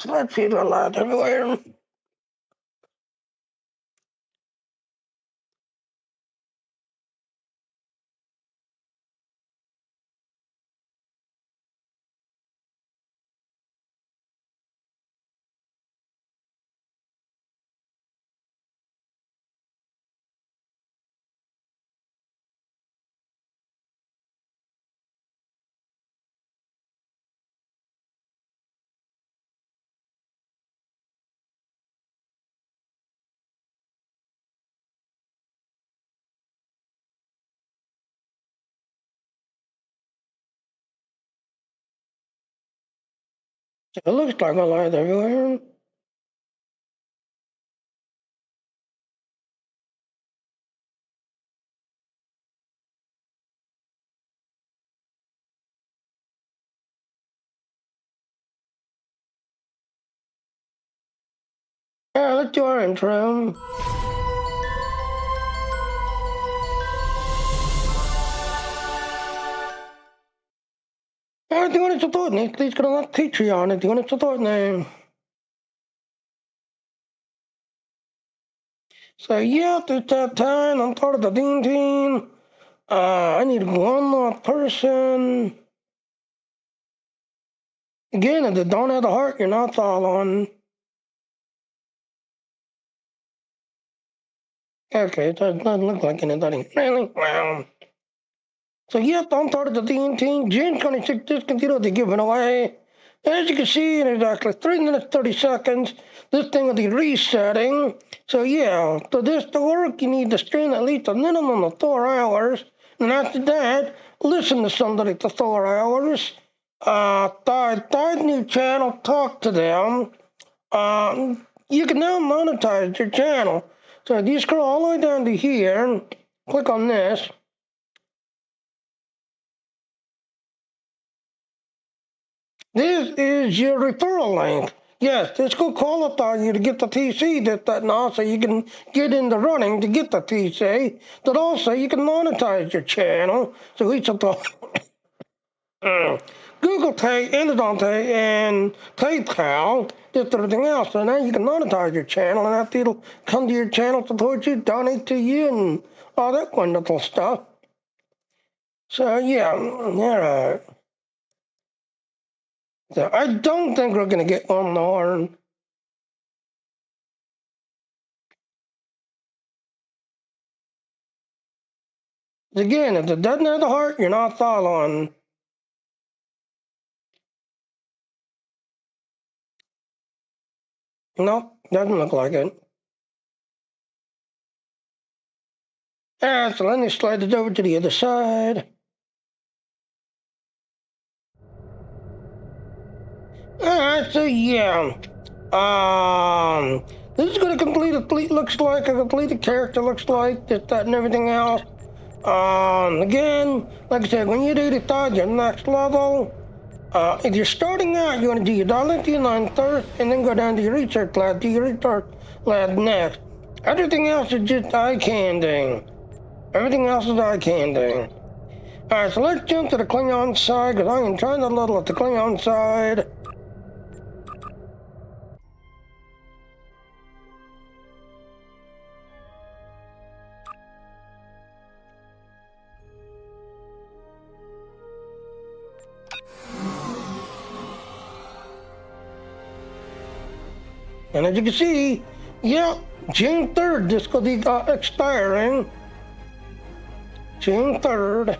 Let's see the light everywhere. It looks like a light everywhere. Yeah, let's do our intro. Ja, die het tot niet. Die kan dat teacher on it. Die het tot nee. So yeah, it's that time. I'm part of the Dean team. I need one more person. Again, if you don't have the heart, you're not following. Okay, it doesn't look like anything. Really? Well. So yeah, I'm part of the Dean team. Jane's going to discontinue the giving away. As you can see, in exactly 3 minutes 30 seconds, this thing will be resetting. So yeah, for this to work, you need to stream at least a minimum of 4 hours. And after that, listen to somebody for 4 hours. Start new channel, talk to them. You can now monetize your channel. So if you scroll all the way down to here, click on this. This is your referral link. Yes, this will qualify you to get the TC, that, and also you can get in the running to get the TC, but also you can monetize your channel. So each of the Google Pay, Amazon Pay, and PayPal, just everything else. So now you can monetize your channel, and after it'll come to your channel, support you, donate to you, and all that wonderful stuff. So yeah, all right. So I don't think we're going to get one more. Again, if it doesn't have the heart, you're not following. Nope, doesn't look like it. Alright, so let me slide it over to the other side. Alright, so yeah. This is going to complete a fleet, looks like a completed character, looks like this, that, and everything else. Again, like I said, when you do decide your next level, if you're starting out, you want to do your dialectic line first, and then go down to your research lab, do your research lab next. Everything else is just eye candy. Everything else is eye candy. Alright, so let's jump to the Klingon side, because I am trying to level at the Klingon side. And as you can see, yeah, June 3rd, this will be expiring. June 3rd.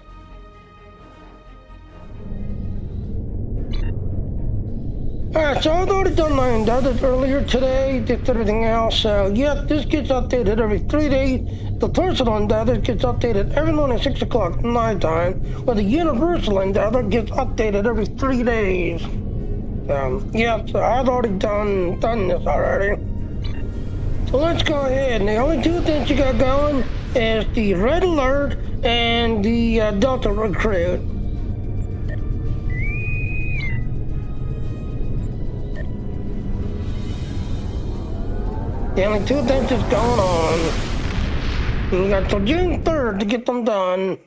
Alright, so I've already done my endeavors earlier today, did everything else. So, yeah, this gets updated every 3 days. The personal endeavor gets updated every morning at 6 o'clock night time, where the universal endeavor gets updated every 3 days. Yeah, so I've already done this already. So let's go ahead. And the only 2 things you got going is the Red Alert and the Delta Recruit. The only 2 things that's going on. You got till June 3rd to get them done.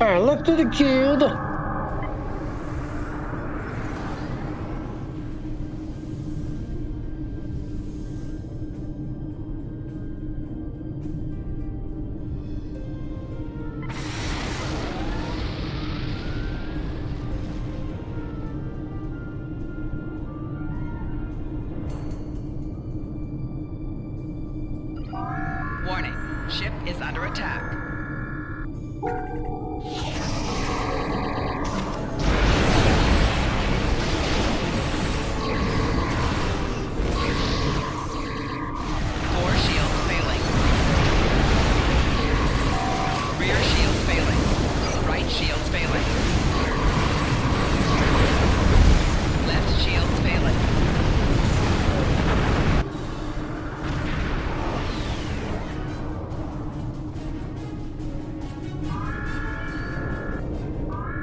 Alright, look to the cube. Warning, ship is under attack. Core shields failing. Rear shields failing. Right shields failing. Left shields failing.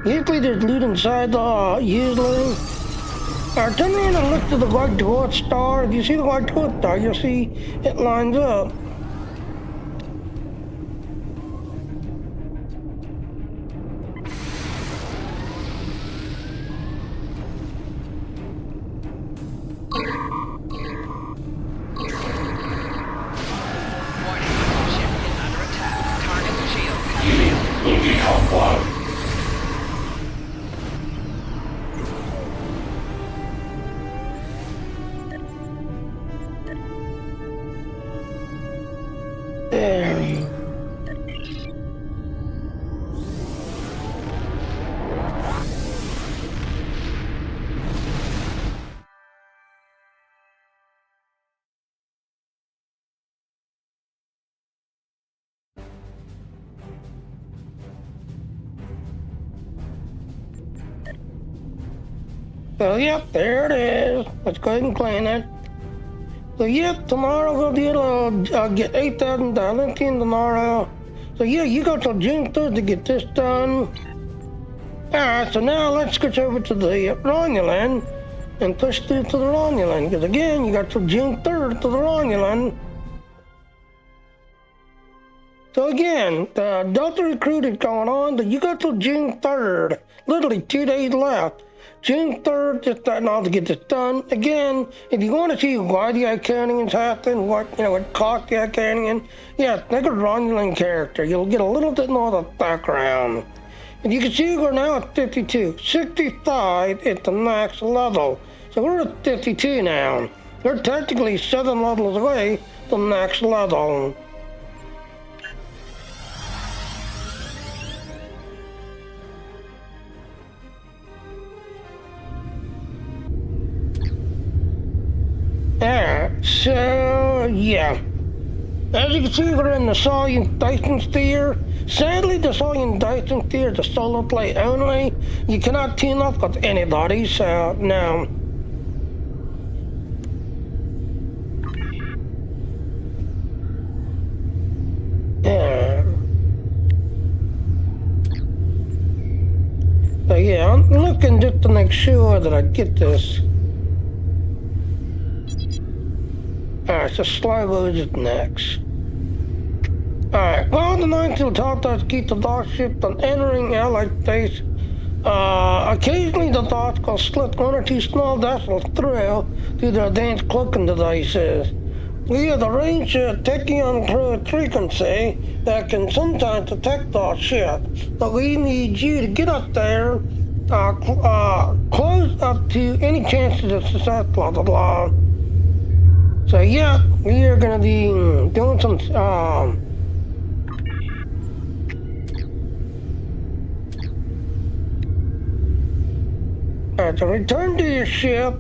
Usually there's loot inside the usually. Turn around and look to the white dwarf star. If you see the white dwarf star, you'll see it lines up. Warning, ship is under attack. Target shields have failed. There. So yep, there it is. Let's go ahead and claim it. So yep, tomorrow we'll be able to get 8,000 lithium tomorrow. So yeah, you got till June 3rd to get this done. Alright, so now let's switch over to the Romulan and push through to the Romulan. Because again, you got till June 3rd to the Romulan. So again, the Delta Recruitment is going on, but you got till June 3rd. Literally 2 days left. June 3rd, just starting off to get this done. Again, if you want to see why the Iconians happen, what caused the Iconian, yeah, like a Romulan character. You'll get a little bit more of the background. And you can see we're now at 52. 65 at the max level. So we're at 52 now. We're technically 7 levels away from max level. Alright, so yeah. As you can see, we're in the Solient Dyson sphere. Sadly, the Solient Dyson sphere is a solo play only. You cannot team up with anybody, so no. Yeah. So yeah, I'm looking just to make sure that I get this. Alright, so Sligo is next. Alright, well, the 9th Delta keep the dark ship from entering Allied space. Occasionally the dark will slip 1 or 2 small vessels through their advanced cloaking devices. We have the range taking on through a frequency that can sometimes detect our ship, but we need you to get up there, close up to any chances of success, blah blah blah. So yeah, we are gonna be doing some to return to your ship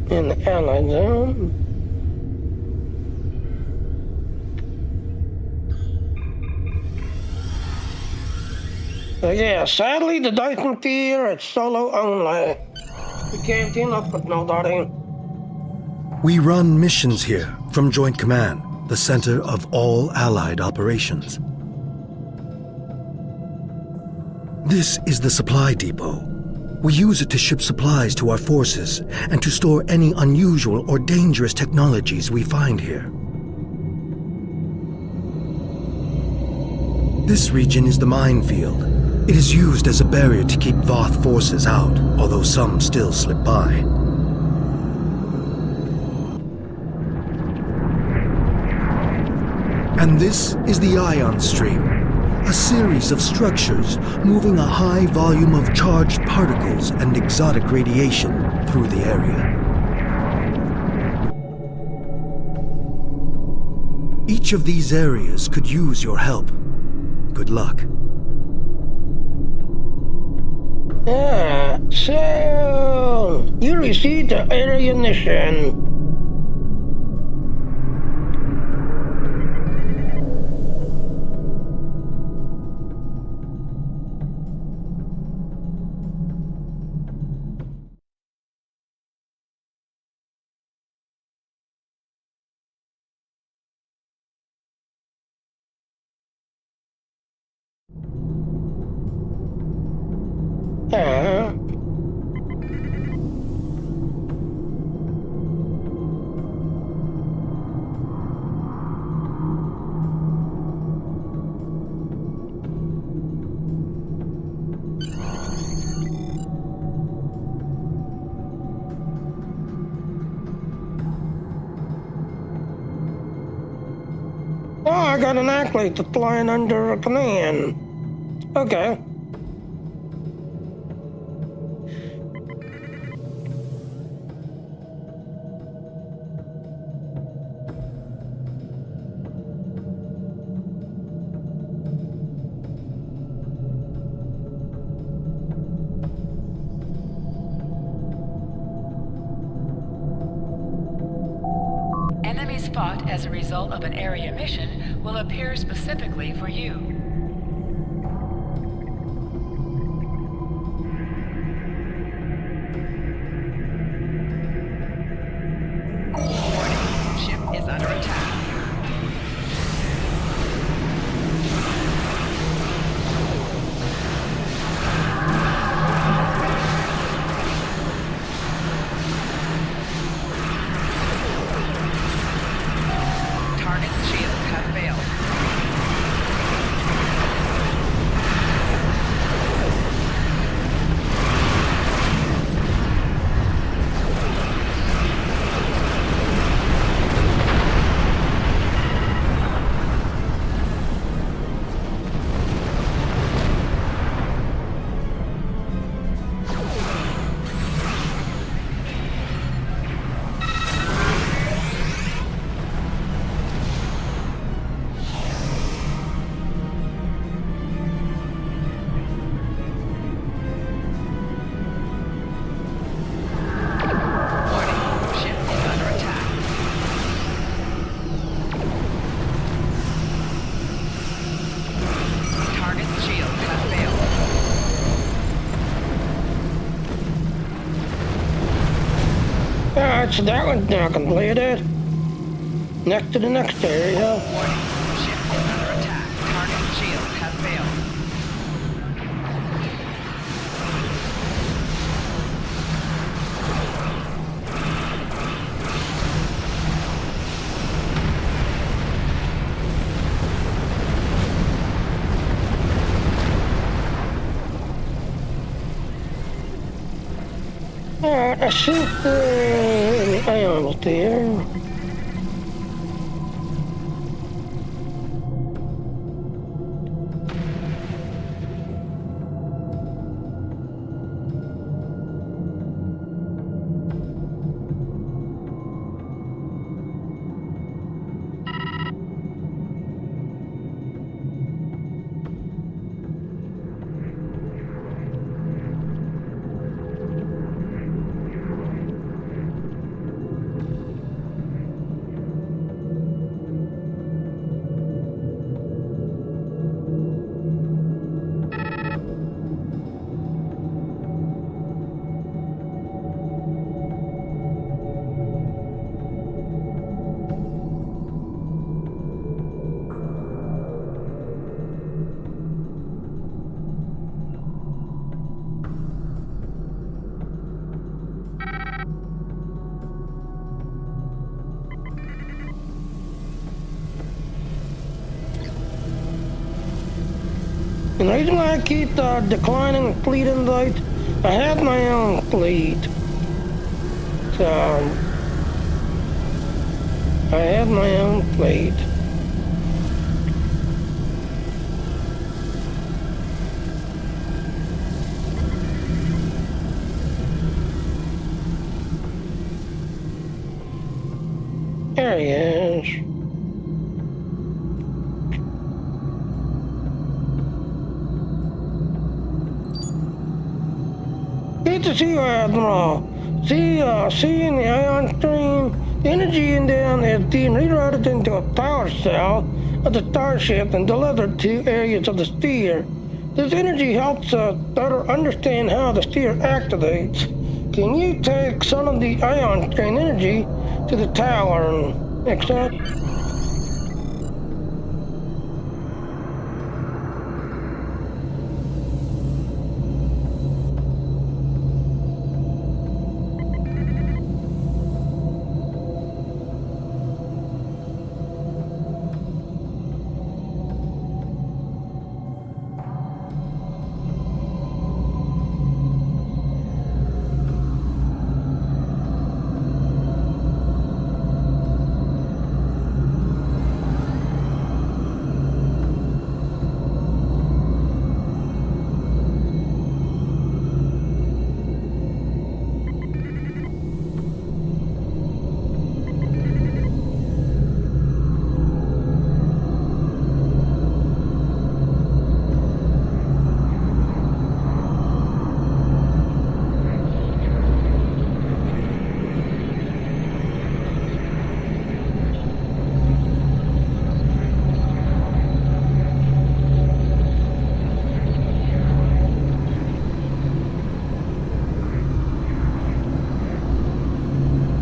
in the Allied zone. So yeah, sadly the Dyson sphere is solo only. We can't team up with nobody. We run missions here from Joint Command, the center of all Allied operations. This is the supply depot. We use it to ship supplies to our forces and to store any unusual or dangerous technologies we find here. This region is the minefield. It is used as a barrier to keep Voth forces out, although some still slip by. And this is the ion stream, a series of structures moving a high volume of charged particles and exotic radiation through the area. Each of these areas could use your help. Good luck. So you received the area mission. Yeah. Oh, I got an acolyte that's flying under a command. Okay. Enemies fought as a result of an area mission will appear specifically for you. Ship is under attack. Target's shields have failed. So that one's now completed. Next to the next area. Warning. Ship is under attack. Target's shields have failed. Alright, I shoot the ions there. And the reason why I keep declining fleet invites, I have my own fleet. So, I have my own fleet. There he is. Good to see you, Admiral. Seeing the ion stream, the energy in them is being rerouted into a power cell of the starship and delivered to areas of the sphere. This energy helps us better understand how the sphere activates. Can you take some of the ion stream energy to the tower and accept?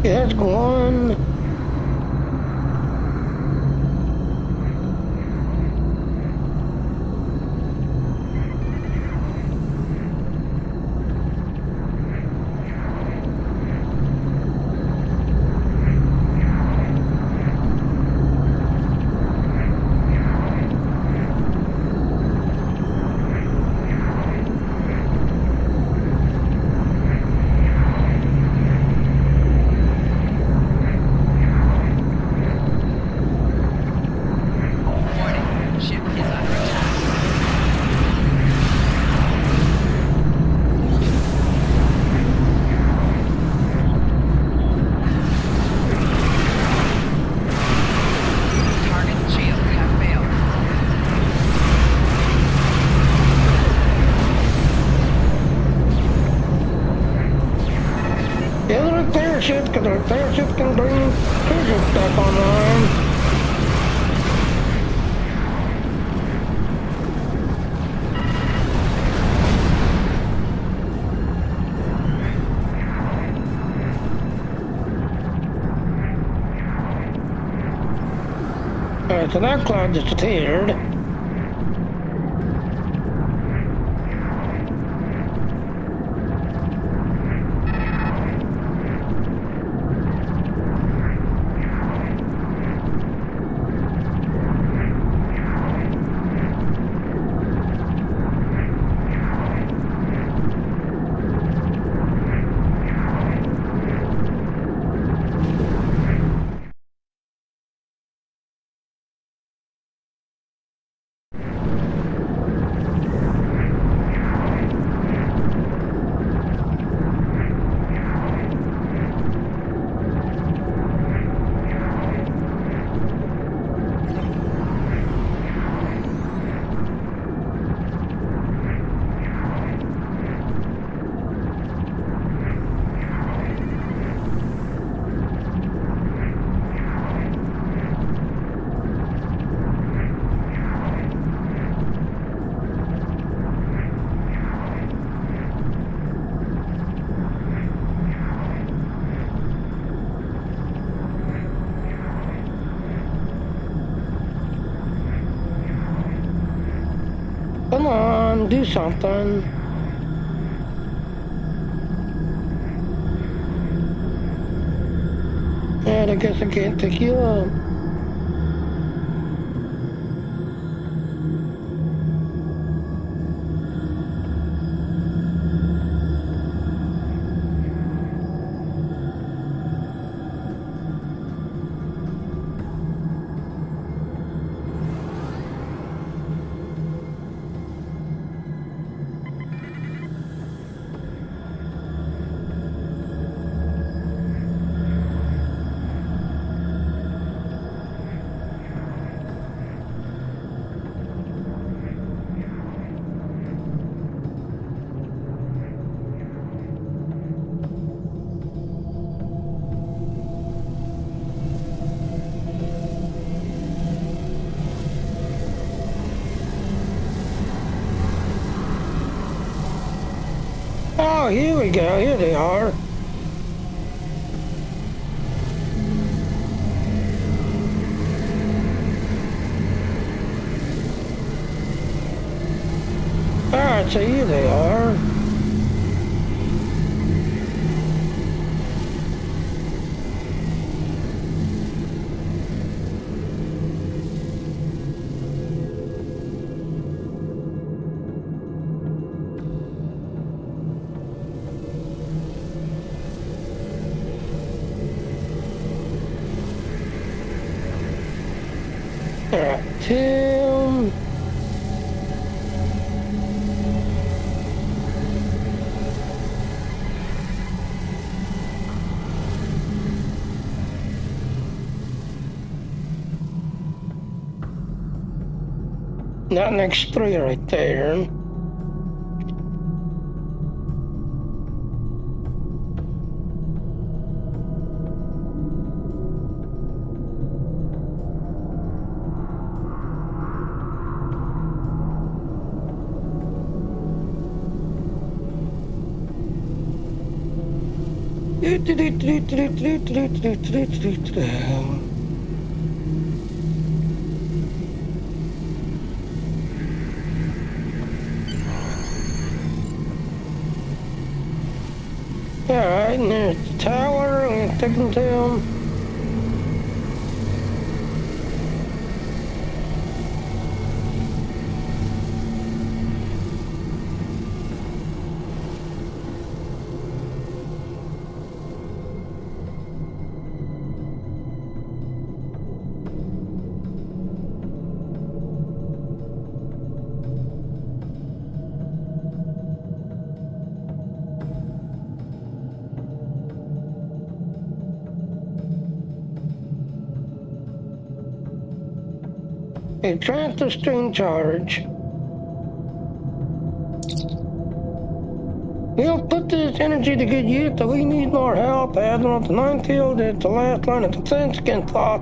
That's one. Because the repair ship can bring treasure back online. Alright, so that cloud disappeared. Come on, do something. And I guess I can't pick you up. Oh, here we go. Here they are. Alright, so here they are. Alright, Tim. That next three right there. Alright, and there's the tower. I'm gonna take them to him. A transfer string charge. We'll put this energy to good use, but we need more help. Adding on the 9 field is the last line of defense against thought.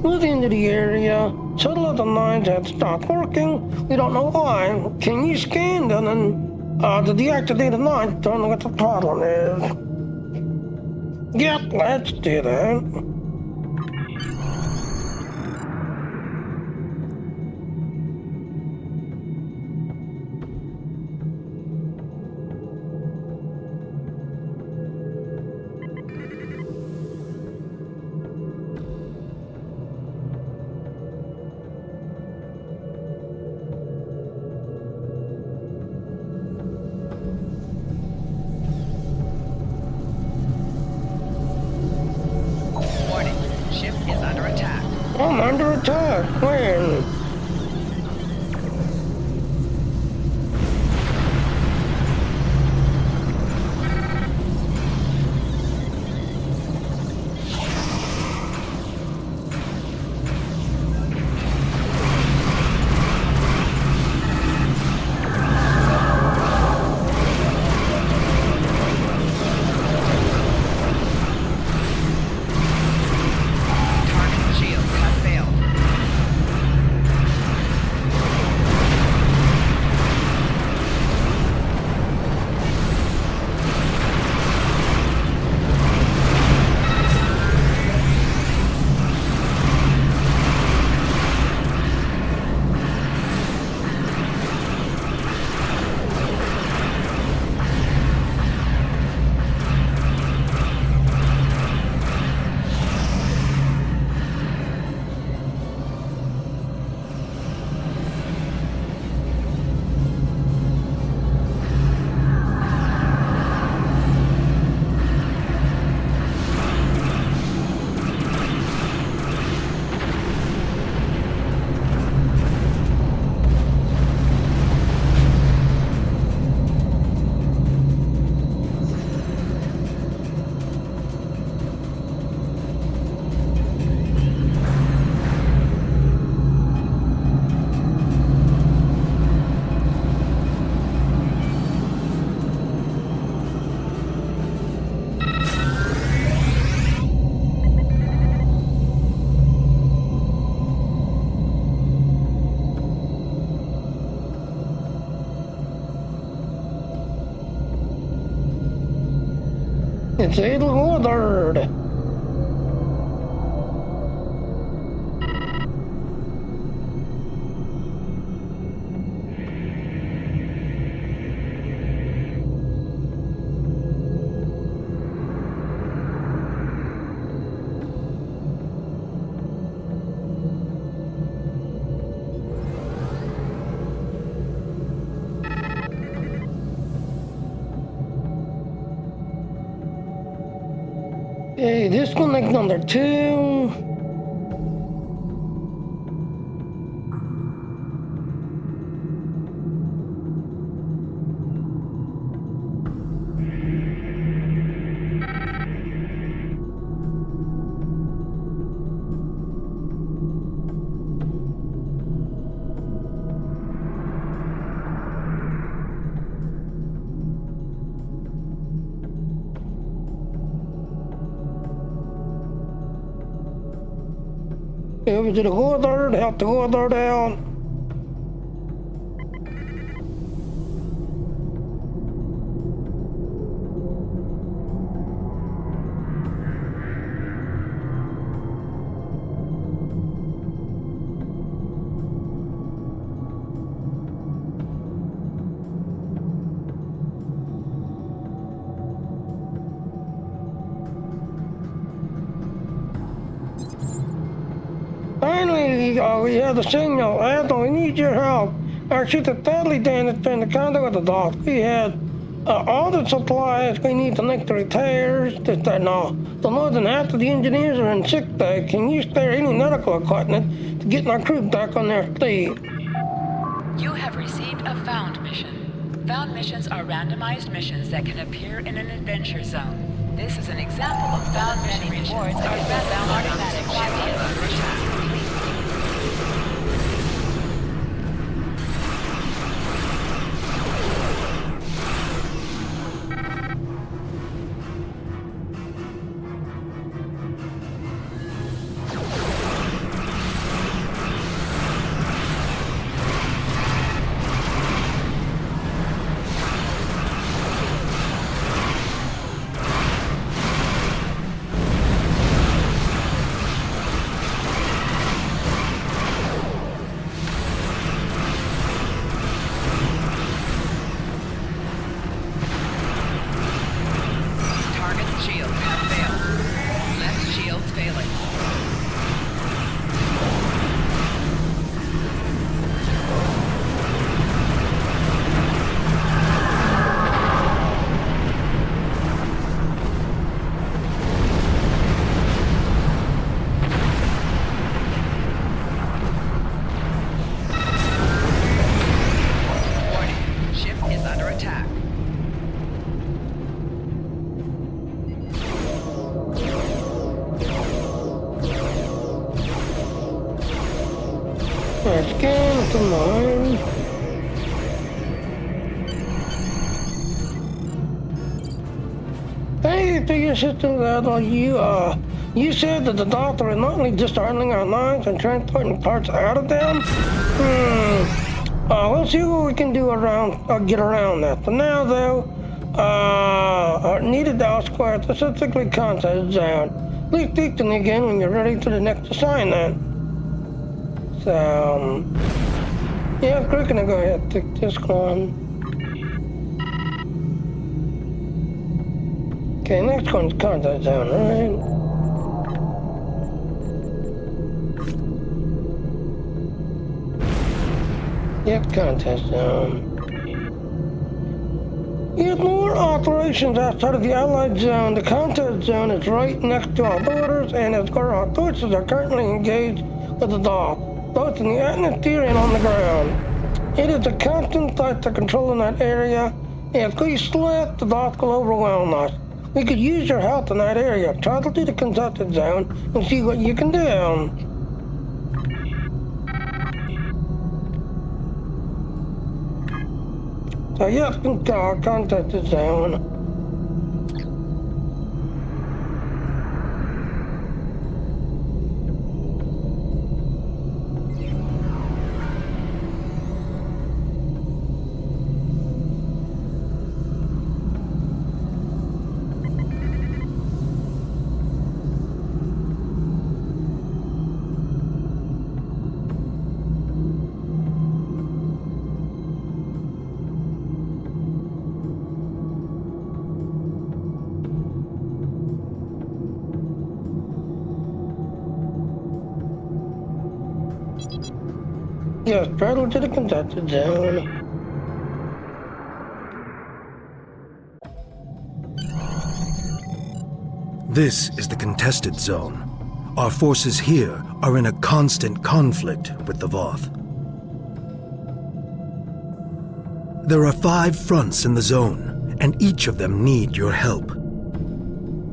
Moving into the area. Shuttle of the 9s had stopped working. We don't know why. Can you scan them and to deactivate the 9s? Don't know what the problem is. Yep, let's do that. I'm under attack. When? It's idle ordered. Okay, disconnect number 2. Over to the Quadrant, help the Quadrant out. Finally, we have the signal. Admiral, we need your help. Our ship is badly damaged in the contact with the dock. We had all the supplies we need to make the repairs. The northern half of the engineers are in sick bay. Can you spare any medical equipment to get my crew back on their feet? You have received a found mission. Found missions are randomized missions that can appear in an adventure zone. This is an example of found mission rewards are found automatic. Scan to mine. Hey, to your systems, Admiral, you said that the doctor is not only disarming our lines and transporting parts out of them. We'll see what we can do get around that. For now, though, needed elsewhere, specifically contact zone. Please speak to me again when you're ready for the next assignment. So, yeah, we're gonna go ahead and pick this one. Okay, next one's contact zone, right? Yep, contact zone. We have more operations outside of the Allied zone. The contact zone is right next to our borders, and our forces are currently engaged with the dock, both in the atmosphere and on the ground. It is a constant threat to controlling that area, and if we slip, the dock will overwhelm us. We could use your help in that area. Travel to the contested zone and see what you can do. So yes, contested zone. Yes, travel to the contested zone. This is the contested zone. Our forces here are in a constant conflict with the Voth. There are 5 fronts in the zone, and each of them need your help.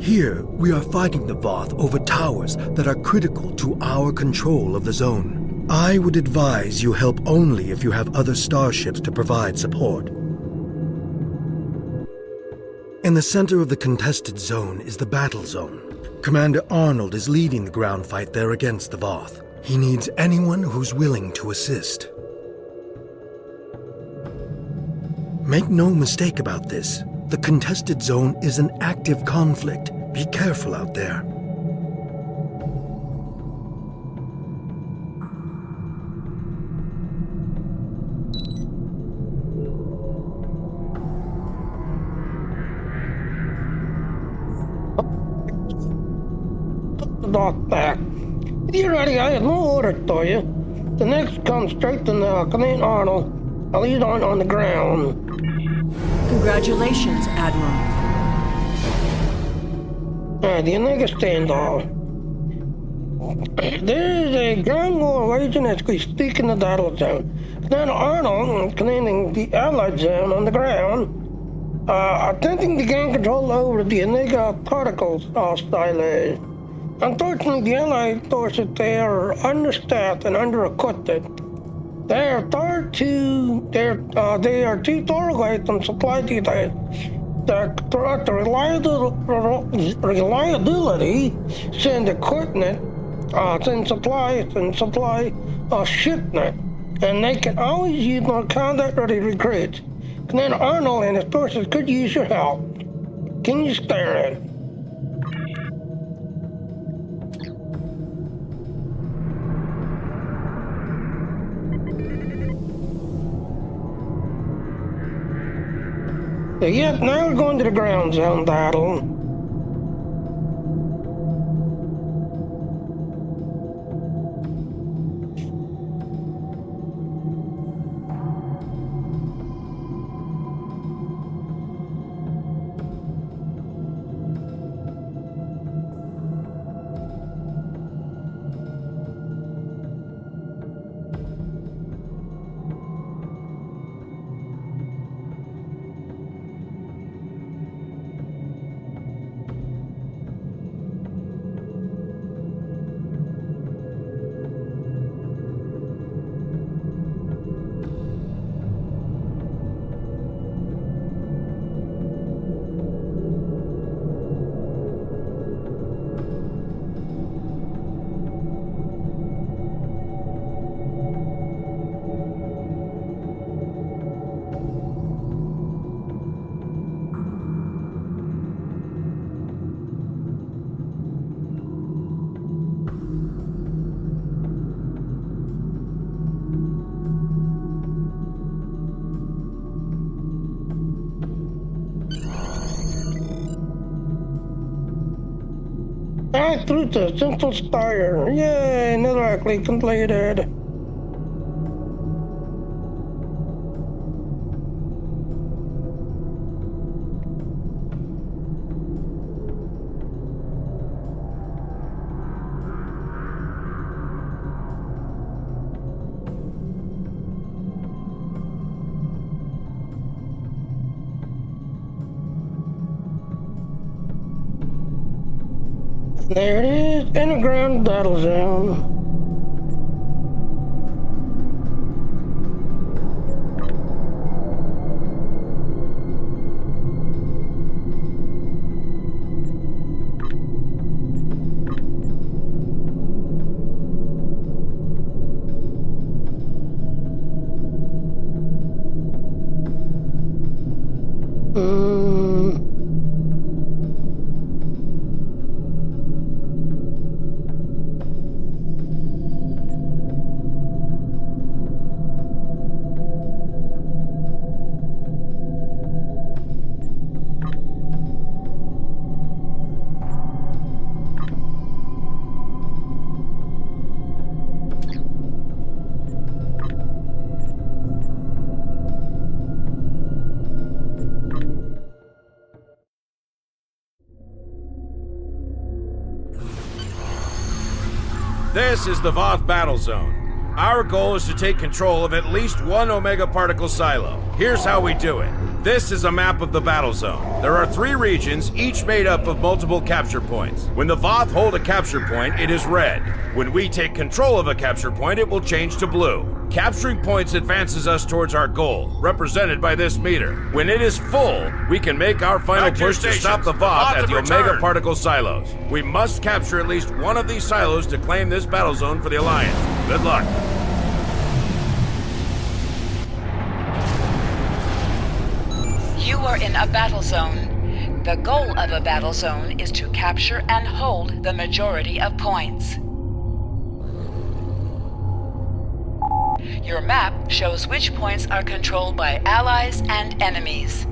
Here, we are fighting the Voth over towers that are critical to our control of the zone. I would advise you help only if you have other starships to provide support. In the center of the contested zone is the battle zone. Commander Arnold is leading the ground fight there against the Voth. He needs anyone who's willing to assist. Make no mistake about this. The contested zone is an active conflict. Be careful out there. Dock back. You're ready, I have no order for you. The next comes straight to Command Arnold. I'll lead on the ground. Congratulations, Admiral. The Omega standoff. There's a ground war raging as we speak in the battle zone. Command Arnold commanding the Allied zone on the ground, attempting to gain control over the Omega particles silo. Unfortunately, the Allied forces, they are understaffed and under-equipped. They are too far away from supply details. The reliability, send equipment, send supplies, and supply shipment, and they can always use more combat-ready recruits. Commander Arnold and his forces could use your help. Can you spare it? Yes, now we're going to the ground zone battle. Back through the Central Spire. Yay, netherrack completed. There it is, underground battle zone. This is the Voth battle zone. Our goal is to take control of at least one Omega particle silo. Here's how we do it. This is a map of the battle zone. There are 3 regions, each made up of multiple capture points. When the Voth hold a capture point, it is red. When we take control of a capture point, it will change to blue. Capturing points advances us towards our goal, represented by this meter. When it is full, we can make our final push to stop the Voth at the Omega particle silos. We must capture at least one of these silos to claim this battle zone for the Alliance. Good luck. You are in a battle zone. The goal of a battle zone is to capture and hold the majority of points. Your map shows which points are controlled by allies and enemies.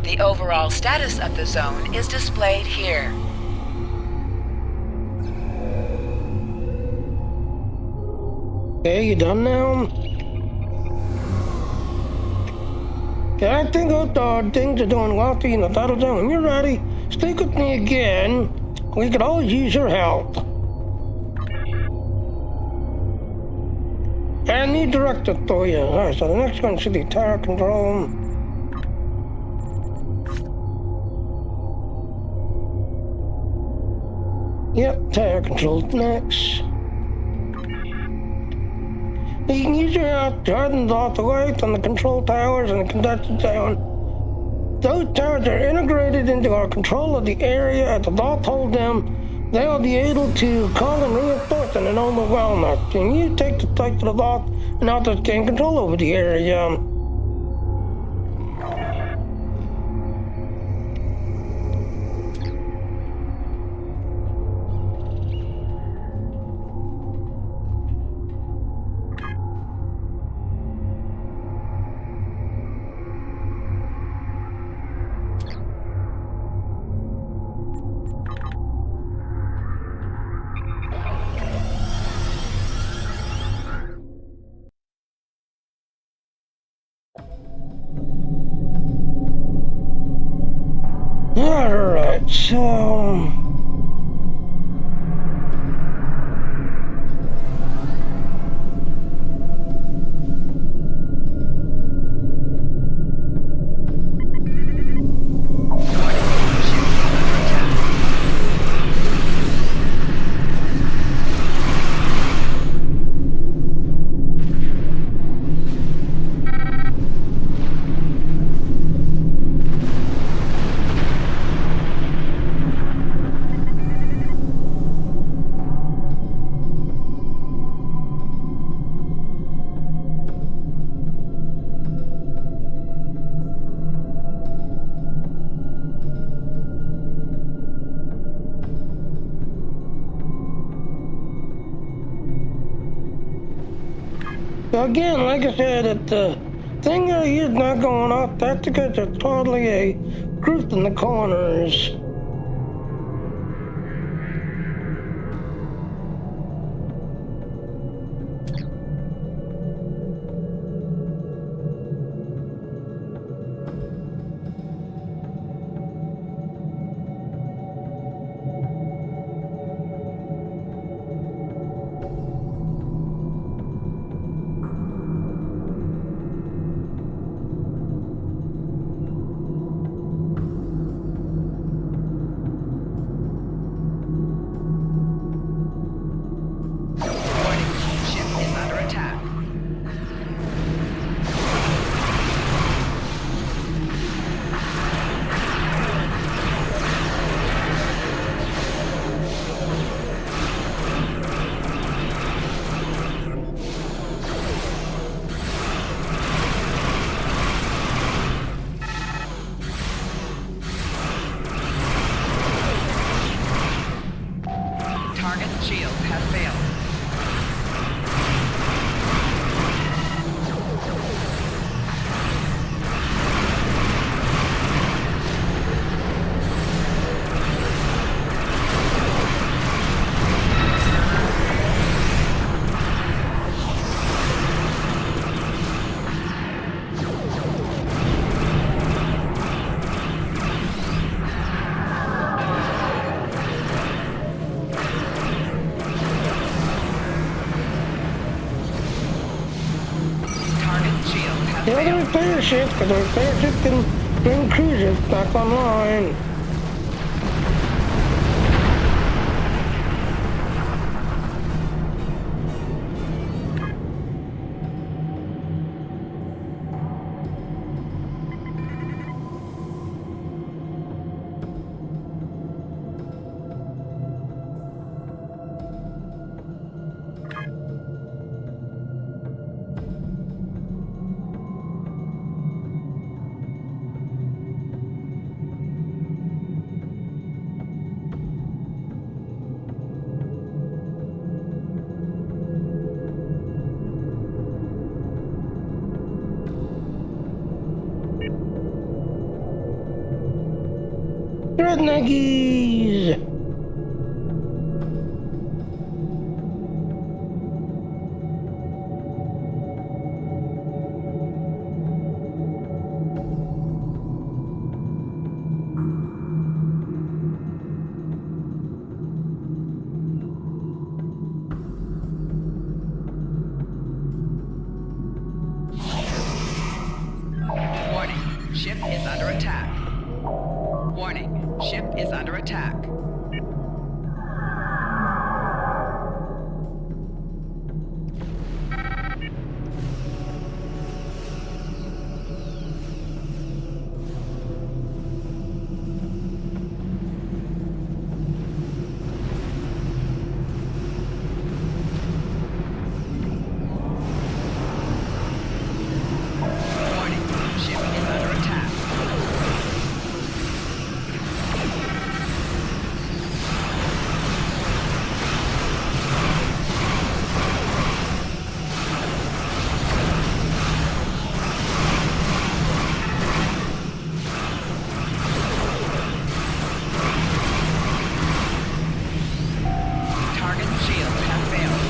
The overall status of the zone is displayed here. Okay, you done now? Yeah, I think things are doing well in the battle zone. When you're ready, speak with me again. We could always use your help. I need director for you. Alright, so the next one should be tower control. Yep, tower control's next. You can use your help to harden off the lights on the control towers and the conduction zone. Those towers are integrated into our control of the area. As the Voth hold them, they will be able to call and reinforce and overwhelm us. And you take the place of the Voth and others gain control over the area. Alright, so... Again, like I said, the thing that is not going off, that's because there's totally a group in the corners. repair ship, because the repair ship can bring cruisers back online. Dreadnoughties! Warning, ship is under attack. Warning, ship is under attack. Warning, ship is under attack. Target shields have failed.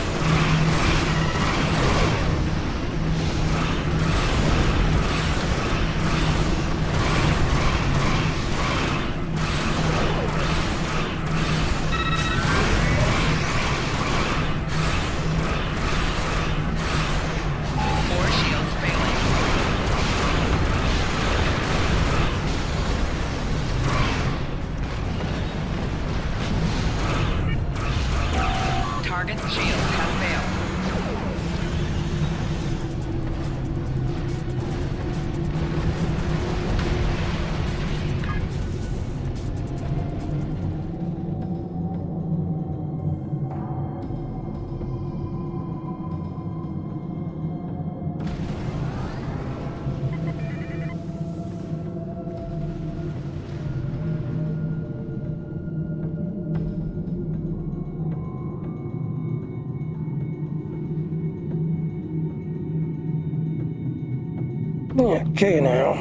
Four shields failing. Target shields have failed. Okay now.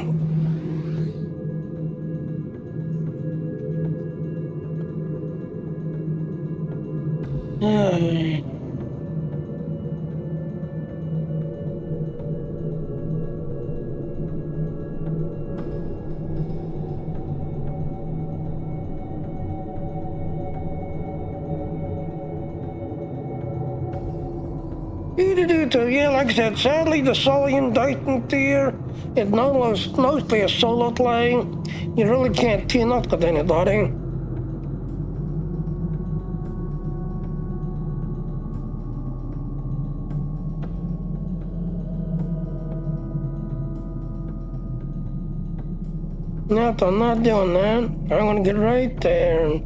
Ay. Yeah, like I said, sadly the solo indictment there is mostly a solo play. You really can't team up with anybody. Nope, I'm not doing that. I'm gonna get right there.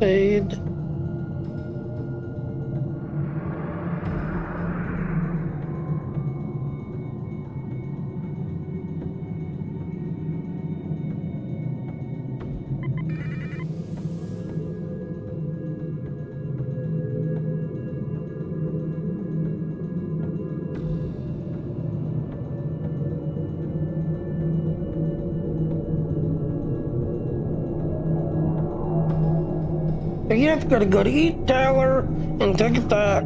Fade. Yep, gotta go to each tower and take it back.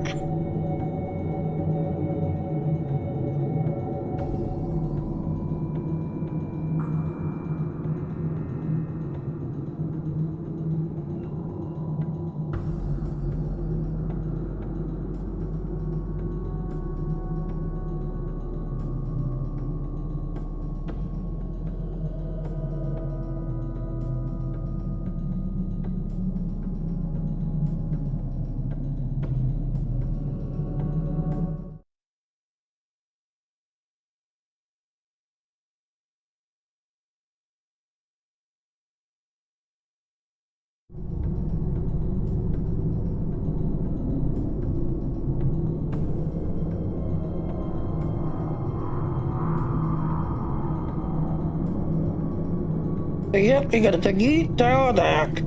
Yep, you gotta take each tower back.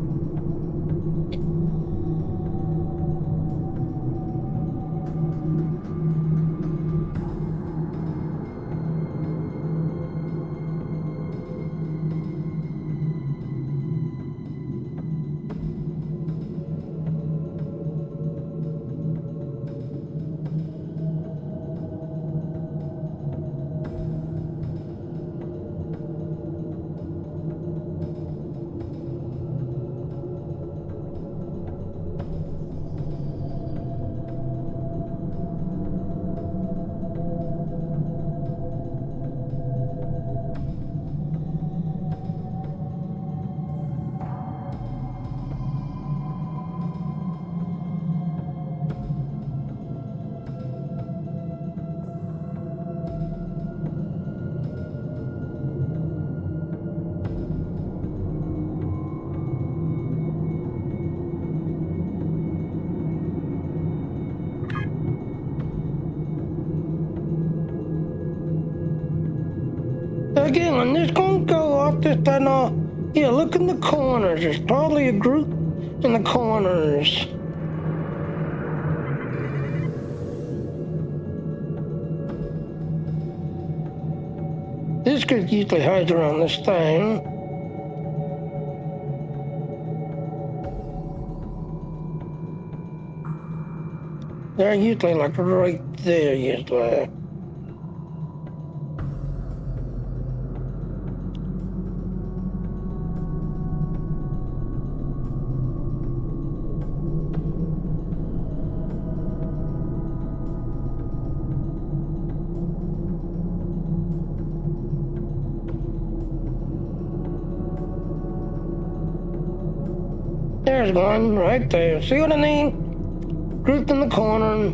Again, when this gonna go off this time, yeah, look in the corners. There's probably a group in the corners. This group usually hides around this thing. They're usually like right there, usually. There's one right there. See what I mean? Grouped in the corner.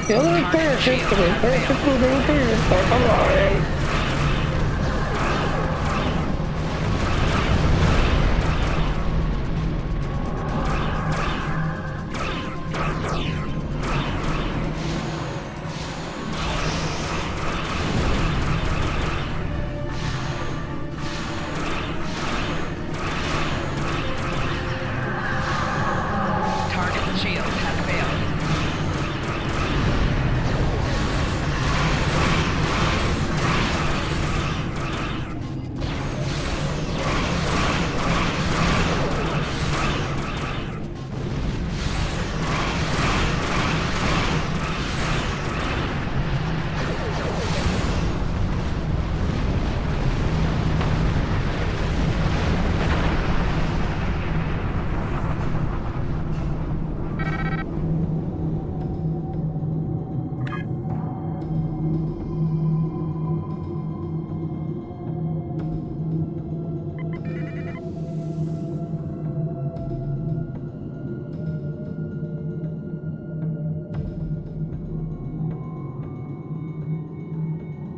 The other parachute to be perfectly repaired by the line.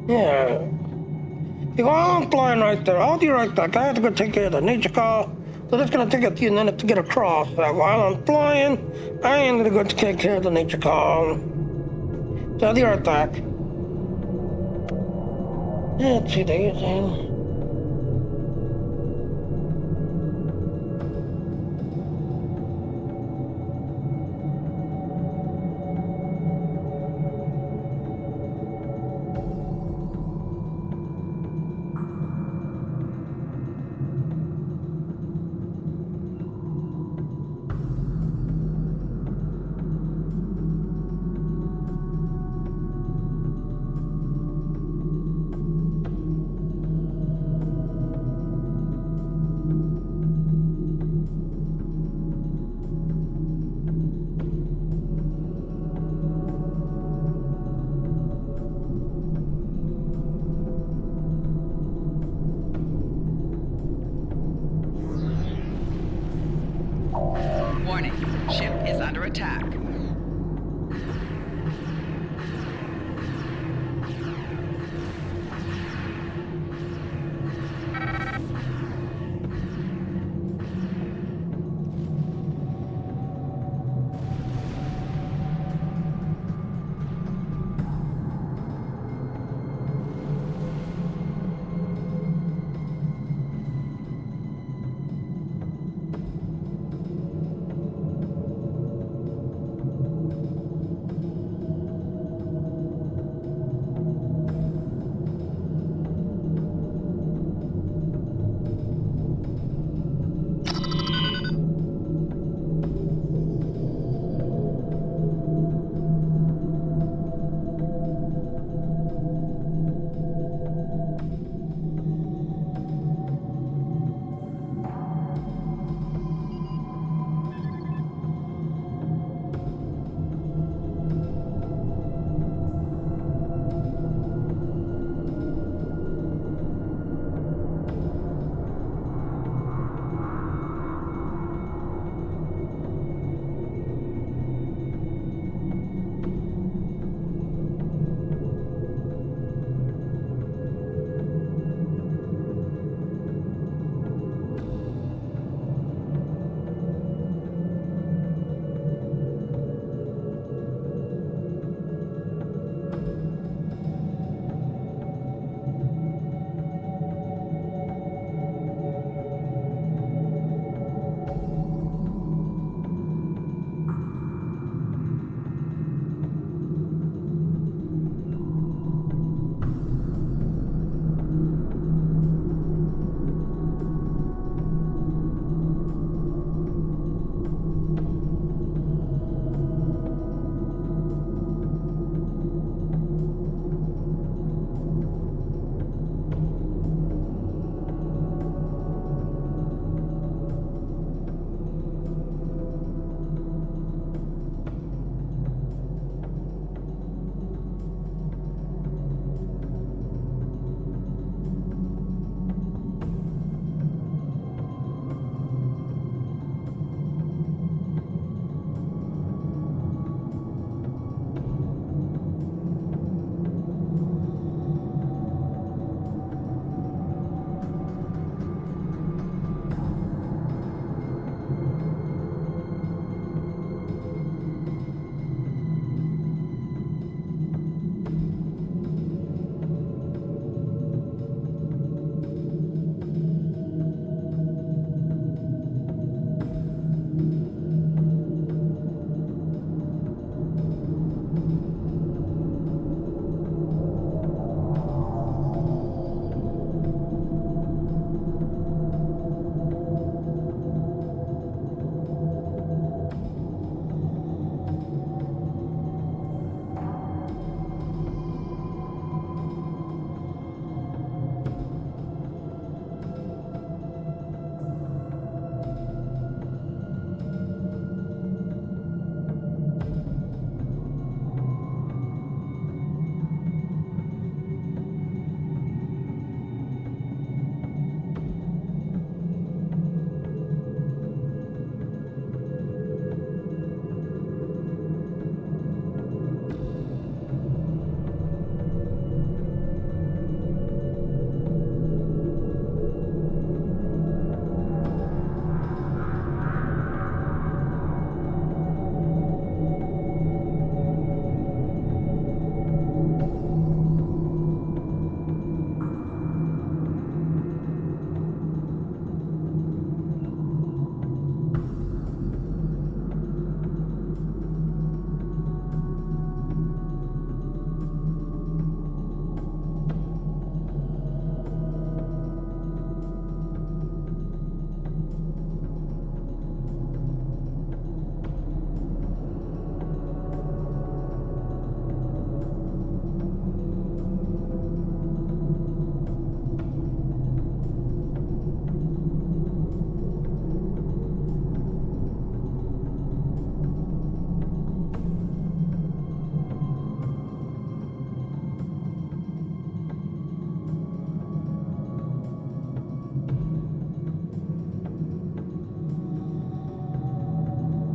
Yeah. You go, I'm flying right there. I'll be right back. I have to go take care of the nature call. So that's going to take a few minutes to get across. While I'm flying, I am going to go take care of the nature call. So I'll be right back. Let's see, there's in. Warning, ship is under attack.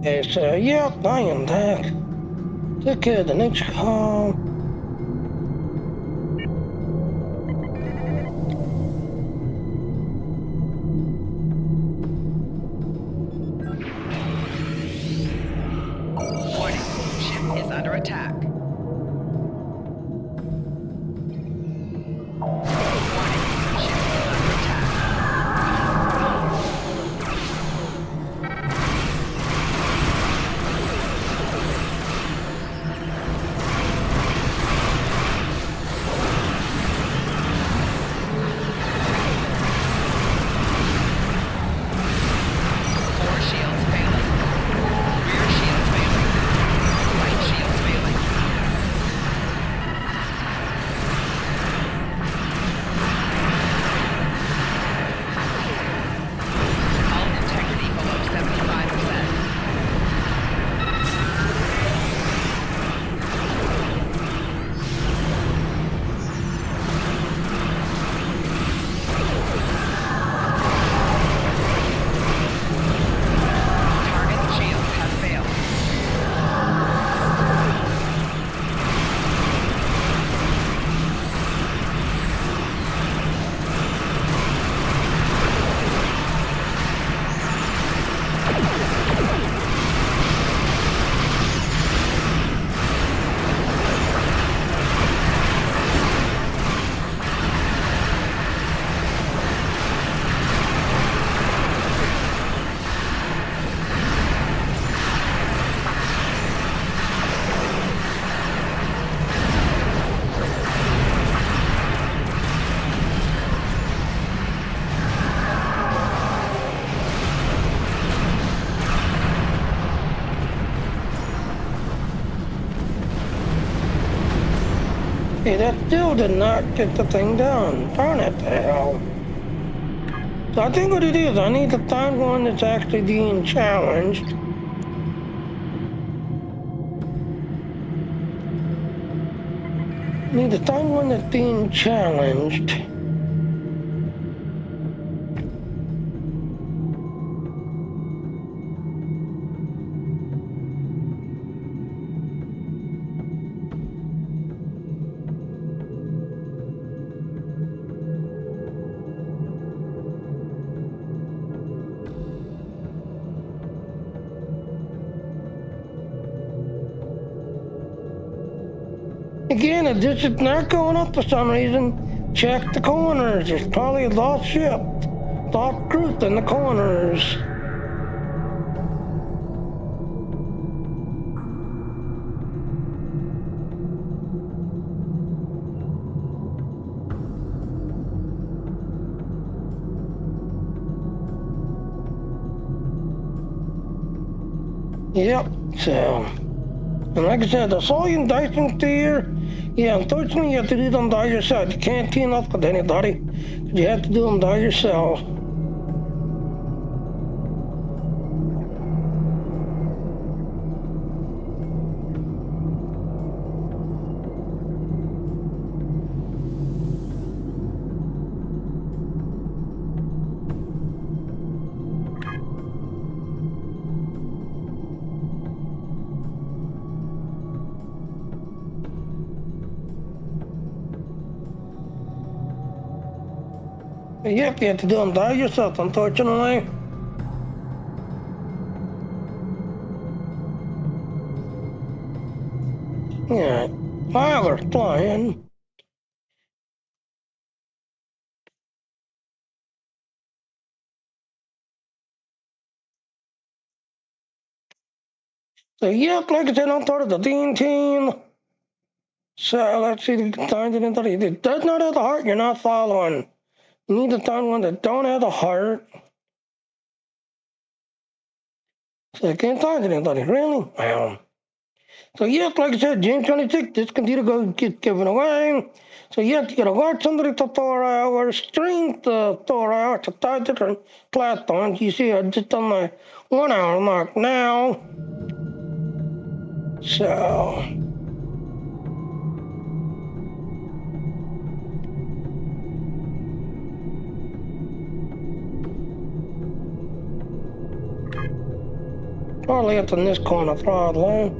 It's, yeah, I am back. Take care of the next call. Warning, ship is under attack. Warning, ship is under attack. Four shields failing. Rear shields failing. Right shields failing. Hull integrity below 75%. Target shields have failed. Hey, that still did not get the thing down. Darn it, the hell. So I think what it is, I need to find one that's actually being challenged. Need to find one that's being challenged. Again, if this is not going up for some reason, check the corners. There's probably a lost ship, lost crew in the corners. Yep, so, and like I said, the Solian Dyson Steer, yeah, unfortunately you have to do them by yourself. You can't team up with anybody. You have to do them by yourself. Yep, you have to do them by yourself, unfortunately. Yeah, fireworks flying. So, yep, like I said, I'm part of the Dean team. So, let's see if we can find it in the... If it does not have the heart, you're not following. You need to find one that don't have the heart. So, I can't find it in the... Really? Wow. So, yep, like I said, June 26th, this computer gets given away. So, yep, you gotta watch somebody for 4 hours, stream the 4 hours to 5 different platforms. You see, I just done my 1 hour mark now. So, Probably up in this corner throttle.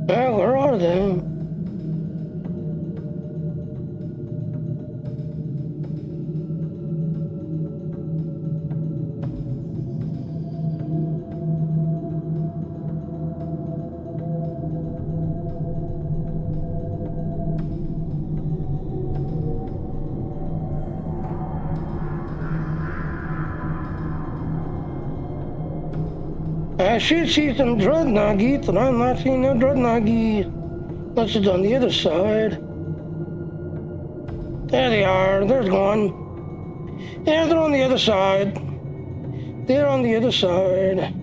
Well, where are they? I should see some dreadnoughts, but I'm not seeing no dreadnoughts. Unless it's on the other side. There they are. There's one. Yeah, they're on the other side. They're on the other side.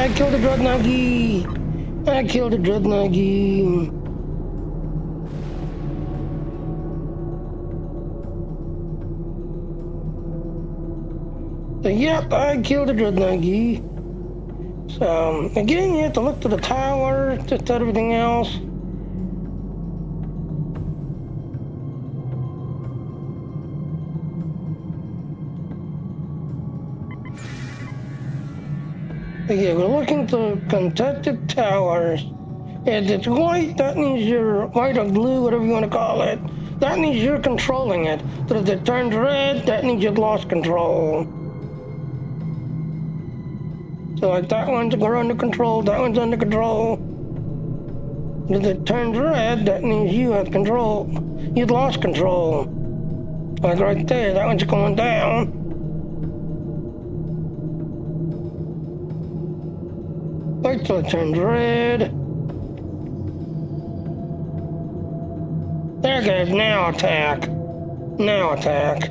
I killed a dreadnought. I killed a dreadnought. Yep, I killed a dreadnought. So, again, you have to look to the tower, just everything else. Yeah, we're looking to contested towers. If it's white, that means you're white or blue, whatever you want to call it. That means you're controlling it. But if it turns red, that means you've lost control. So like that one's under control, that one's under control. If it turns red, that means you have control. You've lost control. Like right there, that one's going down. Wait till it turns red. There it goes, now attack. Now attack.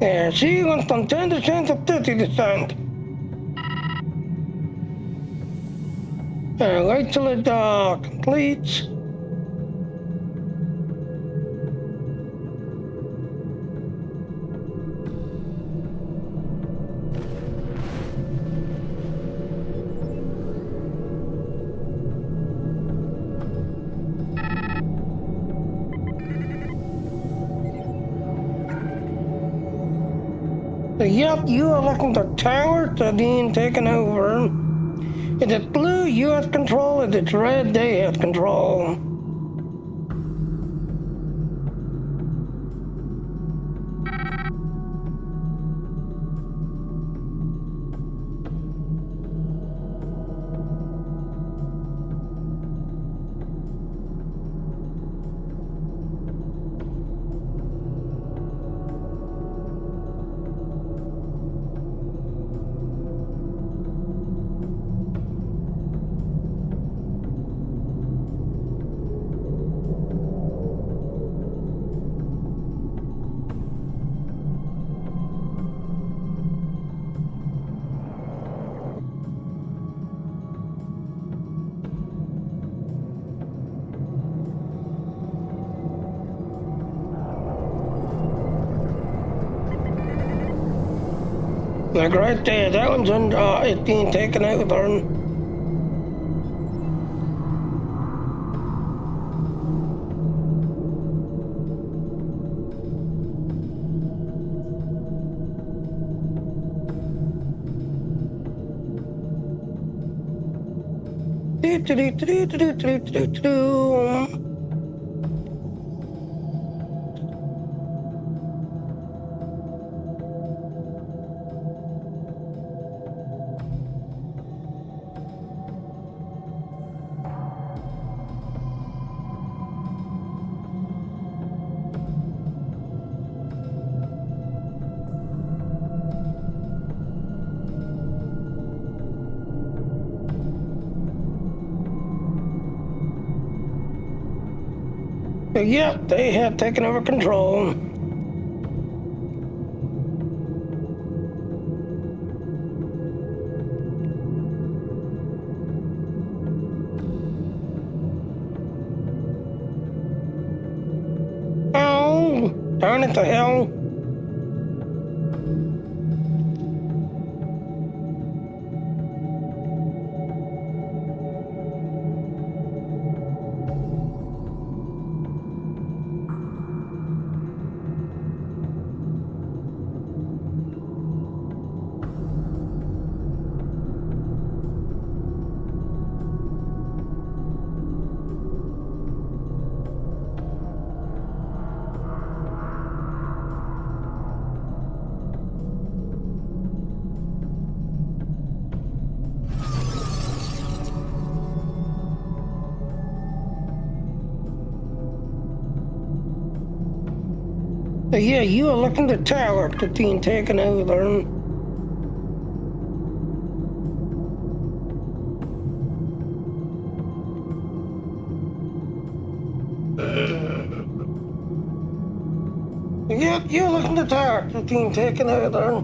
Yeah, see, went from 10% to 30%. Wait till it completes. Yep, you are looking the tower to being taken over. If it's blue, you have control. If it's red, they have control. Like right there, that one's it's being taken over. Yep, they have taken over control. Oh, darn it to hell. Yeah, you are looking at the tower to being taken over. Yep, you're looking at the tower to being taken over.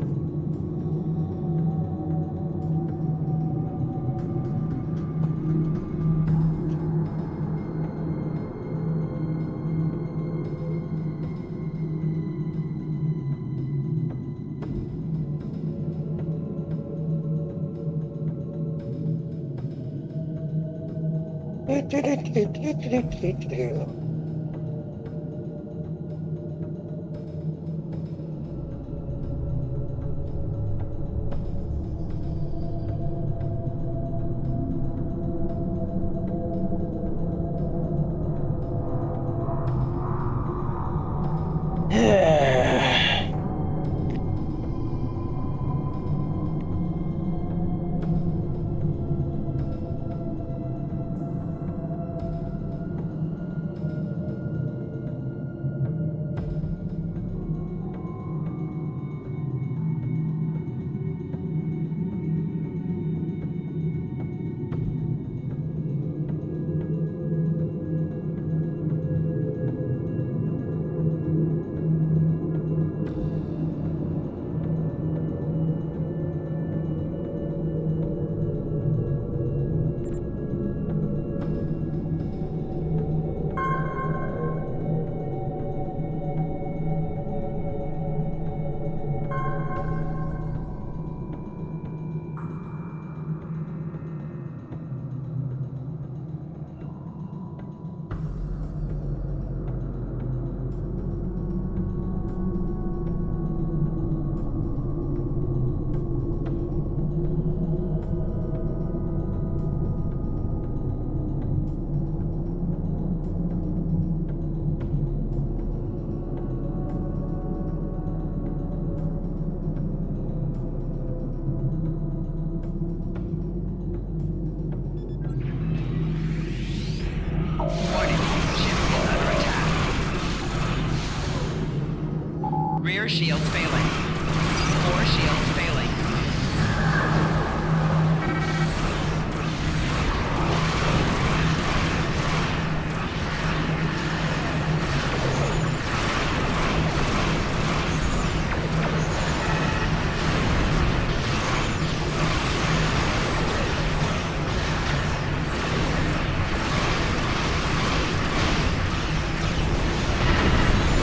Rear shields failing. 4 shields failing.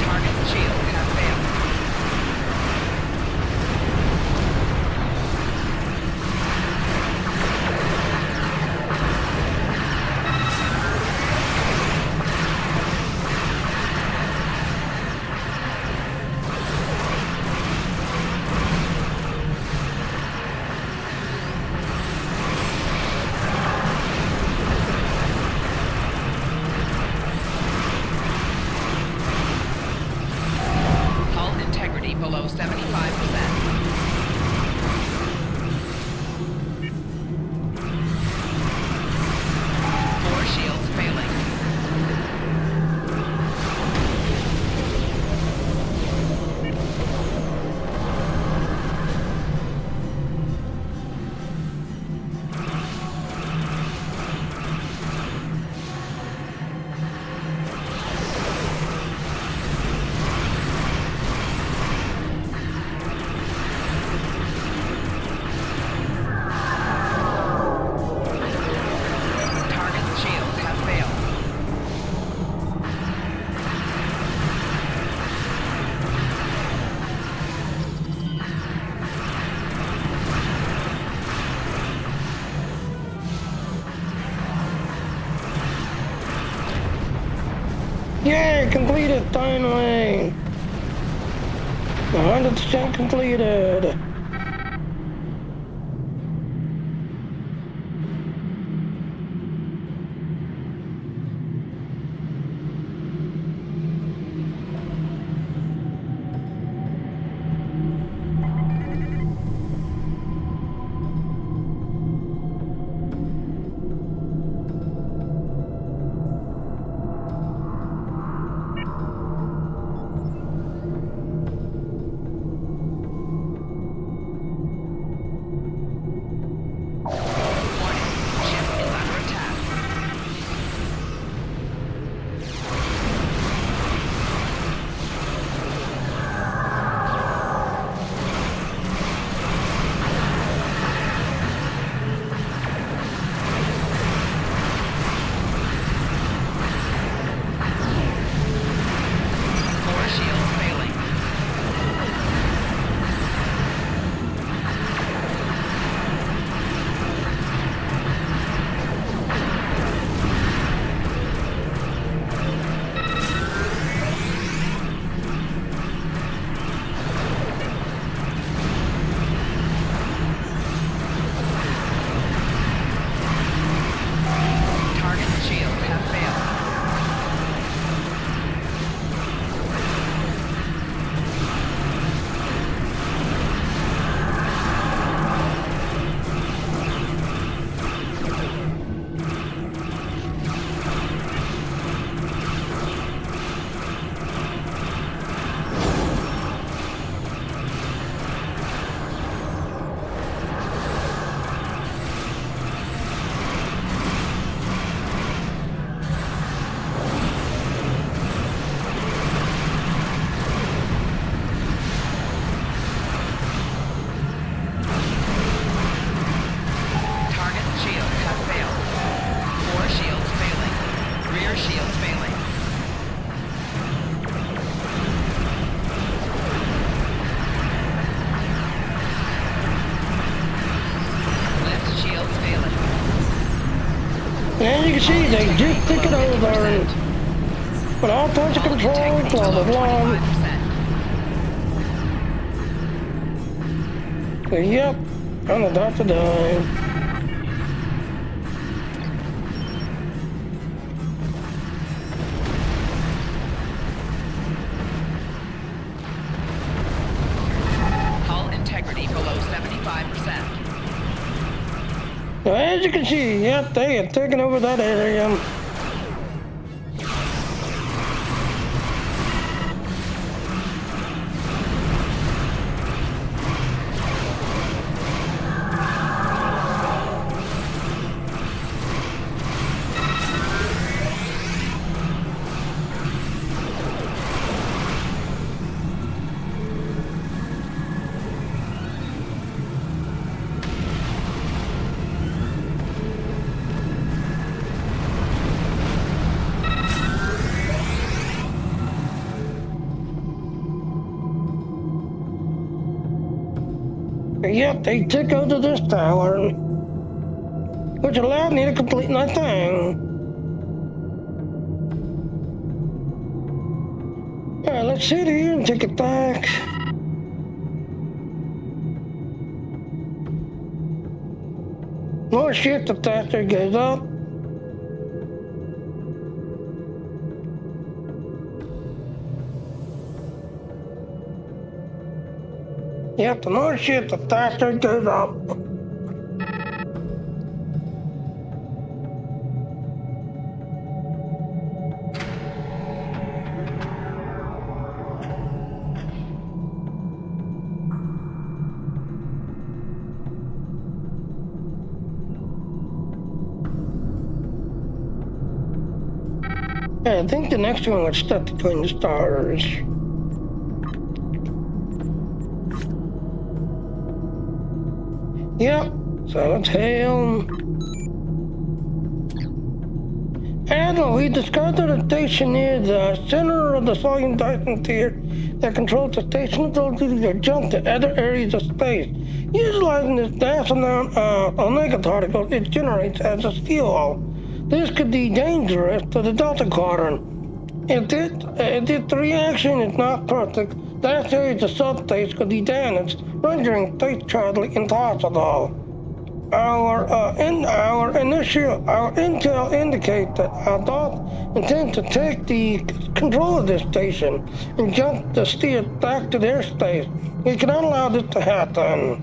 Target's shields have failed. Hull integrity below 75%. Four shields failing. Target's shields have failed. Yay, completed, finally! 100% completed. Warning. Ship is under attack. Four shields failing. Target's shields have failed. Target's shields have failed. 4 shields failing. Rear shields failing. Lift shields failing. And you can see they just took it over. 25%. But all points of Hull control, integrity blah blah below blah. 25%. So, yep, I'm about to die. Hull integrity below 75%. So as you can see, yep, they have taken over that area. Yep, they took over this tower, which allowed me to complete my thing. Alright, let's sit here and take it back. More shit, the faster goes up. Yep, the more shit, the faster it goes up. Yeah, I think the next one was stuck between the stars. Yep, so let's hail. Admiral, we discovered a station near the center of the Soyun Dyson sphere that controls the station's ability to jump to other areas of space. Utilizing this vast amount of omega particles it generates as a fuel. This could be dangerous to the Delta Quadrant. If the reaction is not perfect, that series of substates could be damaged, rendering space travel impossible. Our intel indicates that Adolf intends to take the control of this station and jump the sphere back to their space. We cannot allow this to happen.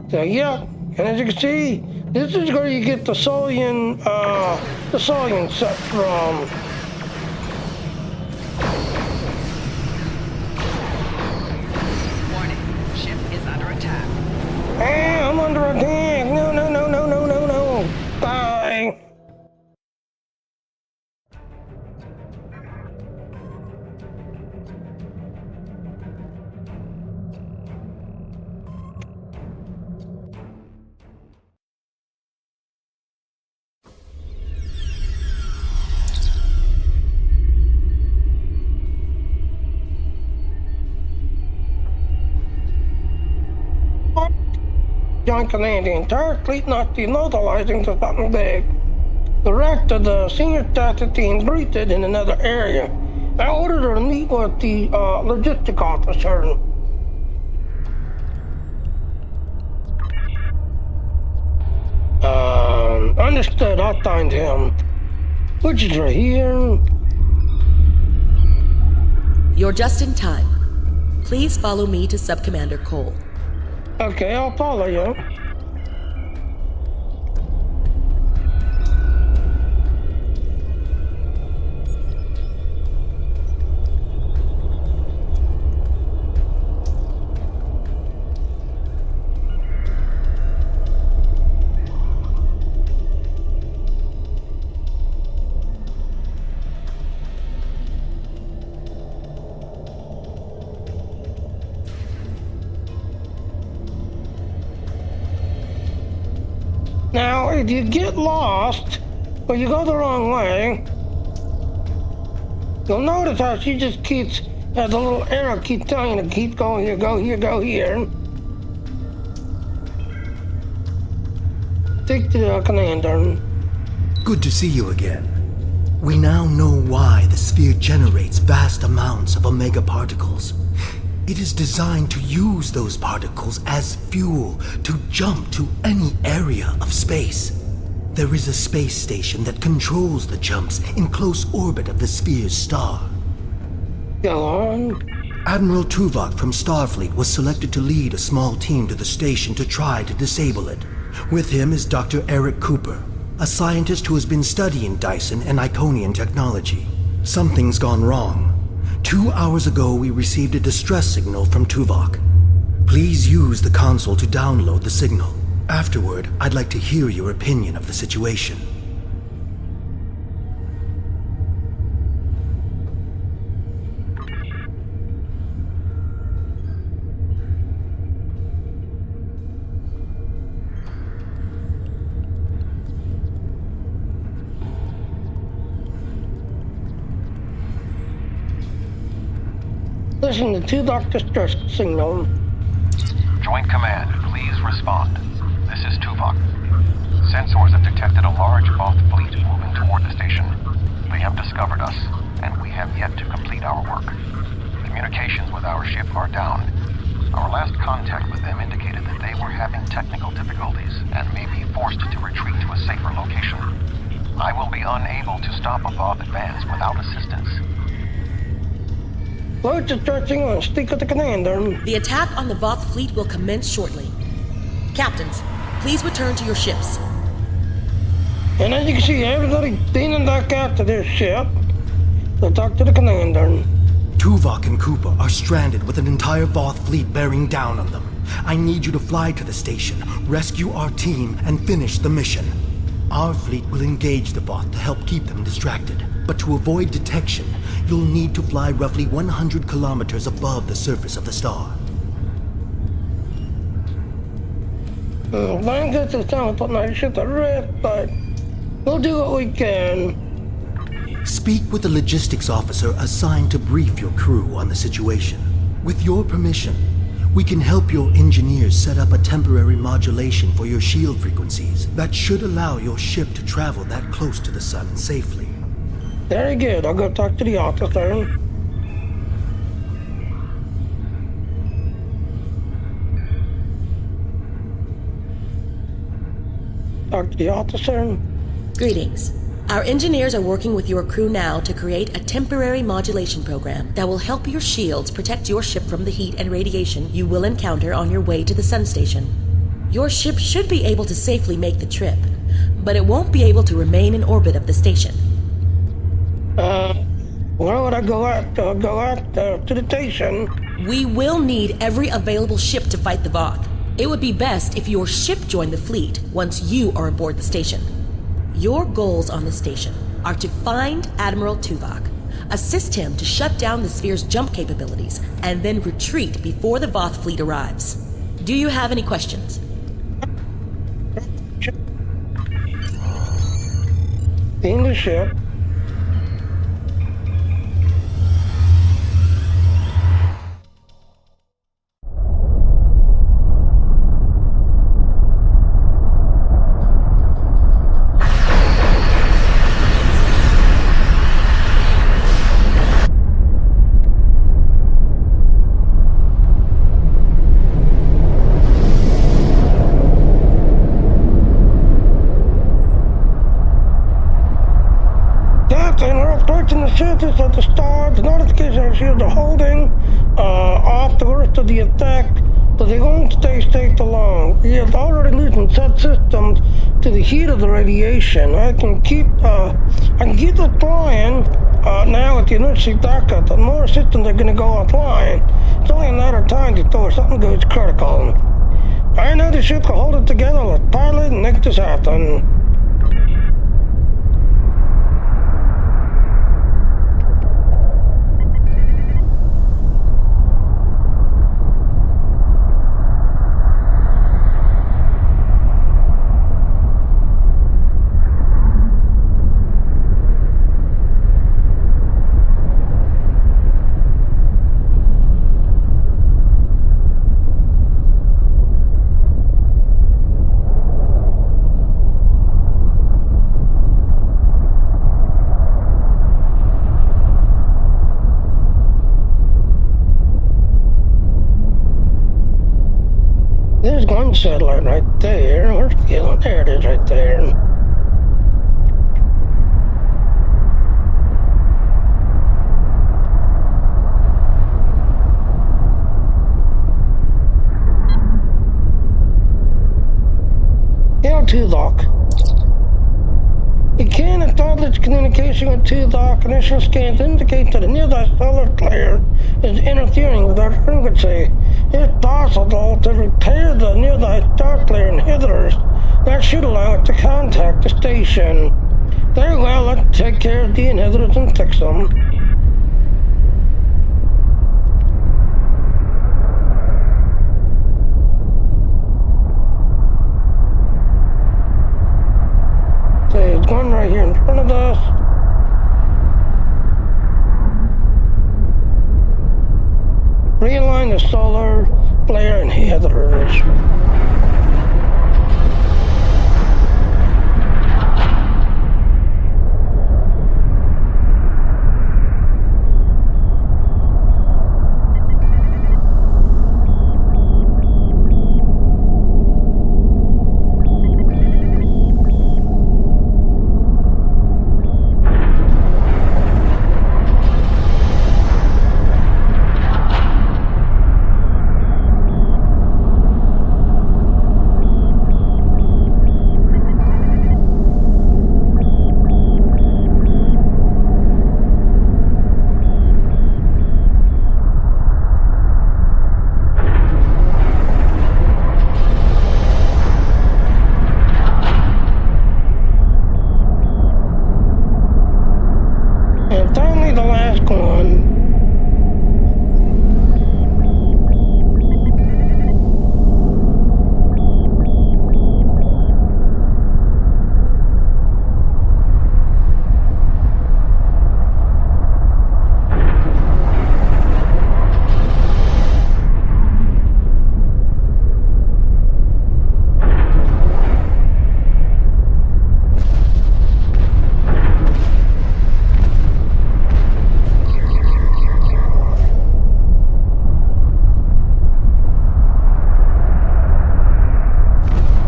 So yeah, and as you can see, this is where you get the Soyun set from. Warning, ship is under attack. Hey, I'm under attack. No. Bye. John Command, the entire fleet not demobilizing to something big. The rest of the senior staff team briefed in another area. I ordered her to meet with the logistic officer. Understood, I'll find him. Which is right here. You're just in time. Please follow me to Subcommander Cole. Okay, I'll follow you. Now, if you get lost, or you go the wrong way, you'll notice how she just keeps, the little arrow keeps telling you to keep going here, go here, go here. Take the commander. Good to see you again. We now know why the sphere generates vast amounts of omega particles. It is designed to use those particles as fuel to jump to any area of space. There is a space station that controls the jumps in close orbit of the sphere's star. Go on. Admiral Tuvok from Starfleet was selected to lead a small team to the station to try to disable it. With him is Dr. Eric Cooper, a scientist who has been studying Dyson and Iconian technology. Something's gone wrong. 2 hours ago, we received a distress signal from Tuvok. Please use the console to download the signal. Afterward, I'd like to hear your opinion of the situation. Listen to Tuvok distress signal. Point Command, please respond. This is Tuvok. Sensors have detected a large Voth fleet moving toward the station. They have discovered us, and we have yet to complete our work. Communications with our ship are down. Our last contact with them indicated that they were having technical difficulties and may be forced to retreat to a safer location. I will be unable to stop a Voth advance without assistance. Load is stretching on. Stick with the commander. The attack on the Voth fleet will commence shortly. Captains, please return to your ships. And as you can see, everybody's beaming back out to their ship. They'll talk to the commander. Tuvok and Cooper are stranded with an entire Voth fleet bearing down on them. I need you to fly to the station, rescue our team, and finish the mission. Our fleet will engage the Voth to help keep them distracted. But to avoid detection, you'll need to fly roughly 100 kilometers above the surface of the star. Mine gets the sound on my ship to rest, but we'll do what we can. Speak with the logistics officer assigned to brief your crew on the situation. With your permission, we can help your engineers set up a temporary modulation for your shield frequencies that should allow your ship to travel that close to the sun safely. Very good. I'll go talk to the officer. Talk to the officer. Greetings. Our engineers are working with your crew now to create a temporary modulation program that will help your shields protect your ship from the heat and radiation you will encounter on your way to the sun station. Your ship should be able to safely make the trip, but it won't be able to remain in orbit of the station. Where would I go out? To the station. We will need every available ship to fight the Voth. It would be best if your ship joined the fleet once you are aboard the station. Your goals on the station are to find Admiral Tuvok, assist him to shut down the sphere's jump capabilities, and then retreat before the Voth fleet arrives. Do you have any questions? In the ship. Surface of the star, the notification our shields are holding off the worst of the attack, but they won't stay safe for long. We have already loosened subsystems to the heat of the radiation. I can keep the flying now with the emergency backup, but more systems are going to go offline. It's only a matter of time before something goes critical. I know the ship will hold it together. Let's pilot and make this happen. There's one satellite right there. Where's the other one? There it is right there. Tuvok. We can establish communication with Tuvok. Initial scans indicate that a nearby solar flare is interfering with our frequency. If possible, to repair the nearby star flare inhibitors, that should allow it to contact the station. Very well, let's take care of the inhibitors and fix them. There's one right here in front of us. Realign the solar flare inhibitors.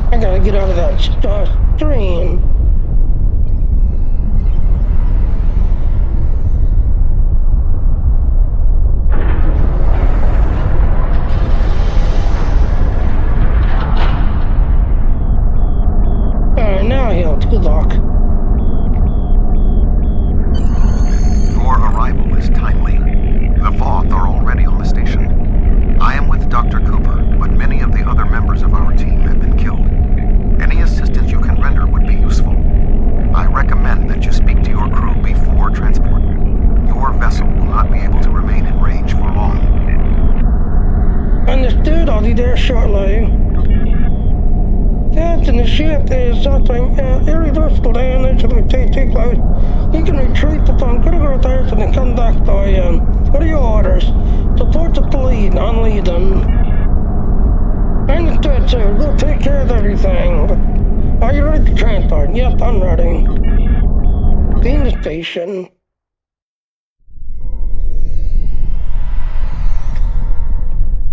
I gotta get out of that stream. Alright, now he'll to lock. Your arrival is timely. The Voth are already on the station. I am with Dr. Cooper, but many of the other members of our team have been killed. Any assistance you can render would be useful. I recommend that you speak to your crew before transport. Your vessel will not be able to remain in range for long. Understood, I'll be there shortly. Captain, the ship is suffering irreversible damage that will take place. You can retreat upon critical repairs and then come back by what are your orders? Support the fleet on Leiden. Understood, sir. We'll take care of everything. Are you ready to transport? Yep, I'm ready. Being the station.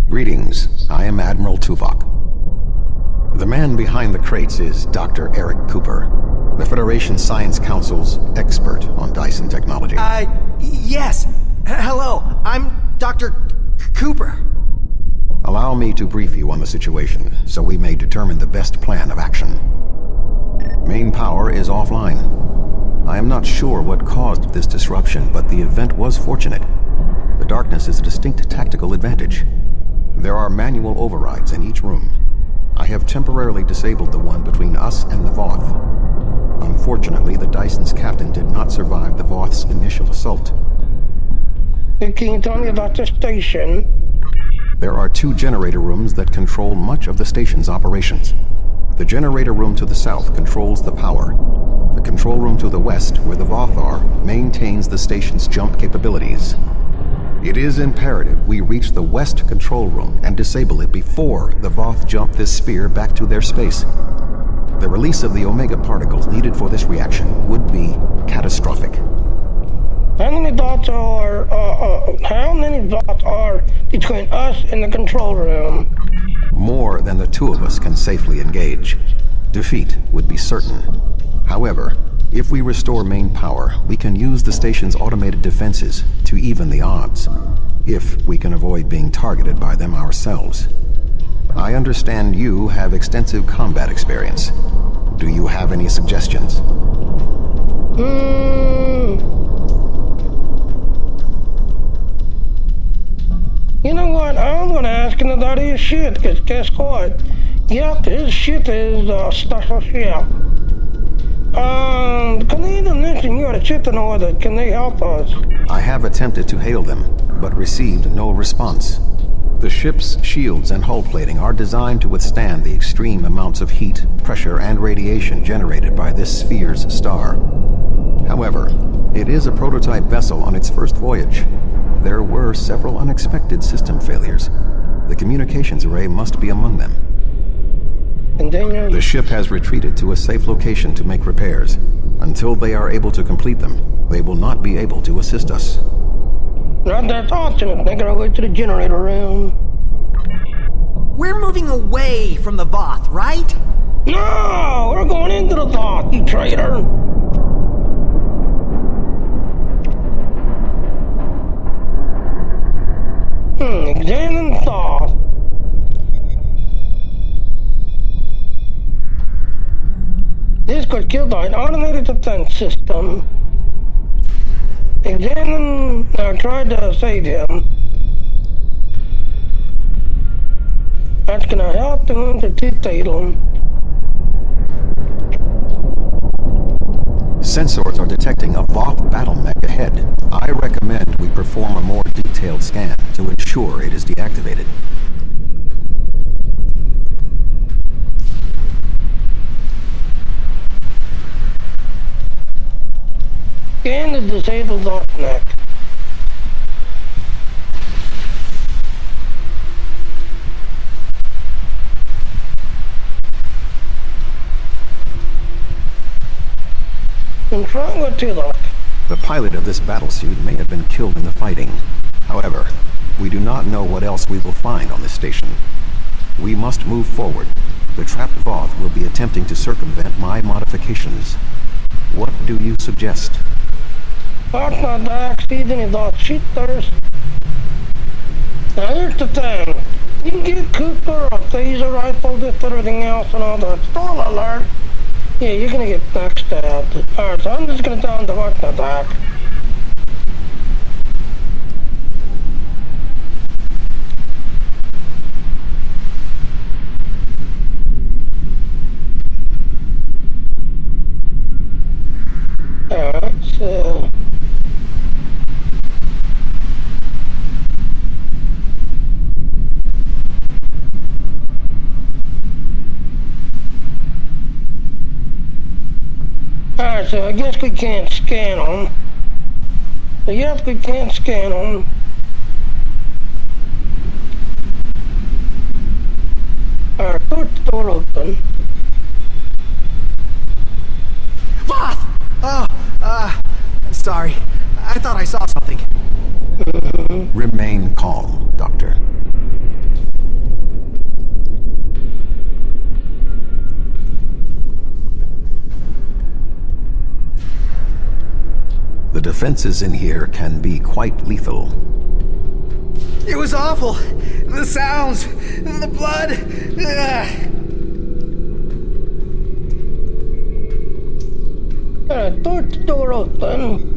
Greetings. I am Admiral Tuvok. The man behind the crates is Dr. Eric Cooper, the Federation Science Council's expert on Dyson technology. Yes. Hello. I'm Dr. Cooper. Allow me to brief you on the situation, so we may determine the best plan of action. Main power is offline. I am not sure what caused this disruption, but the event was fortunate. The darkness is a distinct tactical advantage. There are manual overrides in each room. I have temporarily disabled the one between us and the Voth. Unfortunately, the Dyson's captain did not survive the Voth's initial assault. Can you tell me about the station? There are 2 generator rooms that control much of the station's operations. The generator room to the south controls the power. The control room to the west, where the Voth are, maintains the station's jump capabilities. It is imperative we reach the west control room and disable it before the Voth jump this sphere back to their space. The release of the Omega particles needed for this reaction would be catastrophic. How many Voths are between us and the control room? More than the 2 of us can safely engage. Defeat would be certain. However, if we restore main power, we can use the station's automated defenses to even the odds, if we can avoid being targeted by them ourselves. I understand you have extensive combat experience. Do you have any suggestions? You know what? I'm gonna ask him about his ship, because guess what? Yep, his ship is a special ship. Can they even mention you had a ship in order? Can they help us? I have attempted to hail them, but received no response. The ship's shields and hull plating are designed to withstand the extreme amounts of heat, pressure, and radiation generated by this sphere's star. However, it is a prototype vessel on its first voyage. There were several unexpected system failures. The The communications array must be among them. Continue. The ship has retreated to a safe location to make repairs. Until they are able to complete them, they will not be able to assist us. Not that fortunate. They gotta wait to the generator room. We're moving away from the Voth, right? No! We're going into the Voth, you traitor! Examine Thoth. This got killed by an automated defense system. Examine... I tried to save him. That's gonna help them to fatal. Sensors are detecting a Voth battle mech ahead. I recommend we perform a more detailed scan to ensure it is deactivated. Scan the disabled Voth mech. In front with Tulok. The pilot of this battlesuit may have been killed in the fighting. However, we do not know what else we will find on this station. We must move forward. The trapped Voth will be attempting to circumvent my modifications. What do you suggest? That's not dark, Stephen, is all shooters. Now here's the thing. You can get Cooper a phaser rifle, this, everything else, and all that. Stall alert. Yeah, you're gonna get backstabbed. Alright, so I'm just gonna tell him to watch the back. Alright, so... Alright, so I guess we can't scan them. So yes, we can't scan them. Alright, put the door open. Voth! Oh, sorry. I thought I saw something. Remain calm, Doctor. The defenses in here can be quite lethal. It was awful. The sounds, the blood. Put the door open.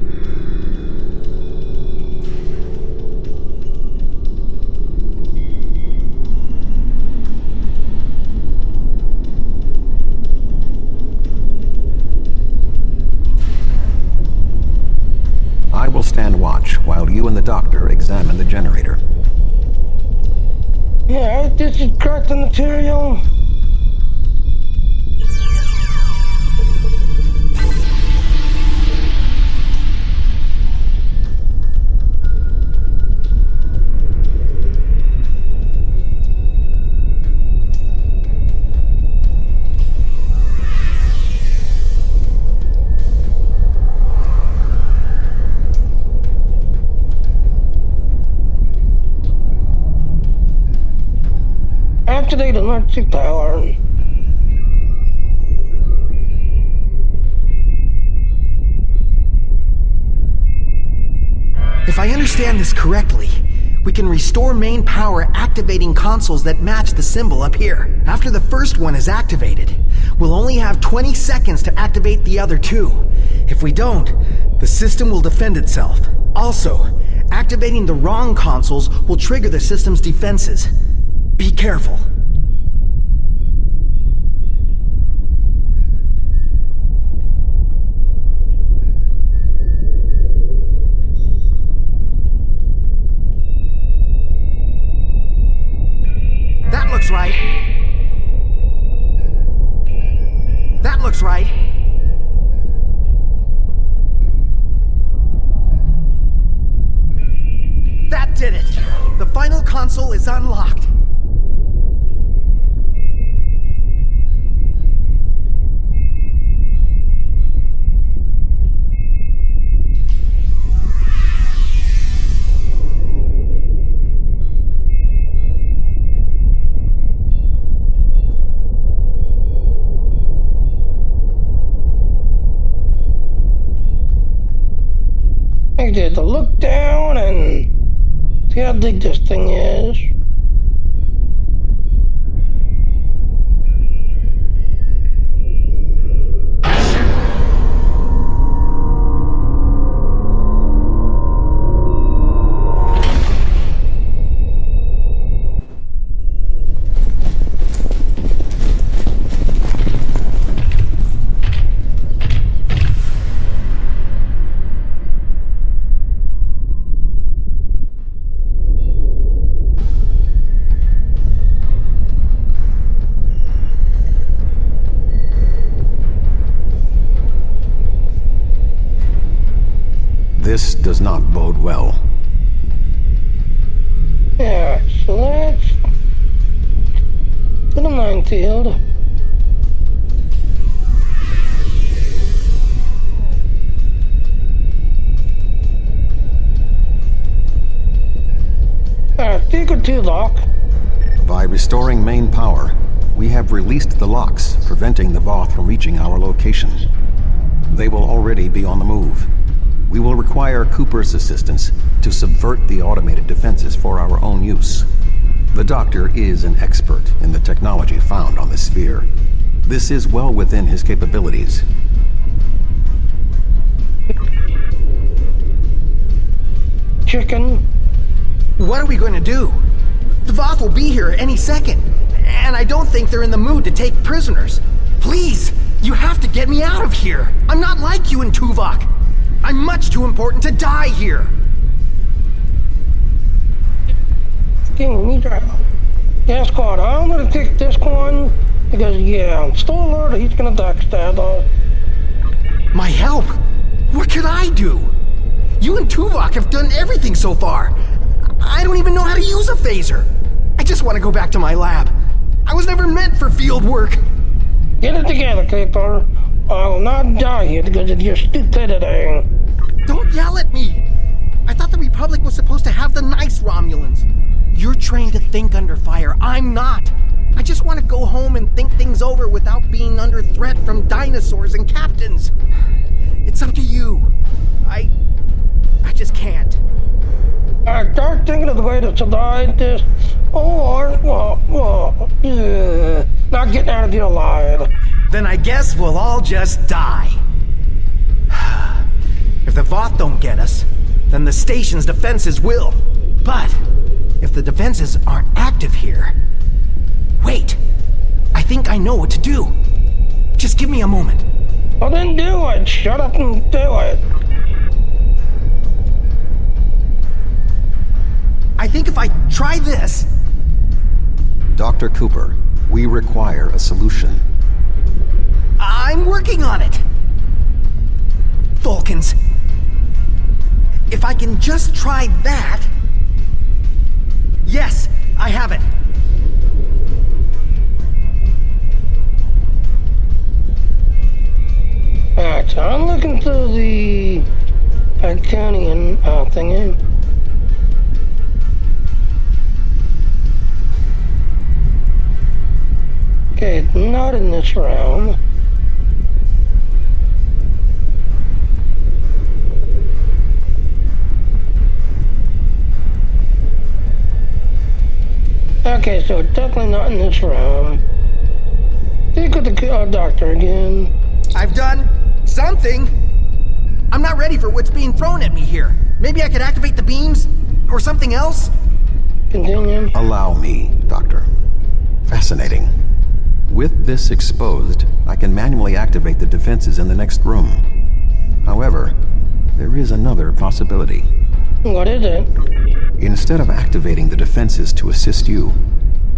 I will stand watch while you and the doctor examine the generator. Yeah, this is cracked material. Activate emergency power. If I understand this correctly, we can restore main power activating consoles that match the symbol up here. After the first one is activated, we'll only have 20 seconds to activate the other two. If we don't, the system will defend itself. Also, activating the wrong consoles will trigger the system's defenses. Be careful. That looks right. That looks right. That did it. The final console is unlocked. get to look down and see how big this thing is. This does not bode well. Yeah, so let's put a minefield. Take it to lock. By restoring main power, we have released the locks, preventing the Voth from reaching our location. They will already be on the move. We will require Cooper's assistance to subvert the automated defenses for our own use. The Doctor is an expert in the technology found on the sphere. This is well within his capabilities. Chicken. What are we going to do? The Voth will be here any second, and I don't think they're in the mood to take prisoners. Please, you have to get me out of here. I'm not like you and Tuvok. I'm much too important to die here. Give me drive. Yeah, squad, I'm gonna take this one because yeah, I'm still alert. He's gonna backstab us. My help? What could I do? You and Tuvok have done everything so far. I don't even know how to use a phaser. I just want to go back to my lab. I was never meant for field work. Get it together, Cooper. I will not die here because of your stupidity. Don't yell at me. I thought the Republic was supposed to have the nice Romulans. You're trained to think under fire. I'm not. I just want to go home and think things over without being under threat from dinosaurs and captains. It's up to you. I just can't. I start thinking of the way to survive this, or, not getting out of here alive. Then I guess we'll all just die. If the Voth don't get us, then the station's defenses will. But if the defenses aren't active here... Wait! I think I know what to do. Just give me a moment. Well then do it! Shut up and do it! I think if I try this... Dr. Cooper, we require a solution. I'm working on it! Vulcans. If I can just try that... Yes, I have it. Alright, so I'm looking through the Iconian thingy. Okay, it's not in this realm. Okay, so it's definitely not in this realm. Think of the doctor again. I've done something. I'm not ready for what's being thrown at me here. Maybe I could activate the beams? Or something else? Continue. Allow me, Doctor. Fascinating. With this exposed, I can manually activate the defenses in the next room. However, there is another possibility. What is it? Instead of activating the defenses to assist you,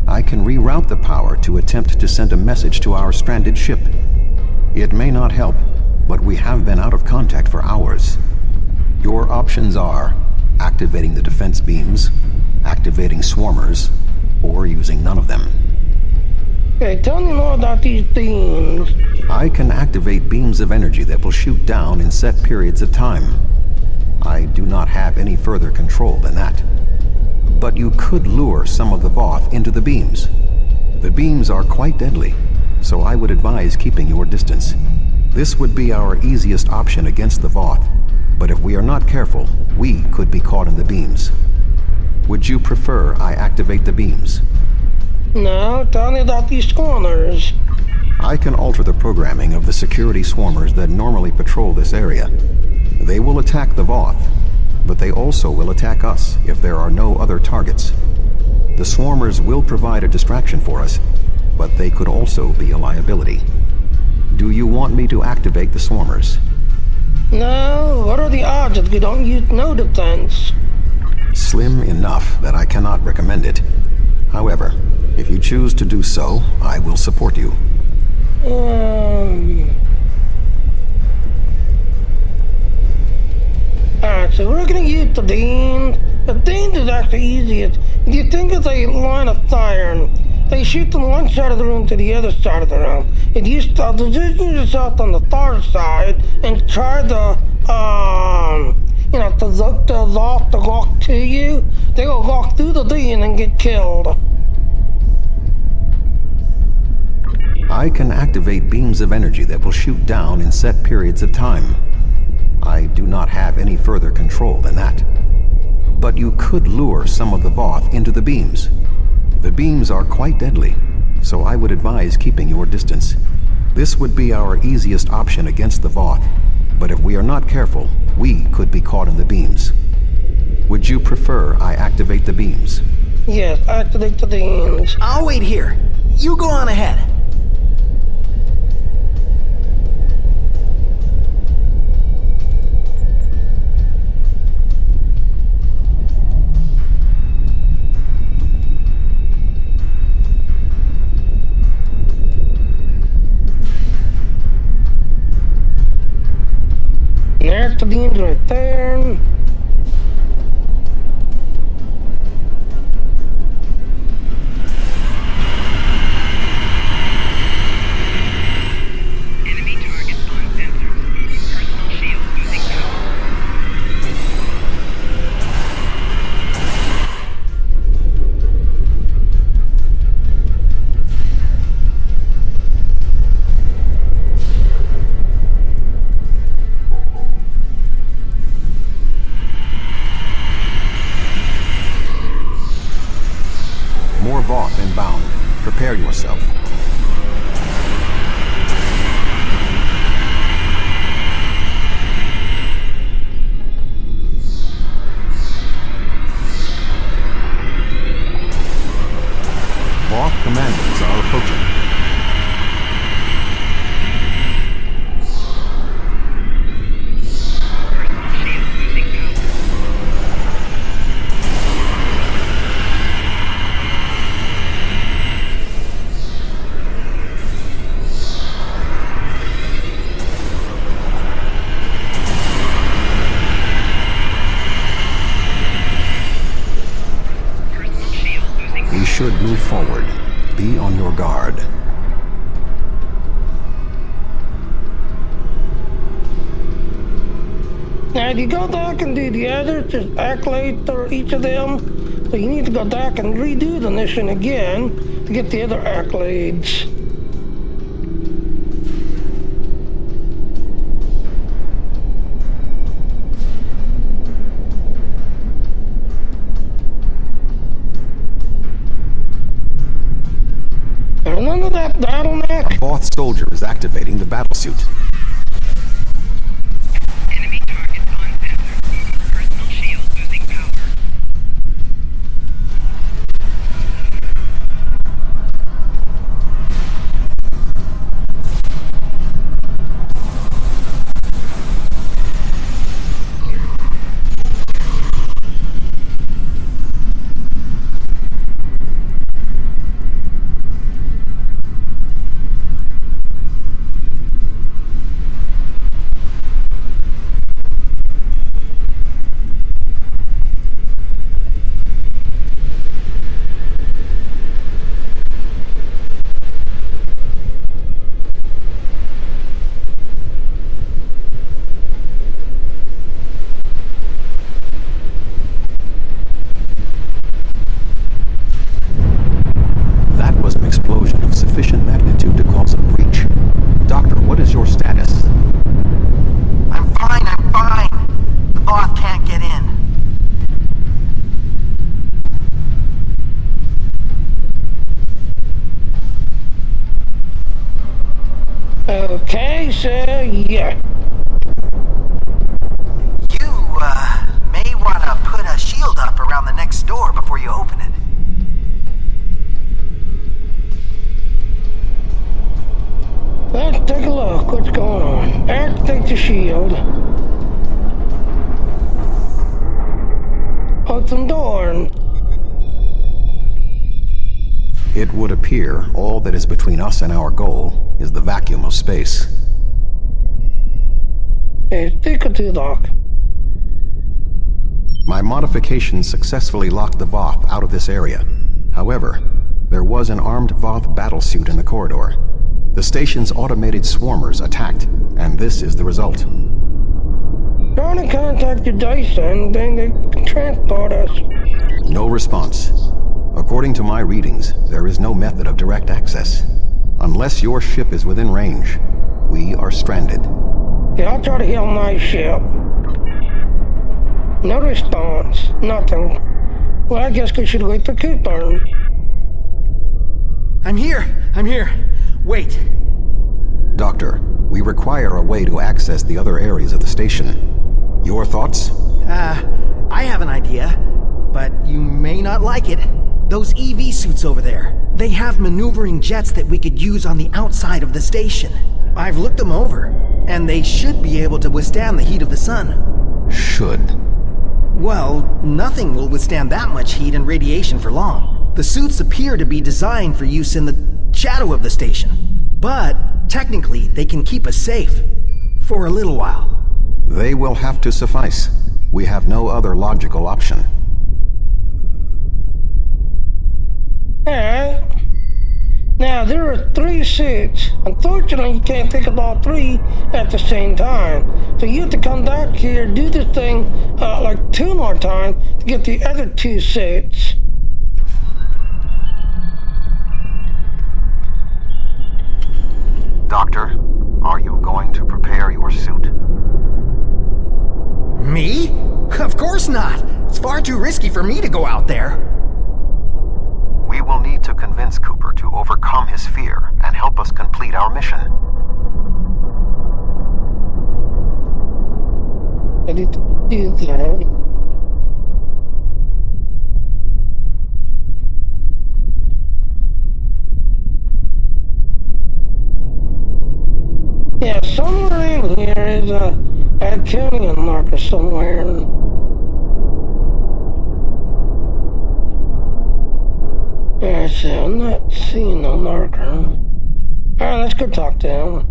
I can reroute the power to attempt to send a message to our stranded ship. It may not help, but we have been out of contact for hours. Your options are activating the defense beams, activating swarmers, or using none of them. Okay, tell me more about these beams. I can activate beams of energy that will shoot down in set periods of time. I do not have any further control than that. But you could lure some of the Voth into the beams. The beams are quite deadly, so I would advise keeping your distance. This would be our easiest option against the Voth, but if we are not careful, we could be caught in the beams. Would you prefer I activate the beams? No, tell me about these scorners. I can alter the programming of the security swarmers that normally patrol this area. They will attack the Voth, but they also will attack us if there are no other targets. The swarmers will provide a distraction for us, but they could also be a liability. Do you want me to activate the swarmers? No, what are the odds that we don't use no defense? Slim enough that I cannot recommend it. However, if you choose to do so, I will support you. Alright, so we're gonna use the Deans. The Deans is actually easiest. If you think it's a line of fire, they shoot from one side of the room to the other side of the room. If you position yourself on the far side and try to, to look the Voth to walk to you, they will walk through the Dean and get killed. I can activate beams of energy that will shoot down in set periods of time. I do not have any further control than that. But you could lure some of the Voth into the beams. The beams are quite deadly, so I would advise keeping your distance. This would be our easiest option against the Voth, but if we are not careful, we could be caught in the beams. Would you prefer I activate the beams? Yes, activate the Deans. I'll wait here. You go on ahead. There's the Deans right there. Enemy targets on sensors. Personal shield losing power. More Voth inbound. Prepare yourself. Voth commandos are approaching. Personal shield losing power. Personal shield losing power. We should move forward. Be on your guard. Now, if you go back and do the others, just accolade for each of them. So you need to go back and redo the mission again to get the other accolades. And none of that bottleneck. A Voth soldier is activating the battlesuit. Enemy targets on sensors. Personal shield losing power. Activate the shield. Open door. It would appear all that is between us and our goal is the vacuum of space. Take it to the dock. My modifications successfully locked the Voth out of this area. However, there was an armed Voth battlesuit in the corridor. The station's automated swarmers attacked, and this is the result. Trying to contact the Dyson, then they transport us. No response. According to my readings, there is no method of direct access. Unless your ship is within range, we are stranded. Yeah, I'll try to heal my ship. No response. Nothing. Well, I guess we should wait for Cooper. I'm here! Wait. Doctor, we require a way to access the other areas of the station. Your thoughts? I have an idea, but you may not like it. Those EV suits over there, they have maneuvering jets that we could use on the outside of the station. I've looked them over, and they should be able to withstand the heat of the sun. Should. Well, nothing will withstand that much heat and radiation for long. The suits appear to be designed for use in the shadow of the station. But, technically, they can keep us safe. For a little while. They will have to suffice. We have no other logical option. Alright. Now, there are 3 suits. Unfortunately, you can't pick up all 3 at the same time. So you have to come back here, do this thing like 2 more times to get the other 2 suits. Doctor, are you going to prepare your suit? Me? Of course not! It's far too risky for me to go out there. We will need to convince Cooper to overcome his fear and help us complete our mission. I need to do that. Yeah, somewhere in here is a Klingon marker somewhere. Yeah, see, I'm not seeing no marker. Alright, let's go talk to him.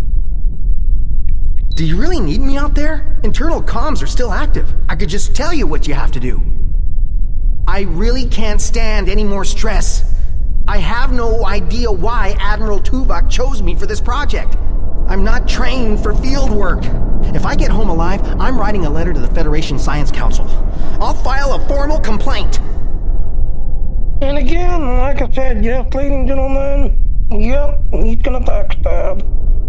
Do you really need me out there? Internal comms are still active. I could just tell you what you have to do. I really can't stand any more stress. I have no idea why Admiral Tuvok chose me for this project. I'm not trained for field work. If I get home alive, I'm writing a letter to the Federation Science Council. I'll file a formal complaint. And again, like I said, yes, ladies and gentlemen, yep, he's gonna backstab.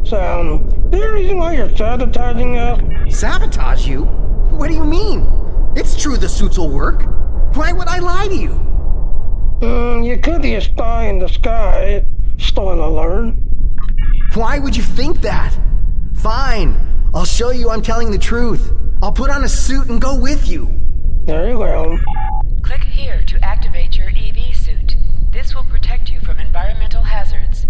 So, the reason why you're sabotaging us. Sabotage you? What do you mean? It's true the suits will work. Why would I lie to you? You could be a spy in the sky. Stolen alert. Why would you think that? Fine. I'll show you I'm telling the truth. I'll put on a suit and go with you. Very well. Click here to activate your EV suit. This will protect you from environmental hazards.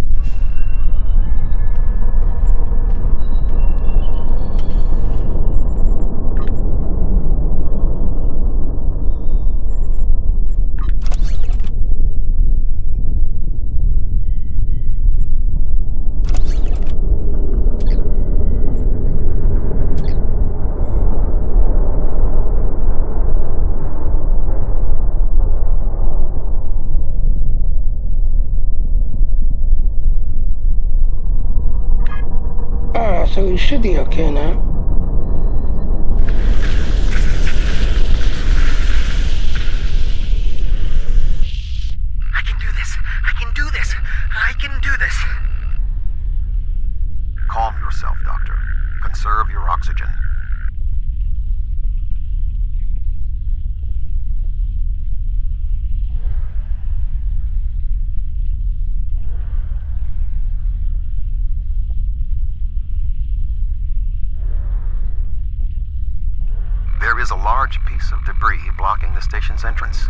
So we should be okay now. I can do this. I can do this. I can do this. Calm yourself, Doctor. Conserve your oxygen. There is a large piece of debris blocking the station's entrance.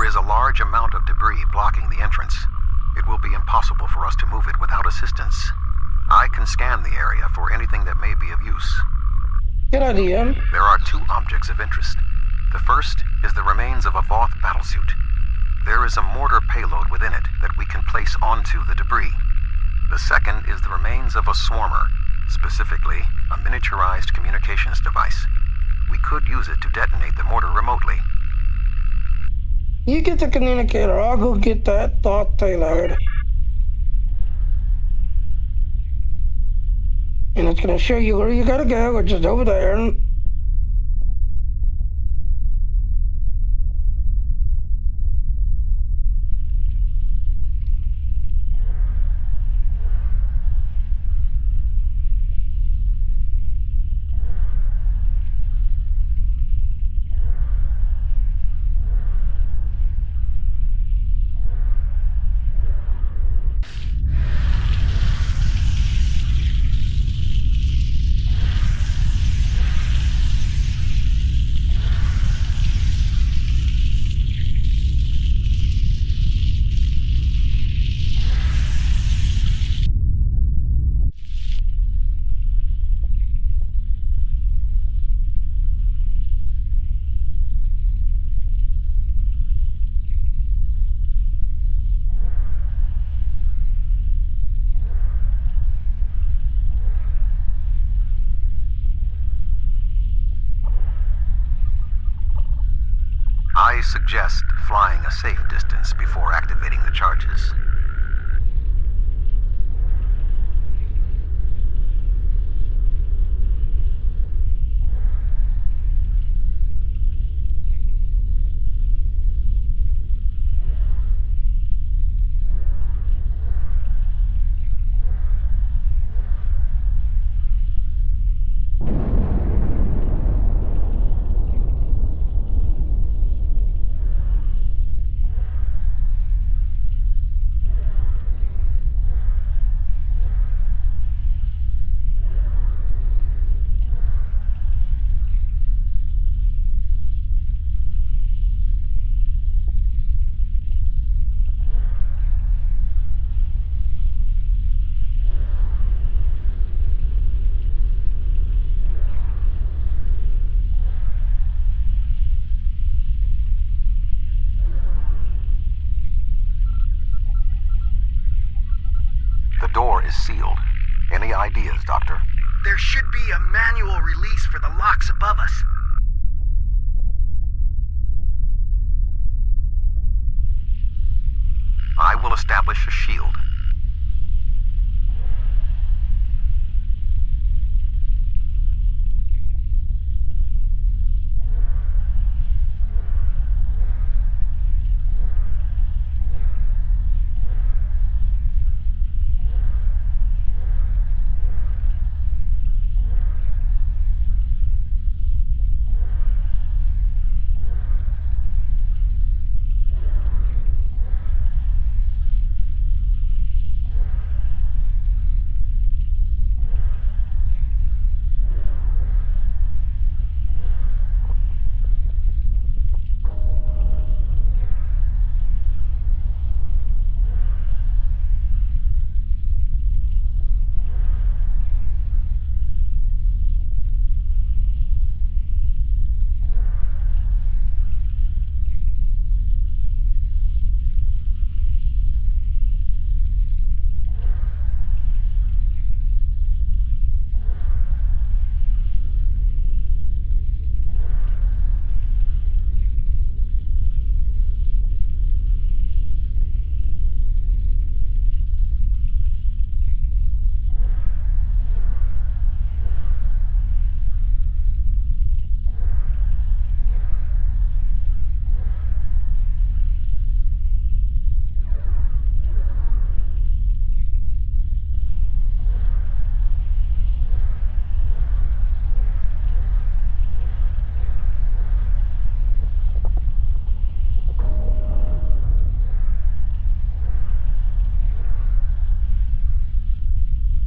There is a large amount of debris blocking the entrance. It will be impossible for us to move it without assistance. I can scan the area for anything that may be of use. Good idea. There are two objects of interest. The first is the remains of a Voth battlesuit. There is a mortar payload within it that we can place onto the debris. The second is the remains of a swarmer, specifically a miniaturized communications device. We could use it to detonate the mortar remotely. You get the communicator, I'll go get that Voth payload. And it's gonna show you where you gotta go, which is over there. I suggest flying a safe distance before activating the charges. The door is sealed. Any ideas, Doctor? There should be a manual release for the locks above us. I will establish a shield.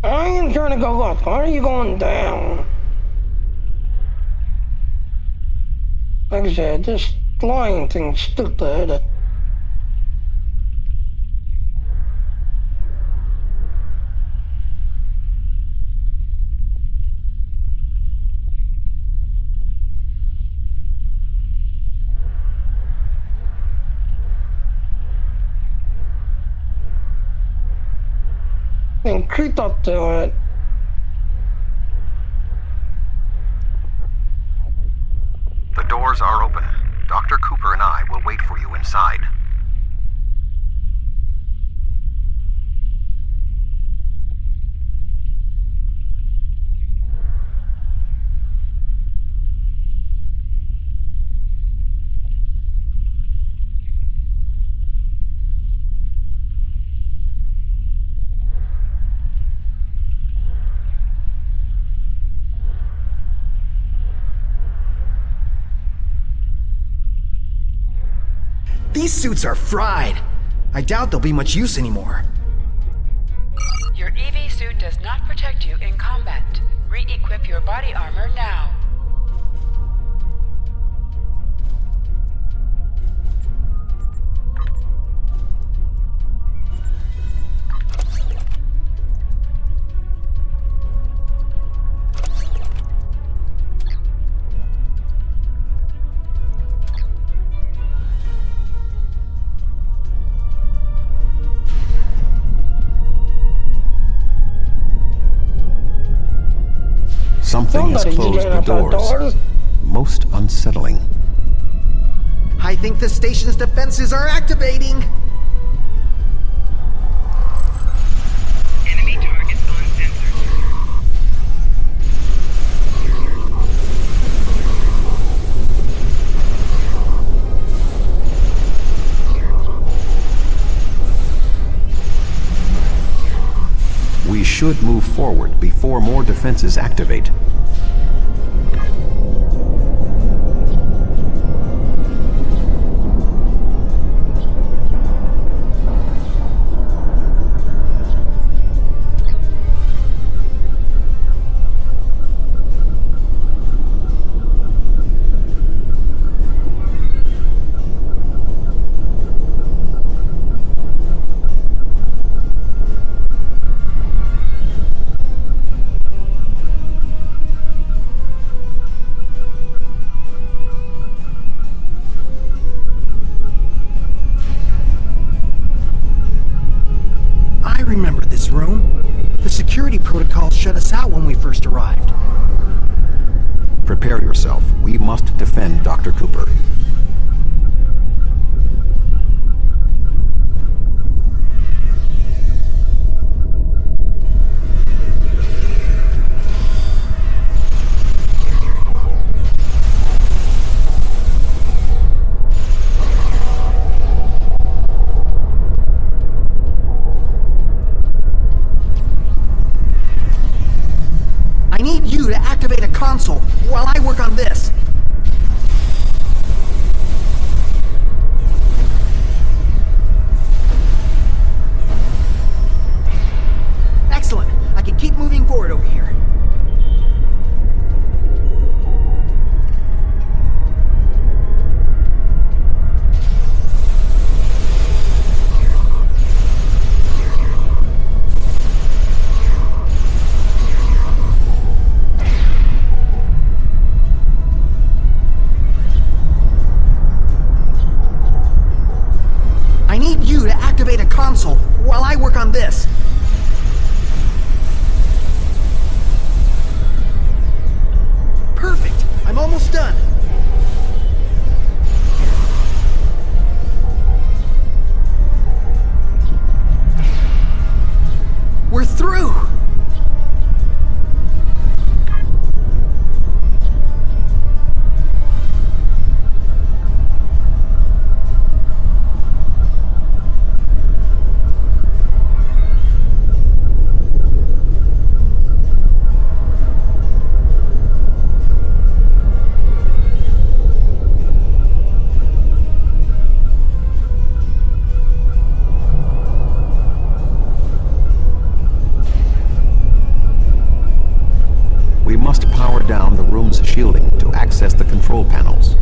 I am trying to go up. Why are you going down? Like I said, this flying thing's stupid. fucking creeped up to it. The doors are open. Dr. Cooper and I will wait for you inside. These suits are fried. I doubt they'll be much use anymore. Your EV suit does not protect you in combat. Re-equip your body armor now. Something has Somebody's closed made the up our doors. Most unsettling. I think the station's defenses are activating. Enemy targets uncensored. We should move forward before more defenses activate. I remember this room. The security protocol shut us out when we first arrived. Prepare yourself. We must defend Dr. Cooper. I need you to activate a console while I work on this. Excellent. I can keep moving forward over here. I need you to activate a console while I work on this. Perfect. I'm almost done. We're through. We must power down the room's shielding to access the control panels.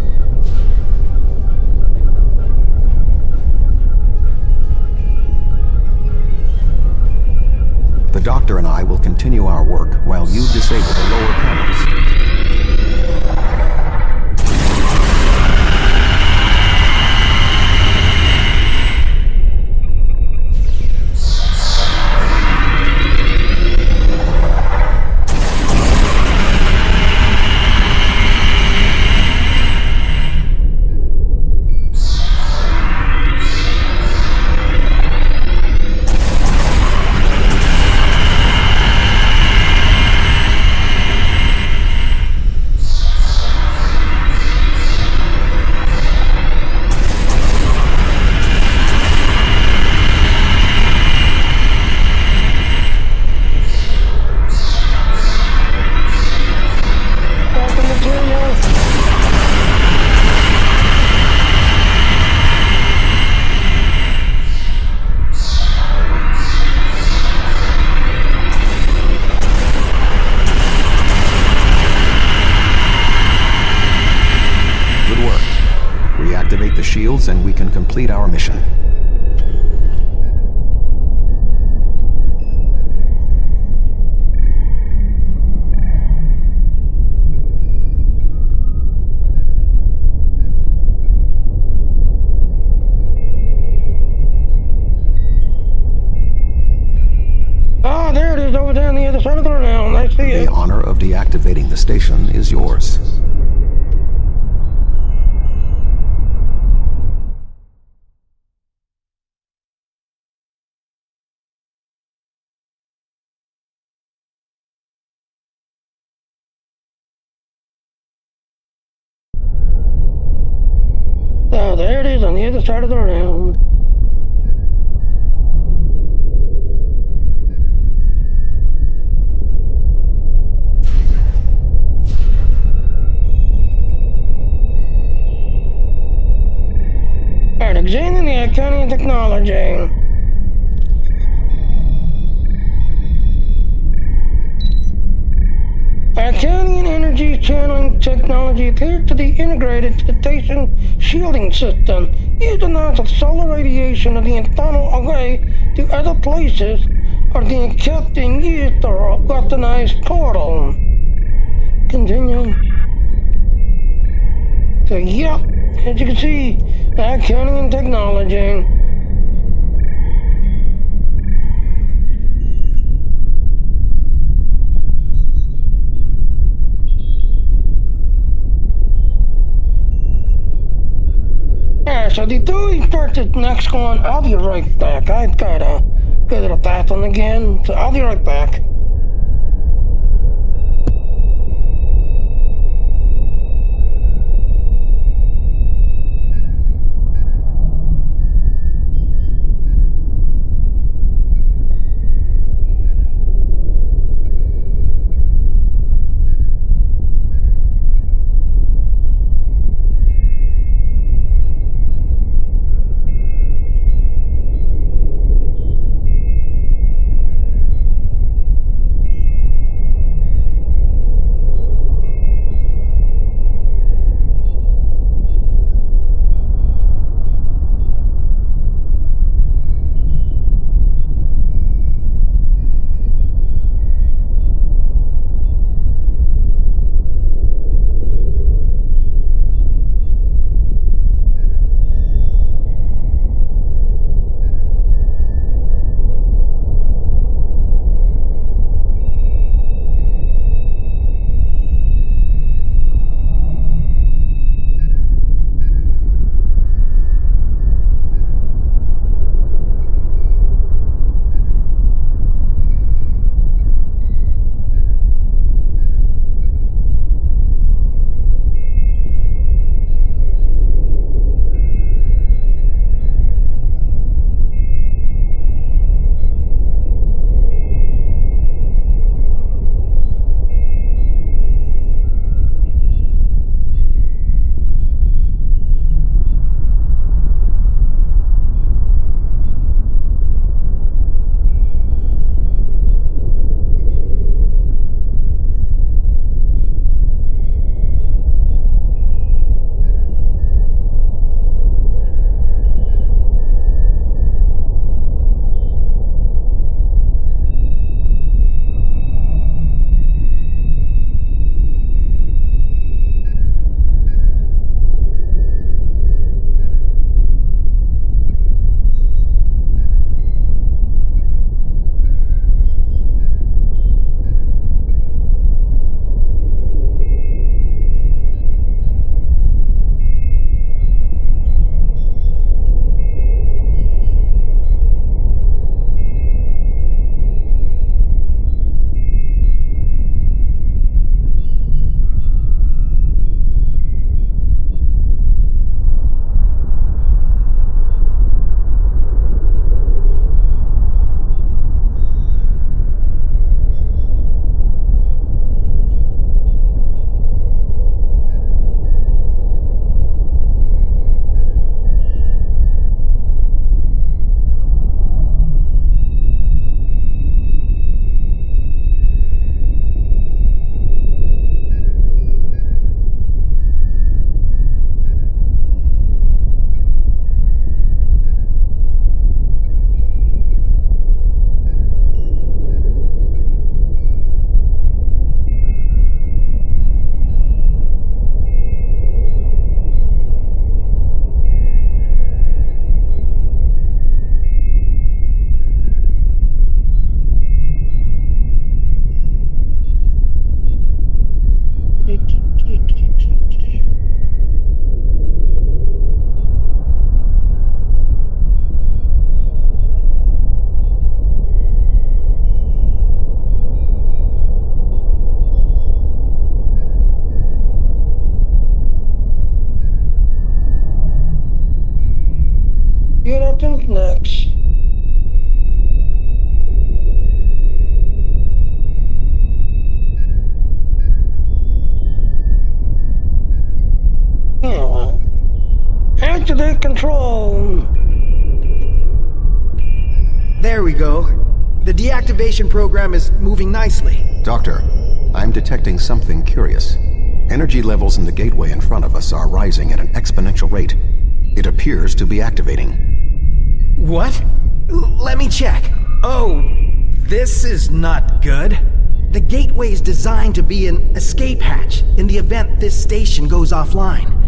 The doctor and I will continue our work while you disable the lower panels. shields and we can complete our mission. Ah, there it is, over there on the other side of the round. I see it. The honor of deactivating the station is yours. Oh, there it is on the other side of the round. Alright, examine the Iconian technology. Iconian energy channeling technology appears to be integrated to the station shielding system, utilizing solar radiation of the internal away to other places or being kept in use to weaponize portal. Continue. So, yep, as you can see, Iconian technology. Yeah, so before we start this next one, I'll be right back. I've gotta go to the bathroom again, so I'll be right back. happens next. Activate control. There we go. The deactivation program is moving nicely. Doctor, I'm detecting something curious. Energy levels in the gateway in front of us are rising at an exponential rate. It appears to be activating. What? Let me check. Oh, this is not good. The gateway is designed to be an escape hatch in the event this station goes offline.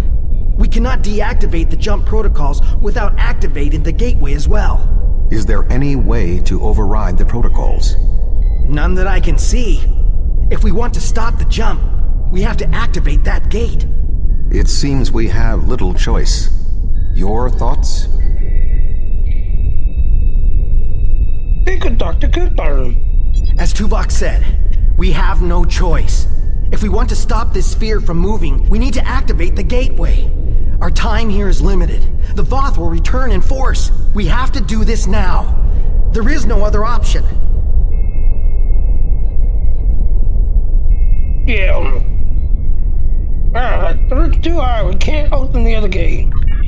We cannot deactivate the jump protocols without activating the gateway as well. Is there any way to override the protocols? None that I can see. If we want to stop the jump, we have to activate that gate. It seems we have little choice. Your thoughts? Be good, Dr. Cooper. As Tuvok said, we have no choice. If we want to stop this sphere from moving, we need to activate the gateway. Our time here is limited. The Voth will return in force. We have to do this now. There is no other option. Yeah. Alright, it's too hard. We can't open the other gate.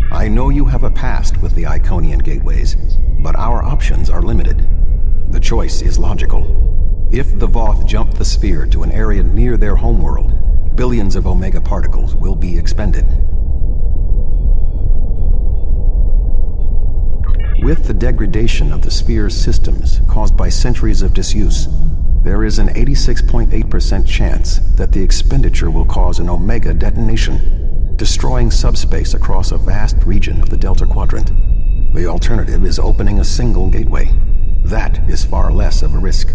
I know you have a past with the Iconian gateways, but our options are limited. The choice is logical. If the Voth jump the sphere to an area near their homeworld, billions of Omega particles will be expended. With the degradation of the sphere's systems caused by centuries of disuse, there is an 86.8% chance that the expenditure will cause an Omega detonation, destroying subspace across a vast region of the Delta Quadrant. The alternative is opening a single gateway. That is far less of a risk.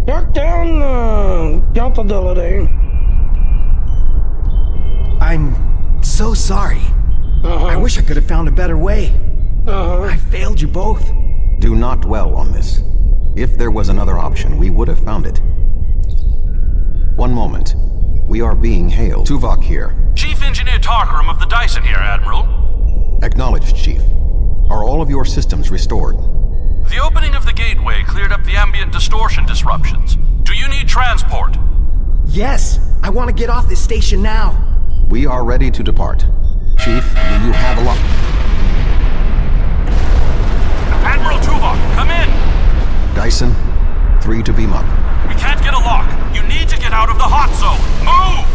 Shut down jumpability. I'm so sorry. I wish I could have found a better way. I failed you both. Do not dwell on this. If there was another option, we would have found it. One moment. We are being hailed. Tuvok here. Chief Engineer Tarkaram of the Dyson here, Admiral. Acknowledged, Chief. Are all of your systems restored? The opening of the gateway cleared up the ambient distortion disruptions. Do you need transport? Yes, I want to get off this station now. We are ready to depart. Chief, do you have a lock? Admiral Tuvok, come in! Dyson, 3 to beam up. We can't get a lock. You need to get out of the hot zone. Move!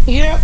Yep.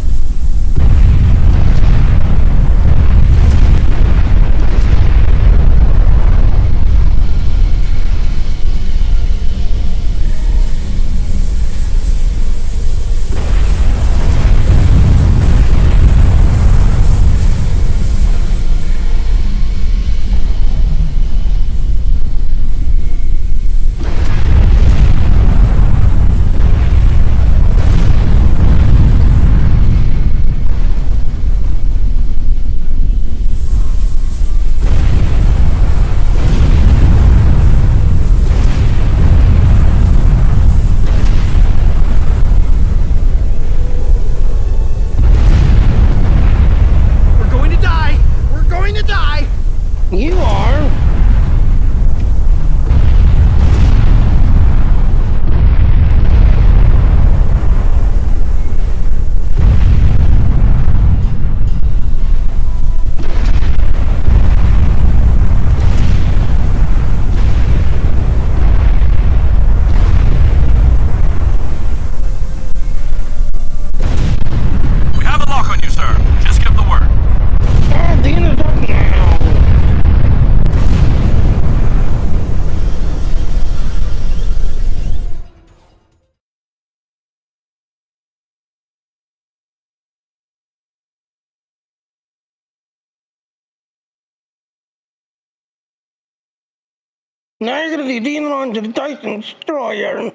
Negative, die dienen on to the Titan destroyer.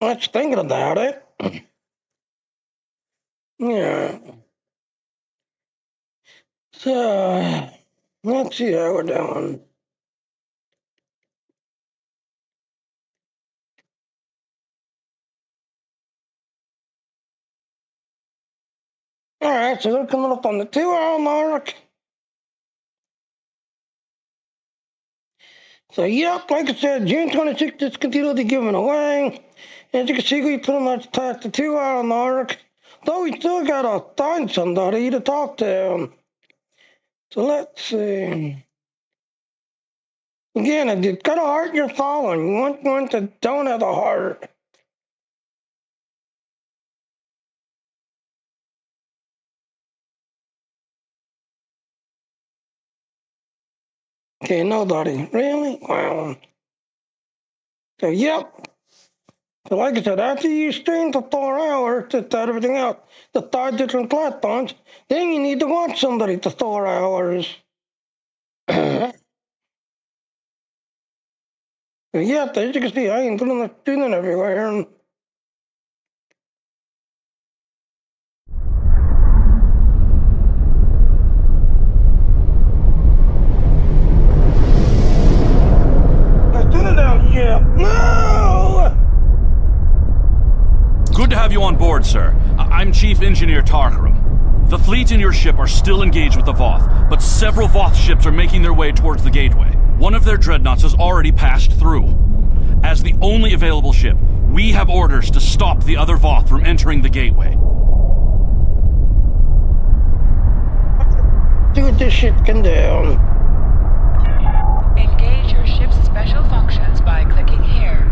Let's think about it. Yeah. So, let's see how we're doing. Alright, so they're coming up on the 2-hour mark. So, yep, like I said, June 26th is continually given away. As you can see, we pretty much passed the 2-hour mark. Though we still gotta find somebody to talk to. So let's see. Again, if you've got a heart you're following, you want one that don't have a heart. Okay, nobody. Really? Wow. So, yep. So, like I said, after you stream for 4 hours to start everything out, the 5 different platforms, then you need to watch somebody for 4 hours. So, yeah, as you can see, I ain't putting the student everywhere. No! Good to have you on board, sir. I'm Chief Engineer Tarkram. The fleet and your ship are still engaged with the Voth, but several Voth ships are making their way towards the gateway. One of their dreadnoughts has already passed through. As the only available ship, we have orders to stop the other Voth from entering the gateway. See what this ship can do. Engage your ship's special functions by clicking here.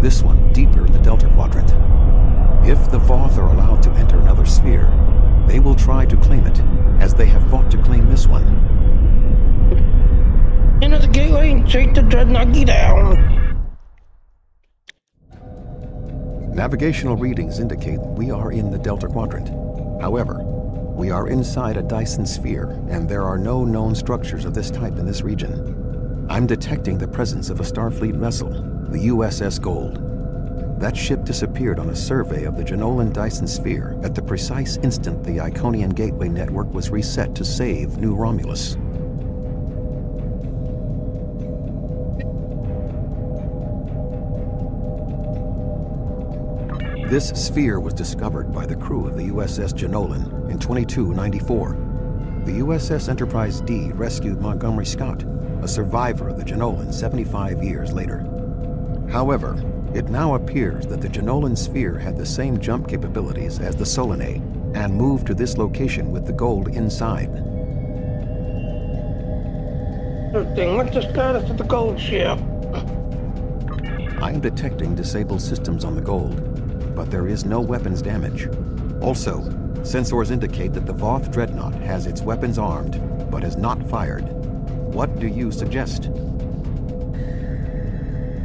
This one deeper in the Delta Quadrant. If the Voth are allowed to enter another sphere, they will try to claim it, as they have fought to claim this one. Enter the gateway and shake the dreadnought down. Navigational readings indicate we are in the Delta Quadrant. However, we are inside a Dyson sphere, and there are no known structures of this type in this region. I'm detecting the presence of a Starfleet vessel, the USS Gold. That ship disappeared on a survey of the Jenolan Dyson sphere at the precise instant the Iconian Gateway network was reset to save New Romulus. This sphere was discovered by the crew of the USS Jenolan in 2294. The USS Enterprise D rescued Montgomery Scott, a survivor of the Jenolan 75 years later. However, it now appears that the Jenolan sphere had the same jump capabilities as the Solanae and moved to this location with the Gold inside. Interesting. What's the status of the Gold ship? I am detecting disabled systems on the Gold, but there is no weapons damage. Also, sensors indicate that the Voth Dreadnought has its weapons armed, but has not fired. What do you suggest?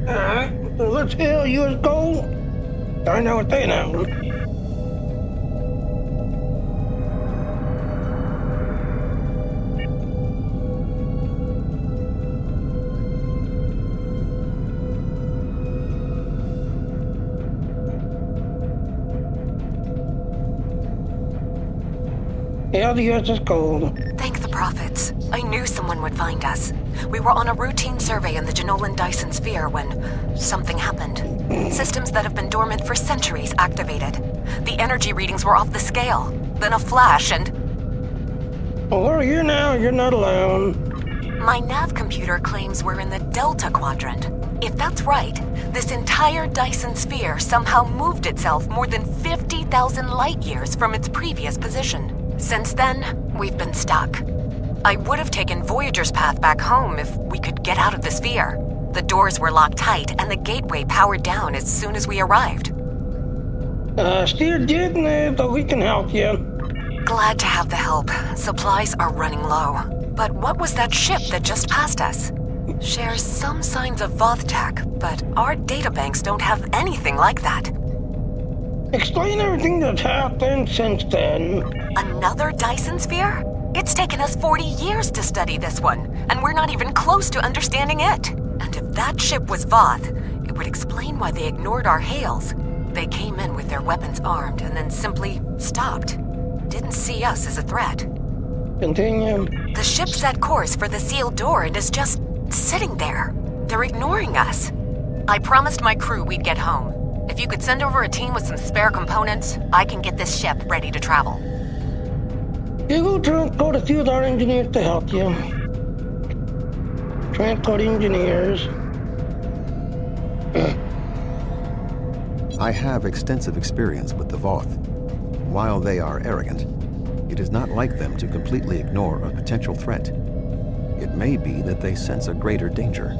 Alright, so let's hail US Gold. I know what they know. Yeah, the USS Gold. Thank the prophets. I knew someone would find us. We were on a routine survey in the Jenolan Dyson sphere when something happened. Systems that have been dormant for centuries activated. The energy readings were off the scale. Then a flash and... Well, where are you now? You're not alone. My nav computer claims we're in the Delta Quadrant. If that's right, this entire Dyson sphere somehow moved itself more than 50,000 light years from its previous position. Since then, we've been stuck. I would have taken Voyager's path back home if we could get out of the sphere. The doors were locked tight and the gateway powered down as soon as we arrived. Still getting it, but we can help you. Glad to have the help. Supplies are running low. But what was that ship that just passed us? Shares some signs of Voth tech, but our databanks don't have anything like that. Explain everything that's happened since then. Another Dyson sphere? It's taken us 40 years to study this one, and we're not even close to understanding it. And if that ship was Voth, it would explain why they ignored our hails. They came in with their weapons armed and then simply stopped. Didn't see us as a threat. Continue. The ship set course for the sealed door and is just sitting there. They're ignoring us. I promised my crew we'd get home. If you could send over a team with some spare components, I can get this ship ready to travel. You go transport a few of our engineers to help you. Transport engineers. I have extensive experience with the Voth. While they are arrogant, it is not like them to completely ignore a potential threat. It may be that they sense a greater danger.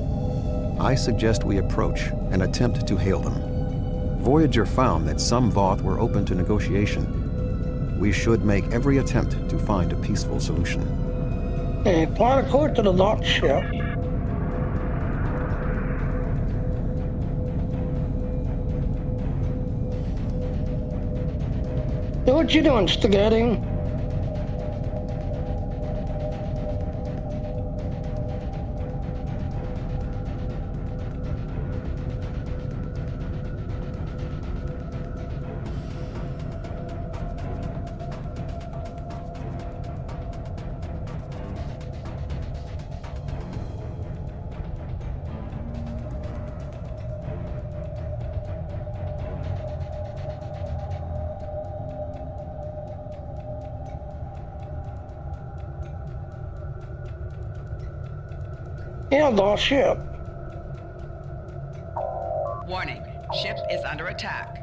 I suggest we approach and attempt to hail them. Voyager found that some Voth were open to negotiation. We should make every attempt to find a peaceful solution. Hey, plot a course to the Voth ship. So what you doing, Spaghetti? Yeah, the ship. Warning, ship is under attack.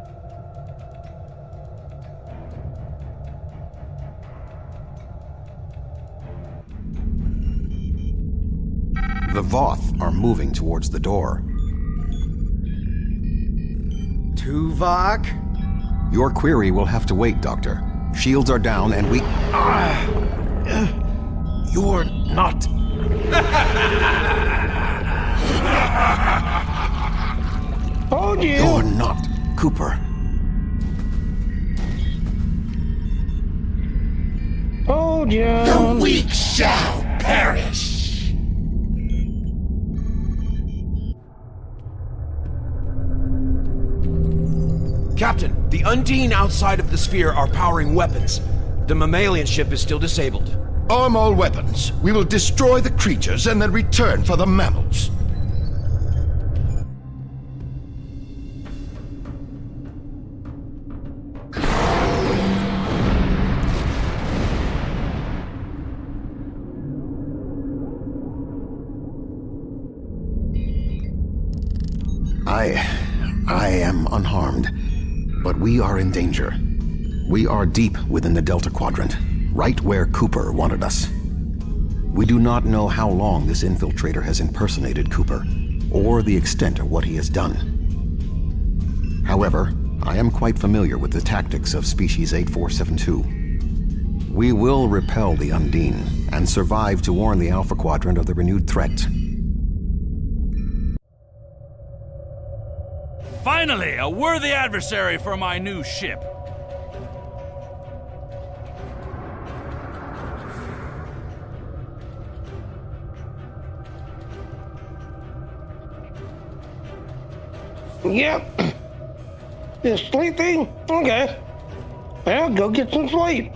The Voth are moving towards the door. Tuvok? Your query will have to wait, Doctor. Shields are down and we... You're not. Oh, You're yeah. not Cooper. Oh, yeah. The weak shall perish. Captain, the Undine outside of the sphere are powering weapons. The mammalian ship is still disabled. Arm all weapons. We will destroy the creatures and then return for the mammals. I am unharmed, but we are in danger. We are deep within the Delta Quadrant, right where Cooper wanted us. We do not know how long this infiltrator has impersonated Cooper, or the extent of what he has done. However, I am quite familiar with the tactics of Species 8472. We will repel the Undine, and survive to warn the Alpha Quadrant of the renewed threat. Finally, a worthy adversary for my new ship. Yep. You're sleeping? Okay. Well, go get some sleep.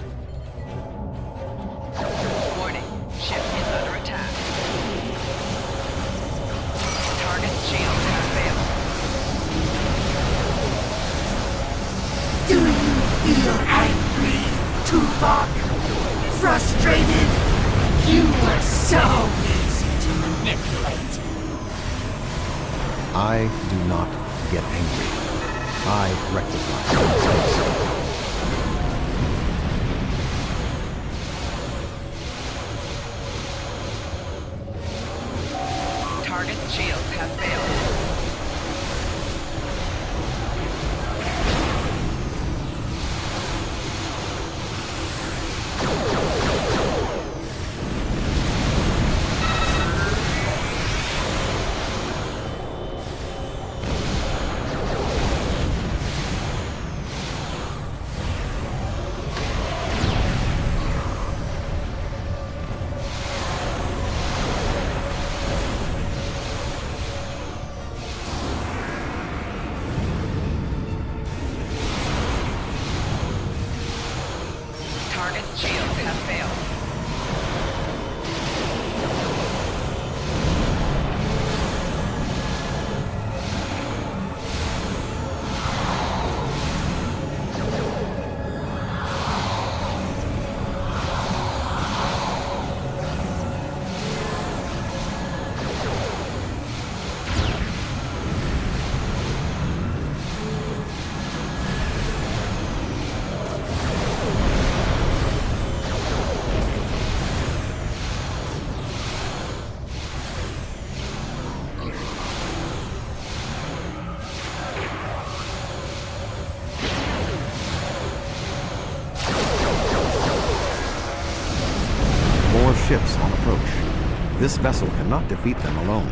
Warning. Ship is under attack. Target shields have failed. Do you feel angry, Tuvok? Frustrated? You were so easy to manipulate. I do not get angry. I rectify. Target's shields have failed. Target's shields have failed. Ships on approach. This vessel cannot defeat them alone.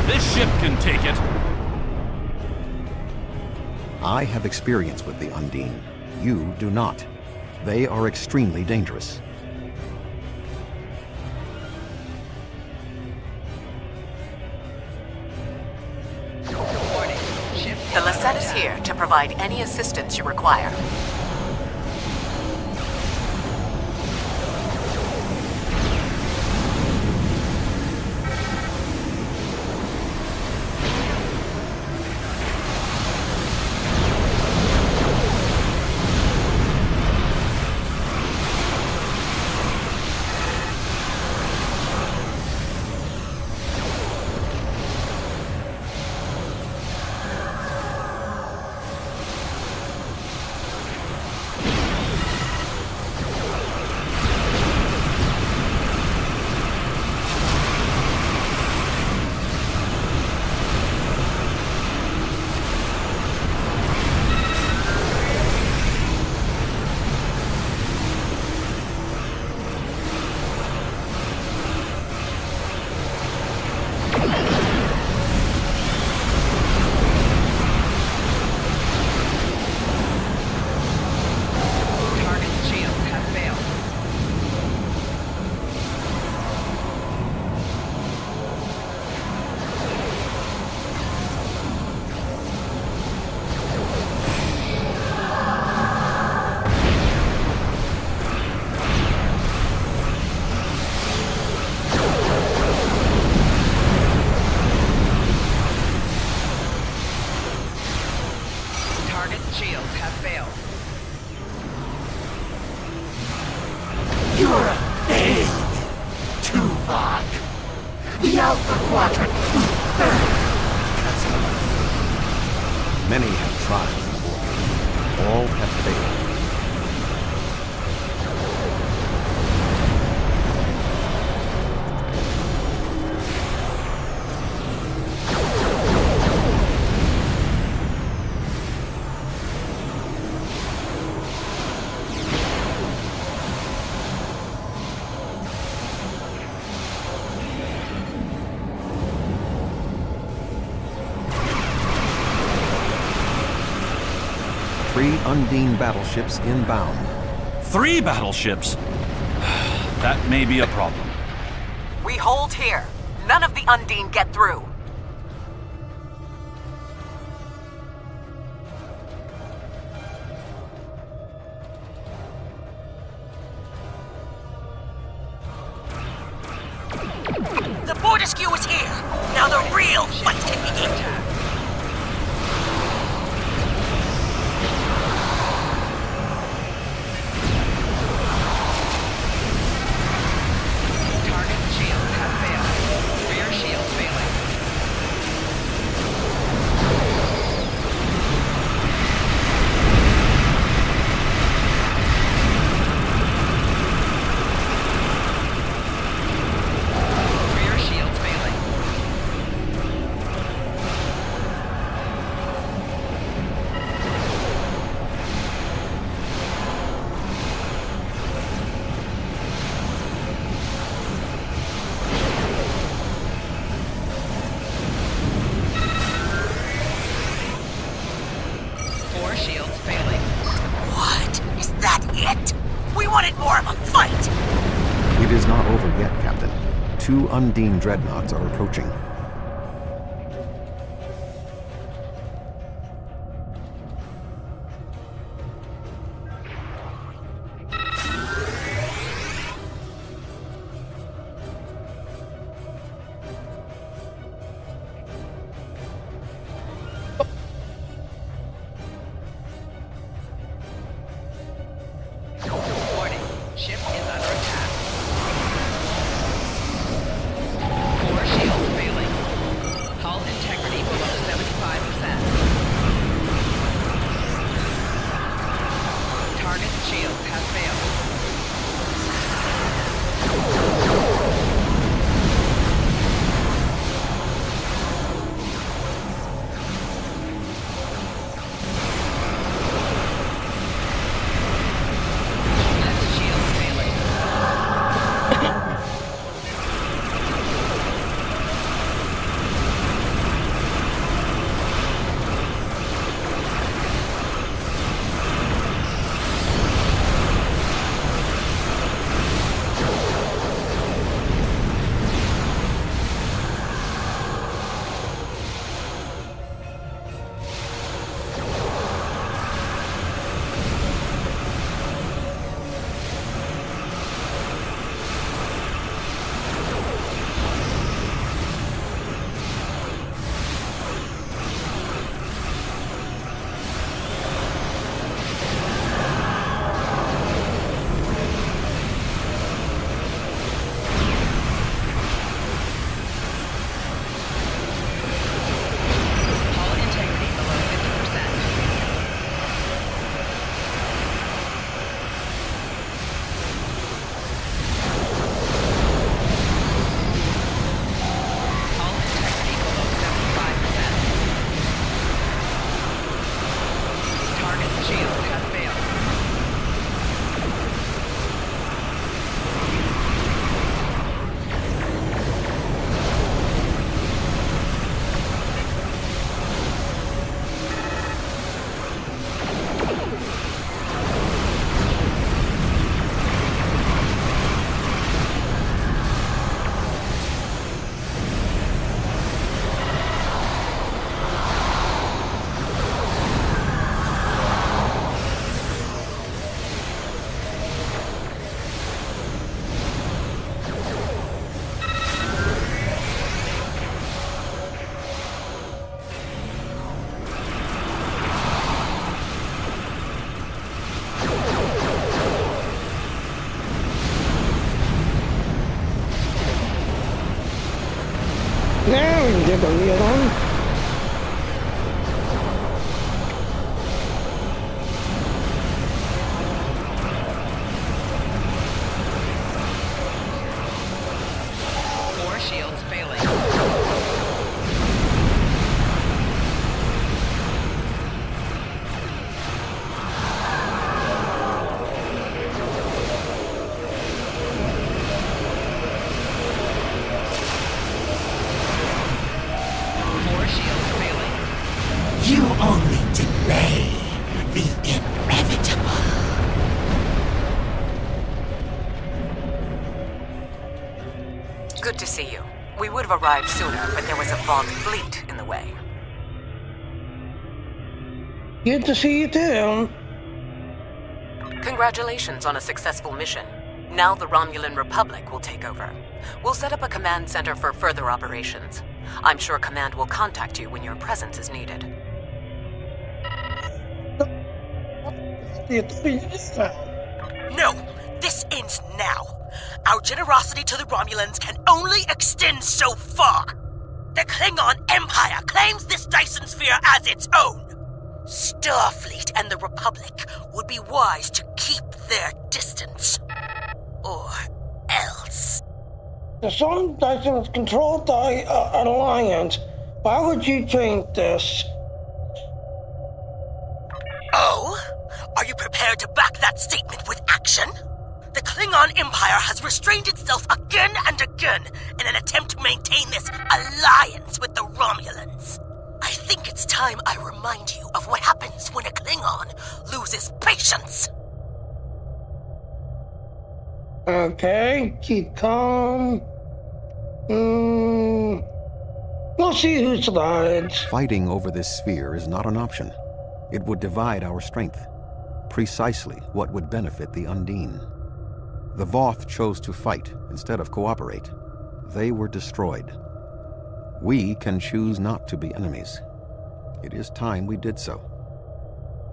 This ship can take it. I have experience with the Undine. You do not. They are extremely dangerous. Warning. Ship The Lassette is here to provide any assistance you require. shields have failed. You're a fake, Tuvok. The Alpha Quadrant Many have tried before. All have failed. 3 Undine battleships inbound. 3 battleships? That may be a problem. We hold here. None of the Undine get through. The Fortescue is here. Now the real fight can begin. It is not over yet, Captain. 2 Undine dreadnoughts are approaching. Ship is under attack. 4 shields failing. Leon. More shields failing. More shields failing. You only delay the inevitable. Good to see you. We would have arrived sooner, but there was a Voth fleet in the way. Good to see you too. Congratulations on a successful mission. Now the Romulan Republic will take over. We'll set up a command center for further operations. I'm sure Command will contact you when your presence is needed. No, this ends now. Our generosity to the Romulans can only extend so far. The Klingon Empire claims this Dyson sphere as its own. Starfleet and the Republic would be wise to keep their distance. Or else. The Sun Dyson is controlled by an alliance. Why would you change this? Oh? Are you prepared to back that statement with action? The Klingon Empire has restrained itself again and again in an attempt to maintain this alliance with the Romulans. I think it's time I remind you of what happens when a Klingon loses patience. Okay, keep calm. We'll see who survives. Fighting over this sphere is not an option. It would divide our strength. Precisely what would benefit the Undine. The Voth chose to fight instead of cooperate. They were destroyed. We can choose not to be enemies. It is time we did so.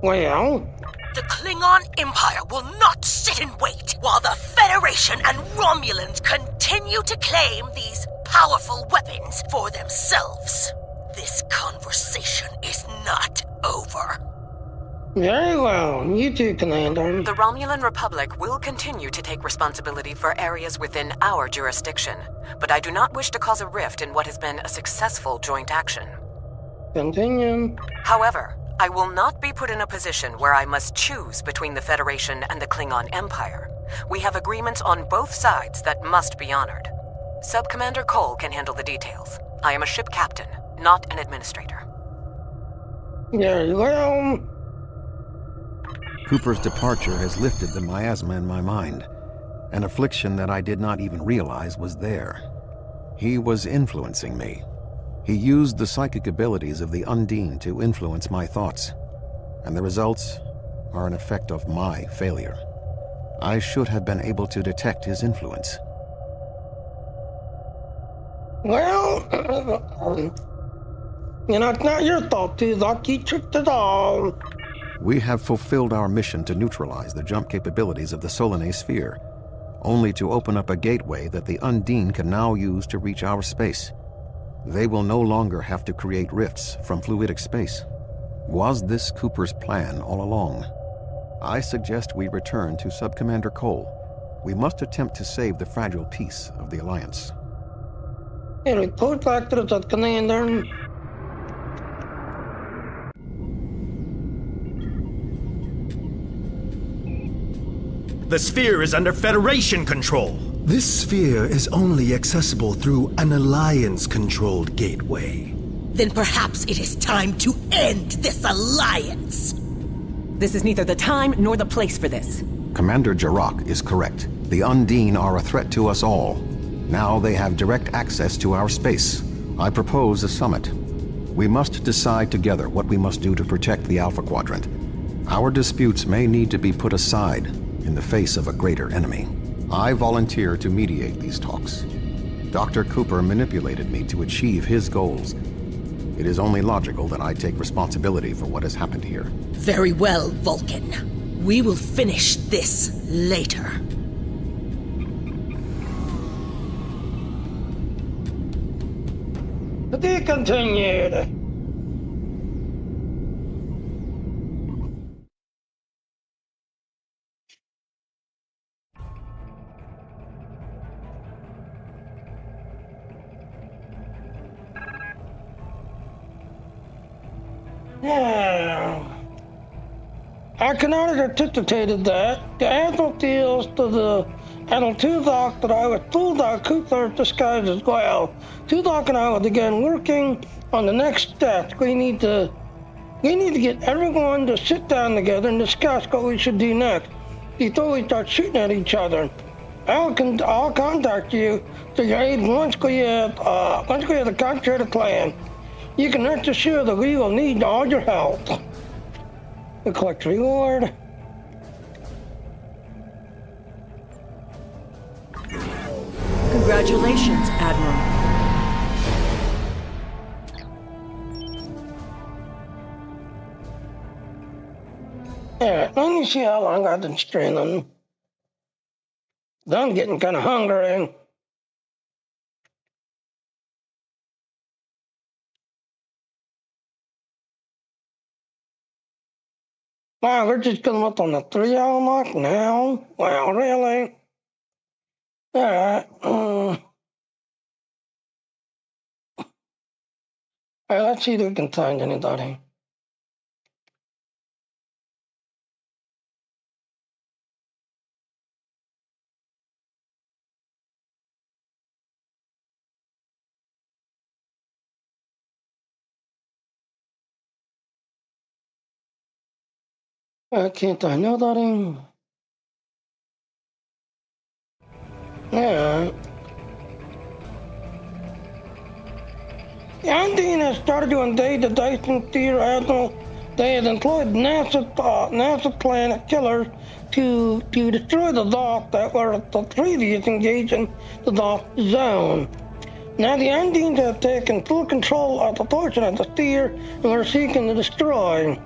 Well, The Klingon Empire will not sit and wait while the Federation and Romulans continue to claim these powerful weapons for themselves. This conversation is not over. very well. You too, Commander. The Romulan Republic will continue to take responsibility for areas within our jurisdiction, but I do not wish to cause a rift in what has been a successful joint action. Continue. However, I will not be put in a position where I must choose between the Federation and the Klingon Empire. We have agreements on both sides that must be honored. Sub-Commander Cole can handle the details. I am a ship captain, not an administrator. Very well. Cooper's departure has lifted the miasma in my mind, an affliction that I did not even realize was there. He was influencing me. He used the psychic abilities of the Undine to influence my thoughts, and the results are an effect of my failure. I should have been able to detect his influence. Well, it's not your fault, too, Doc. You tricked us all. We have fulfilled our mission to neutralize the jump capabilities of the Solanae sphere, only to open up a gateway that the Undine can now use to reach our space. They will no longer have to create rifts from fluidic space. Was this Cooper's plan all along? I suggest we return to Sub-Commander Cole. We must attempt to save the fragile peace of the Alliance. Report back to the Commander. The sphere is under Federation control. This sphere is only accessible through an Alliance-controlled gateway. Then perhaps it is time to end this alliance. This is neither the time nor the place for this. Commander Jarrah is correct. The Undine are a threat to us all. Now they have direct access to our space. I propose a summit. We must decide together what we must do to protect the Alpha Quadrant. Our disputes may need to be put aside in the face of a greater enemy. I volunteer to mediate these talks. Dr. Cooper manipulated me to achieve his goals. It is only logical that I take responsibility for what has happened here. Very well, Vulcan. We will finish this later. The be continued. Yeah. I cannot have anticipated that. The Admiral feels to the Admiral Tuvok that I was told I could learn disguise as well. Tuvok and I will begin working on the next steps. We need to get everyone to sit down together and discuss what we should do next before we start shooting at each other. I'll contact you to your aid once we have the concrete plan. You can rest assured that we will need all your help. We collect reward. Congratulations, Admiral. Yeah, let me see how long I've been straining. I'm getting kind of hungry. Wow, we're just coming up on the 3-hour mark now? Wow, really? Alright, alright, let's see if we can find anybody. Can't find nobody. Yeah. The Undine has started to invade the Dyson Theater, Admiral. They have employed NASA planet killers to destroy the dock that were the previous engaging the dock zone. Now the Undines have taken full control of the portion of the sphere and are seeking to destroy.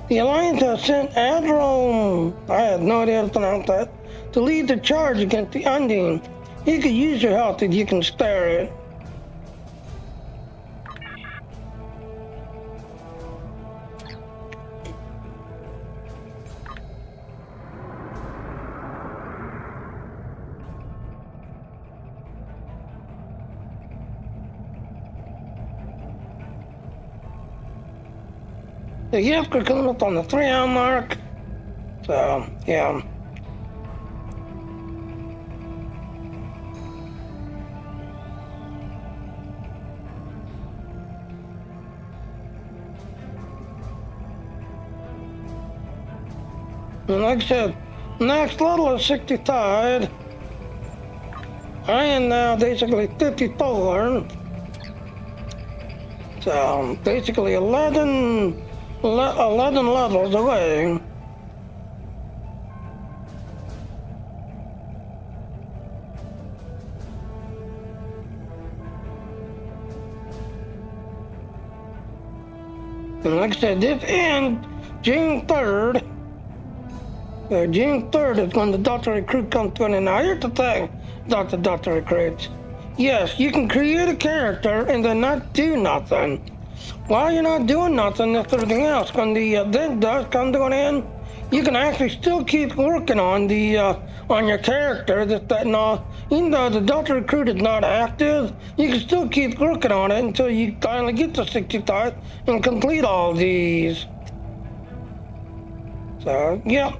The Alliance has sent Admiral, I have no idea how to pronounce that, to lead the charge against the Undine. He could use your help if you can spare it. The gift are coming up on the 3-hour mark. So, yeah. And like I said, next level is 65. I am now basically 54. So, basically 11 levels away. And like I said, this ends June 3rd. June 3rd is when the Delta Recruit comes to an end. Now here's the thing, Delta Recruits. Yes, you can create a character and then not do nothing. While you're not doing nothing, that's everything else. When the event does come to an end, you can actually still keep working on your character. Even though the Delta Recruit is not active, you can still keep working on it until you finally get to 65 and complete all these. So, yeah.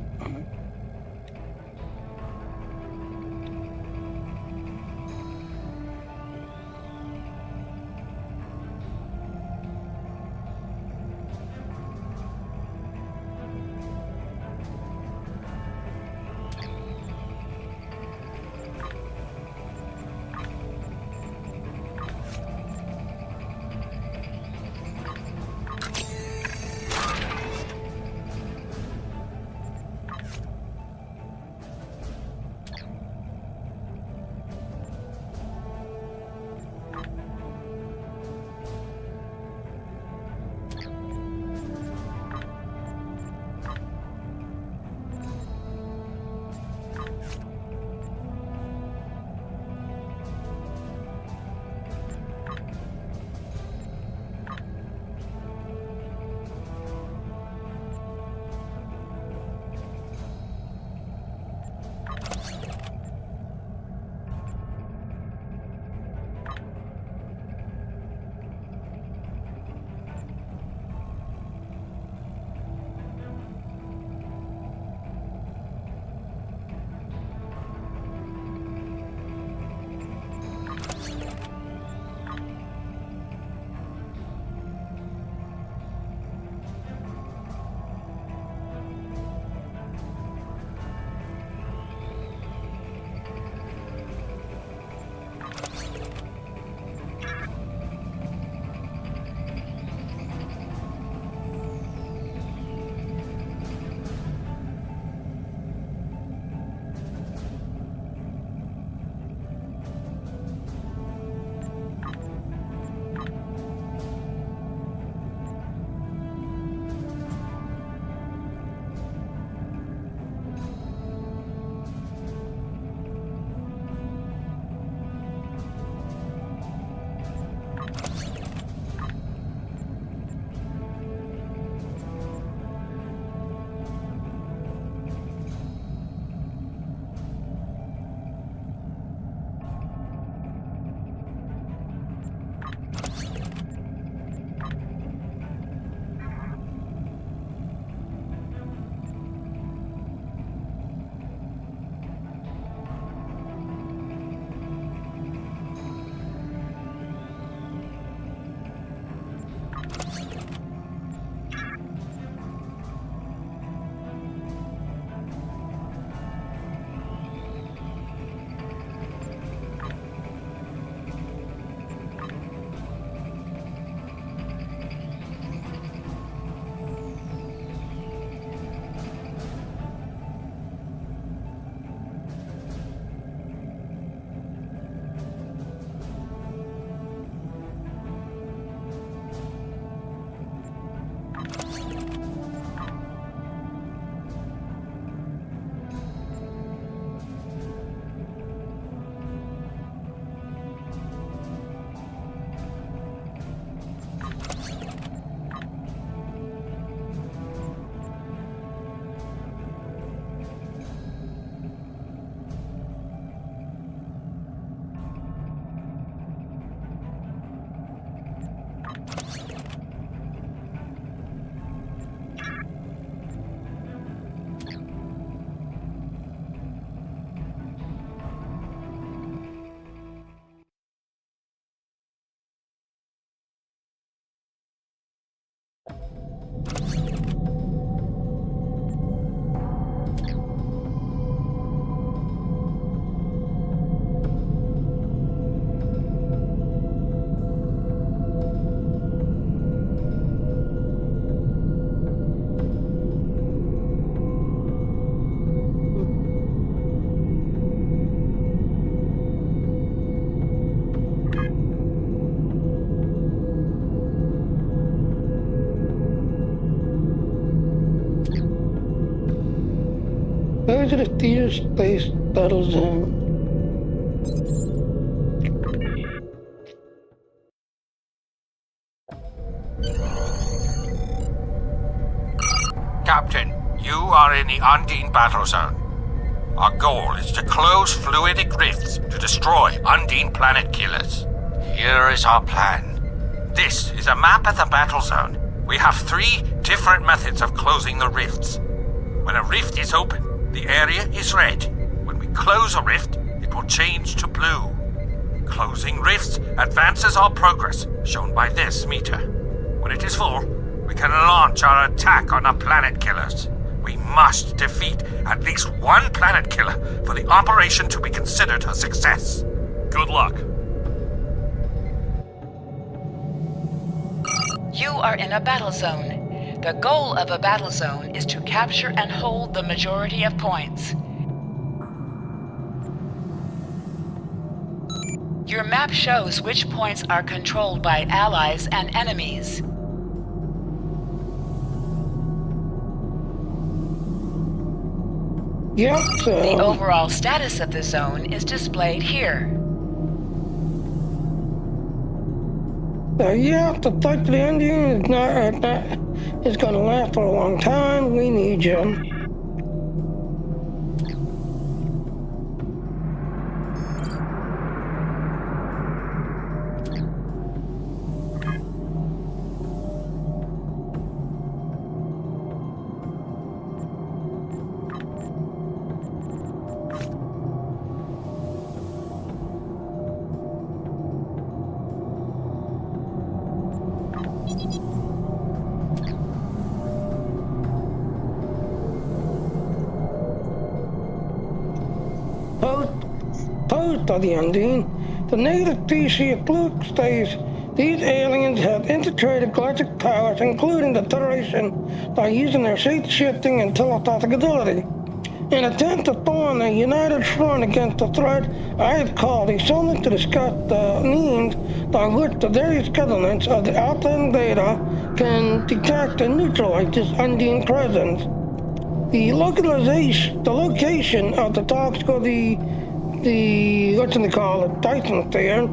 Go to the theater space battle zone. Captain, you are in the Undine battle zone. Our goal is to close fluidic rifts to destroy Undine planet killers. Here is our plan. This is a map of the battle zone. We have 3 different methods of closing the rifts. When a rift is open, the area is red. When we close a rift, it will change to blue. Closing rifts advances our progress, shown by this meter. When it is full, we can launch our attack on the planet killers. We must defeat at least 1 planet killer for the operation to be considered a success. Good luck. You are in a battle zone. The goal of a battle zone is to capture and hold the majority of points. Your map shows which points are controlled by allies and enemies. Yep, so... The overall status of the zone is displayed here. Yeah, the fight to the ending is going to last for a long time. We need you. Post of the Undine, the native species Fluke states these aliens have integrated galactic powers, including the Federation, by using their shape-shifting and telepathic ability. In an attempt to form a united front against the threat, I have called a summit to discuss the means by which the various governments of the Alpha and Beta can detect and neutralize this Undine presence. The location of the talks for the Dyson sphere.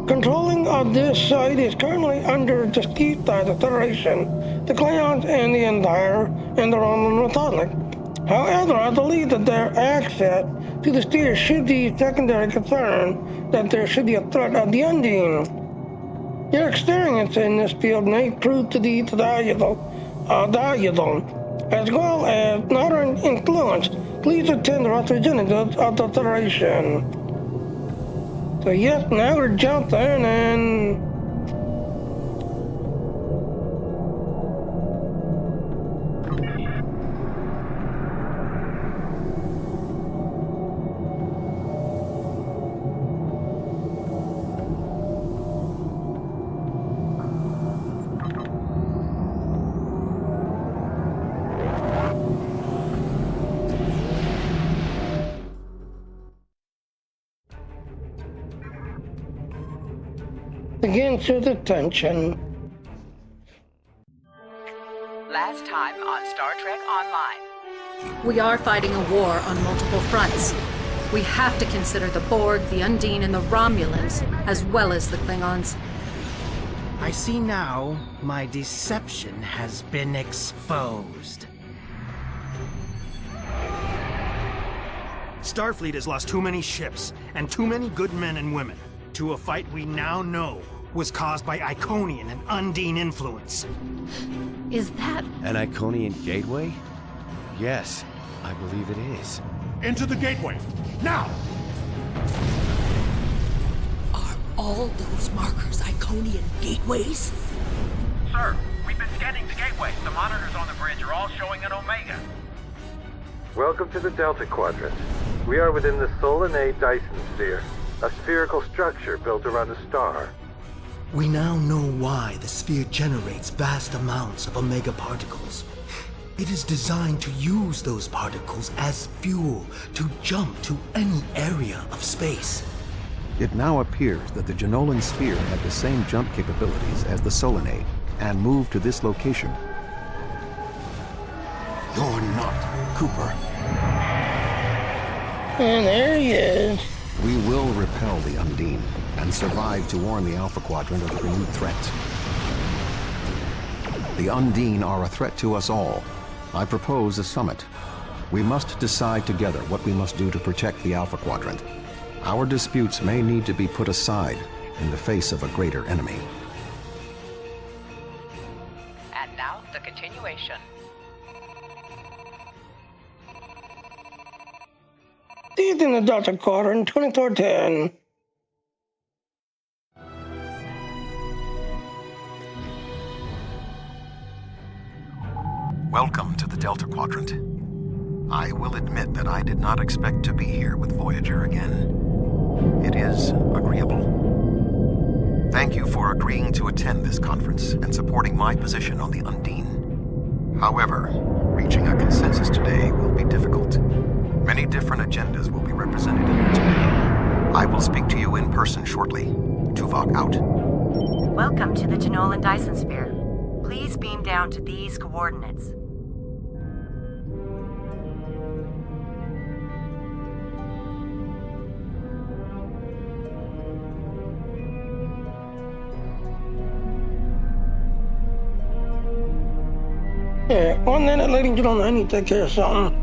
Controlling of this site is currently under dispute by the Federation, the Klingons, and the Empire, and the Romulan Republic. However, I believe that their access to the sphere should be a secondary concern, that there should be a threat of the Undine. Your experience in this field may prove to be valuable, as well as modern influence. Please attend the representatives of the Federation. So yes, now we're jumping and... Again to the tension. Last time on Star Trek Online. We are fighting a war on multiple fronts. We have to consider the Borg, the Undine, and the Romulans, as well as the Klingons. I see now my deception has been exposed. Starfleet has lost too many ships and too many good men and women to a fight we now know was caused by Iconian and Undine influence. Is that... an Iconian gateway? Yes, I believe it is. Into the gateway, now! Are all those markers Iconian gateways? Sir, we've been scanning the gateway. The monitors on the bridge are all showing an Omega. Welcome to the Delta Quadrant. We are within the Solan Dyson sphere, a spherical structure built around a star. We now know why the sphere generates vast amounts of omega particles. It is designed to use those particles as fuel to jump to any area of space. It now appears that the Jenolan sphere had the same jump capabilities as the Solanade, and moved to this location. You're not Cooper. And there he is. We will repel the Undine and survive to warn the Alpha Quadrant of the renewed threat. The Undine are a threat to us all. I propose a summit. We must decide together what we must do to protect the Alpha Quadrant. Our disputes may need to be put aside in the face of a greater enemy. And now, the continuation. Deep in the Delta Quadrant, 2410. Welcome to the Delta Quadrant. I will admit that I did not expect to be here with Voyager again. It is agreeable. Thank you for agreeing to attend this conference and supporting my position on the Undine. However, reaching a consensus today will be difficult. Many different agendas will be represented here today. I will speak to you in person shortly. Tuvok out. Welcome to the Jenolan Dyson Sphere. Please beam down to these coordinates. Yeah, 1 minute, ladies and gentlemen, I need to take care of something.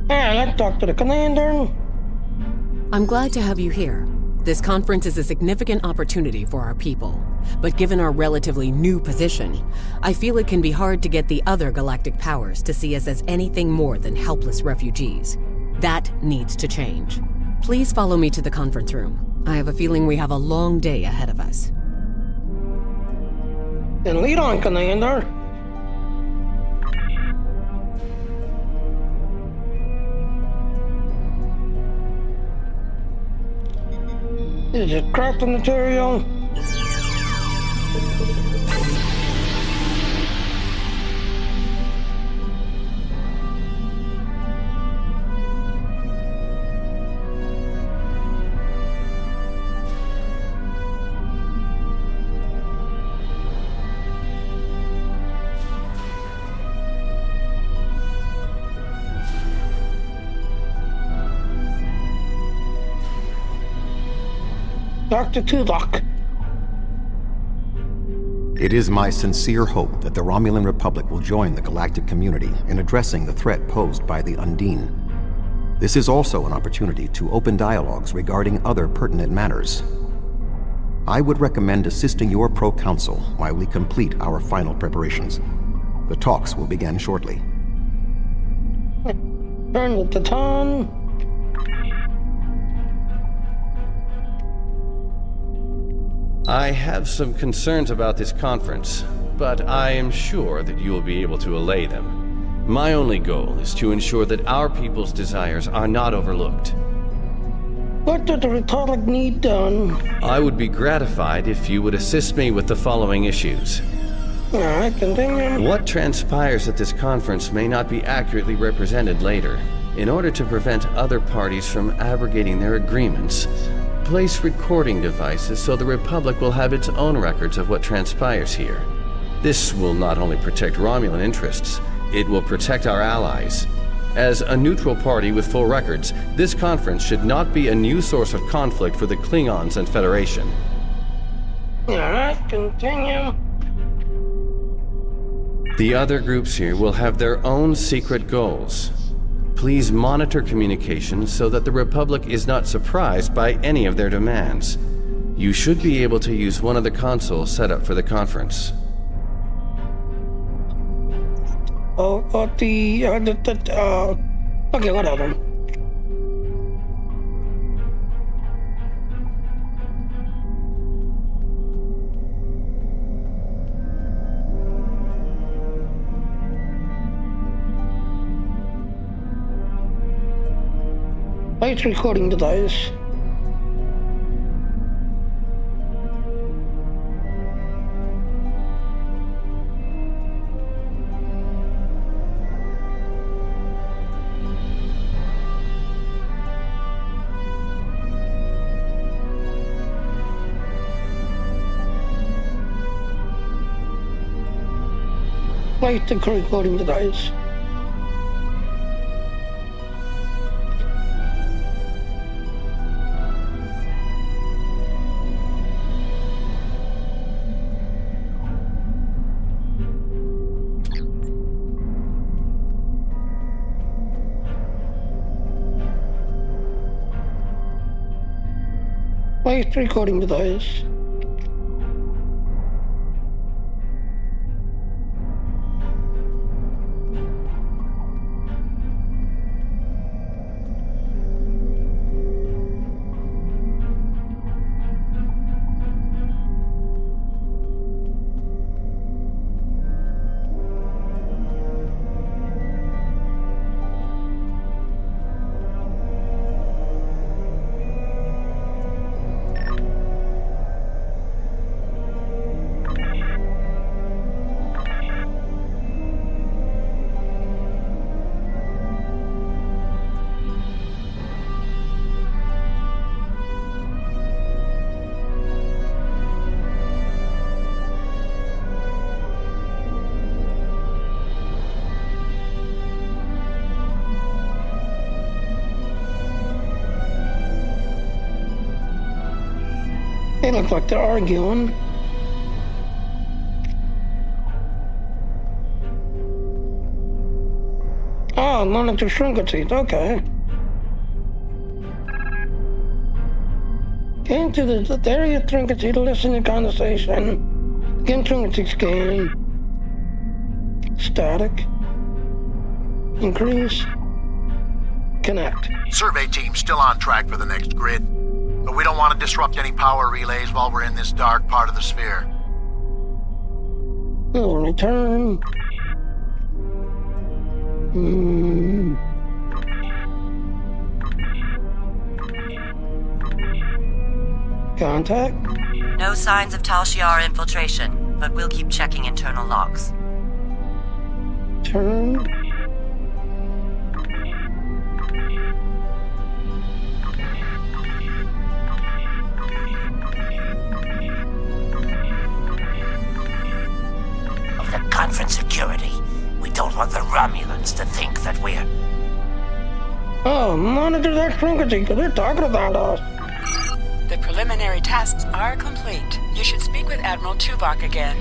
Let's talk to the commander. I'm glad to have you here. This conference is a significant opportunity for our people. But given our relatively new position, I feel it can be hard to get the other galactic powers to see us as anything more than helpless refugees. That needs to change. Please follow me to the conference room. I have a feeling we have a long day ahead of us. Then lead on, Commander. Is it crafting material? Dr. Tuvok. It is my sincere hope that the Romulan Republic will join the galactic community in addressing the threat posed by the Undine. This is also an opportunity to open dialogues regarding other pertinent matters. I would recommend assisting your pro-council while we complete our final preparations. The talks will begin shortly. Burn with the tongue. I have some concerns about this conference, but I am sure that you will be able to allay them. My only goal is to ensure that our people's desires are not overlooked. What does the Republic need done? I would be gratified if you would assist me with the following issues. Alright, continue. What transpires at this conference may not be accurately represented later. In order to prevent other parties from abrogating their agreements, place recording devices so the Republic will have its own records of what transpires here. This will not only protect Romulan interests, it will protect our allies. As a neutral party with full records, this conference should not be a new source of conflict for the Klingons and Federation. Alright, continue. The other groups here will have their own secret goals. Please monitor communications so that the Republic is not surprised by any of their demands. You should be able to use one of the consoles set up for the conference. Okay, whatever. Place recording device. Place the recording device. Place recording device. They look like they're arguing. Oh, learning to shrinkates, okay. Get into the area of Trinket to listen to conversation. Again, Trinket scan. Static. Increase. Connect. Survey team still on track for the next grid. But we don't want to disrupt any power relays while we're in this dark part of the sphere. We'll return. Contact? No signs of Tal Shiar infiltration, but we'll keep checking internal logs. Turn. Of the conference security, we don't want the Romulans to think that we're... Oh, monitor that shrinkage, because they're talking about us. The preliminary tasks are complete. You should speak with Admiral Tuvok again.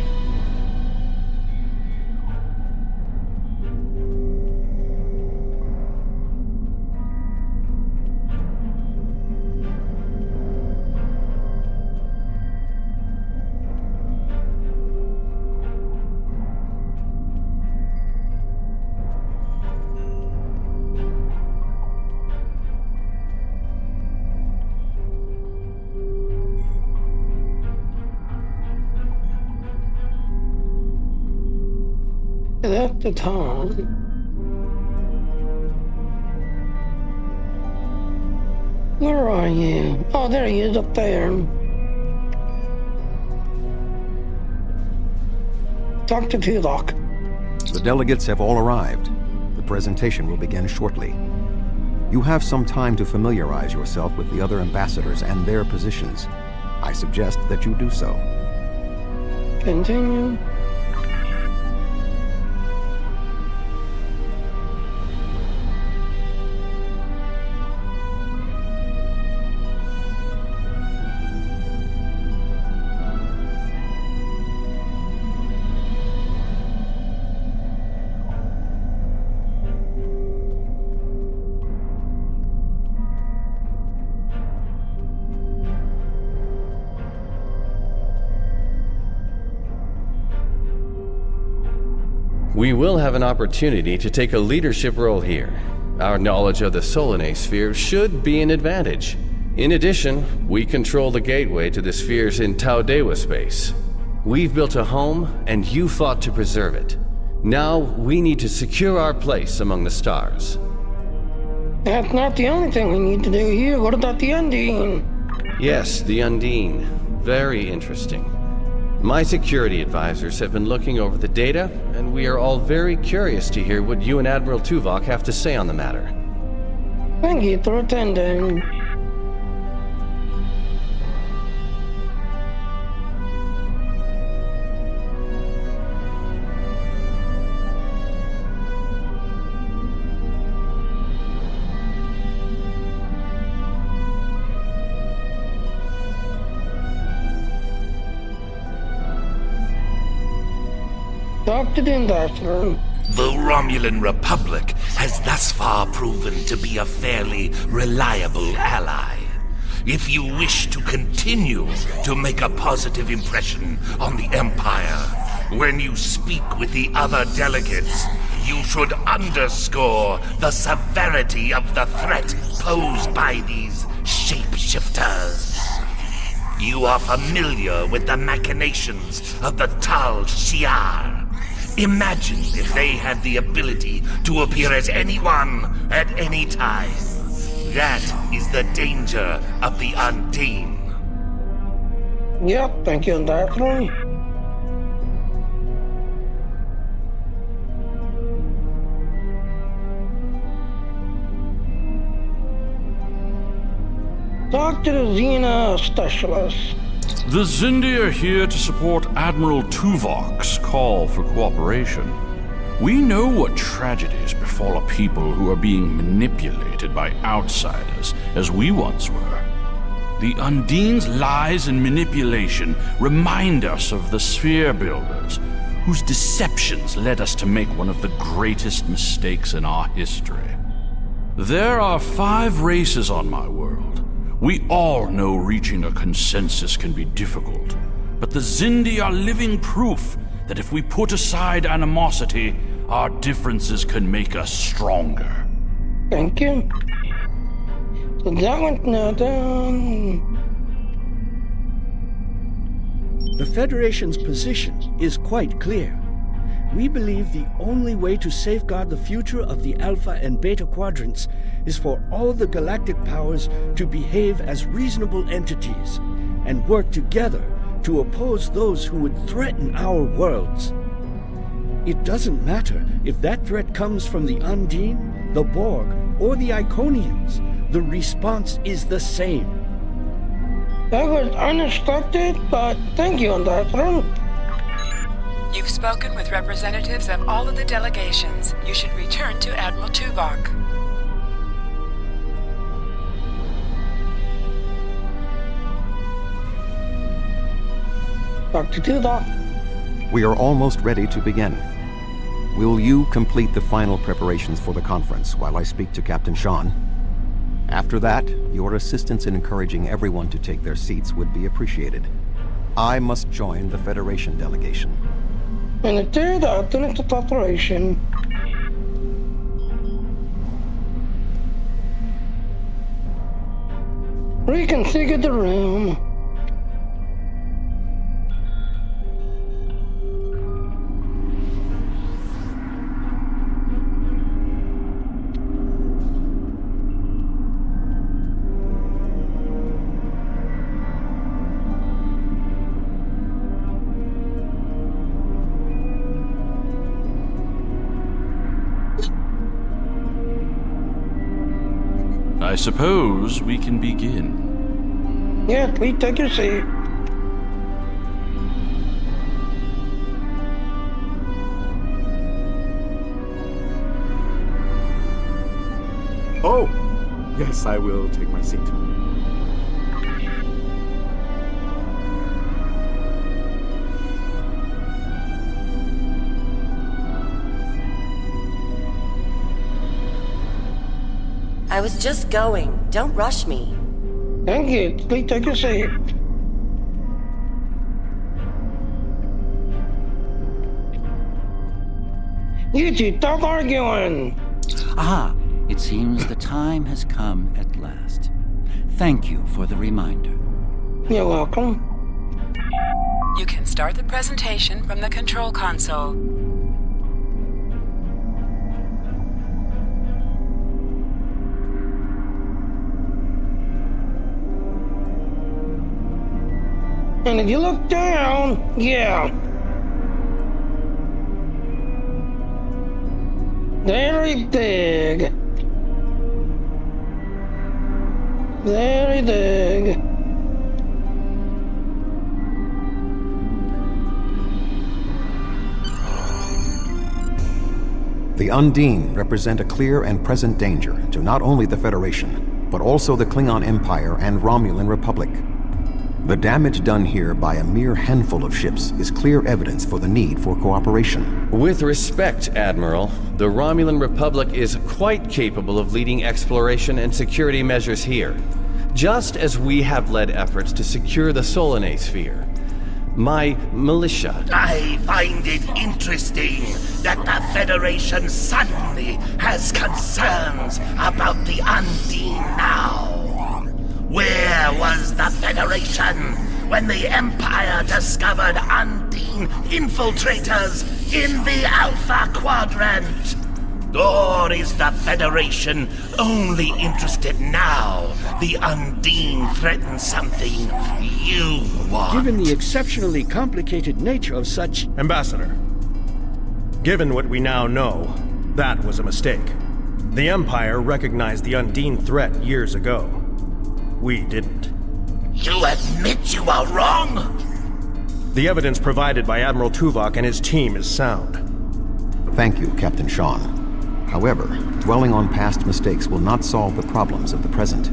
At the time. Where are you? Oh, there he is up there. Talk to Tuvok. The delegates have all arrived. The presentation will begin shortly. You have some time to familiarize yourself with the other ambassadors and their positions. I suggest that you do so. Continue. We will have an opportunity to take a leadership role here. Our knowledge of the Solanae sphere should be an advantage. In addition, we control the gateway to the spheres in Taudewa space. We've built a home, and you fought to preserve it. Now, we need to secure our place among the stars. That's not the only thing we need to do here. What about the Undine? Yes, the Undine. Very interesting. My security advisors have been looking over the data, and we are all very curious to hear what you and Admiral Tuvok have to say on the matter. Thank you for attending. Dr. Dindasler. The Romulan Republic has thus far proven to be a fairly reliable ally. If you wish to continue to make a positive impression on the Empire, when you speak with the other delegates, you should underscore the severity of the threat posed by these shapeshifters. You are familiar with the machinations of the Tal Shiar. Imagine if they had the ability to appear as anyone at any time. That is the danger of the Undine. Yep, thank you on that one. Talk to the Xena specialist. The Xindi are here to support Admiral Tuvok's call for cooperation. We know what tragedies befall a people who are being manipulated by outsiders, as we once were. The Undine's lies and manipulation remind us of the Sphere Builders, whose deceptions led us to make one of the greatest mistakes in our history. There are 5 races on my world. We all know reaching a consensus can be difficult, but the Xindi are living proof that if we put aside animosity, our differences can make us stronger. Thank you. So that one's now done. The Federation's position is quite clear. We believe the only way to safeguard the future of the Alpha and Beta Quadrants is for all the galactic powers to behave as reasonable entities and work together to oppose those who would threaten our worlds. It doesn't matter if that threat comes from the Undine, the Borg, or the Iconians. The response is the same. That was unexpected, but thank you on that one. You've spoken with representatives of all of the delegations. You should return to Admiral Tuvok. Dr. Tuvok. We are almost ready to begin. Will you complete the final preparations for the conference while I speak to Captain Sean? After that, your assistance in encouraging everyone to take their seats would be appreciated. I must join the Federation delegation. And the third alternate operation. Reconfigure the room. I suppose we can begin. Yeah, please take your seat. Oh, yes, I will take my seat. I was just going. Don't rush me. Thank you. Please take your seat. You two, stop arguing. Ah, it seems the time has come at last. Thank you for the reminder. You're welcome. You can start the presentation from the control console. And if you look down, yeah. Very big. Very big. The Undine represent a clear and present danger to not only the Federation, but also the Klingon Empire and Romulan Republic. The damage done here by a mere handful of ships is clear evidence for the need for cooperation. With respect, Admiral, the Romulan Republic is quite capable of leading exploration and security measures here, just as we have led efforts to secure the Solanae sphere. My militia... I find it interesting that the Federation suddenly has concerns about the Undine now. Where was the Federation when the Empire discovered Undine infiltrators in the Alpha Quadrant? Or is the Federation only interested now the Undine threatens something you want? Given the exceptionally complicated nature of such... Ambassador, given what we now know, that was a mistake. The Empire recognized the Undine threat years ago. We didn't. You admit you are wrong? The evidence provided by Admiral Tuvok and his team is sound. Thank you, Captain Sean. However, dwelling on past mistakes will not solve the problems of the present.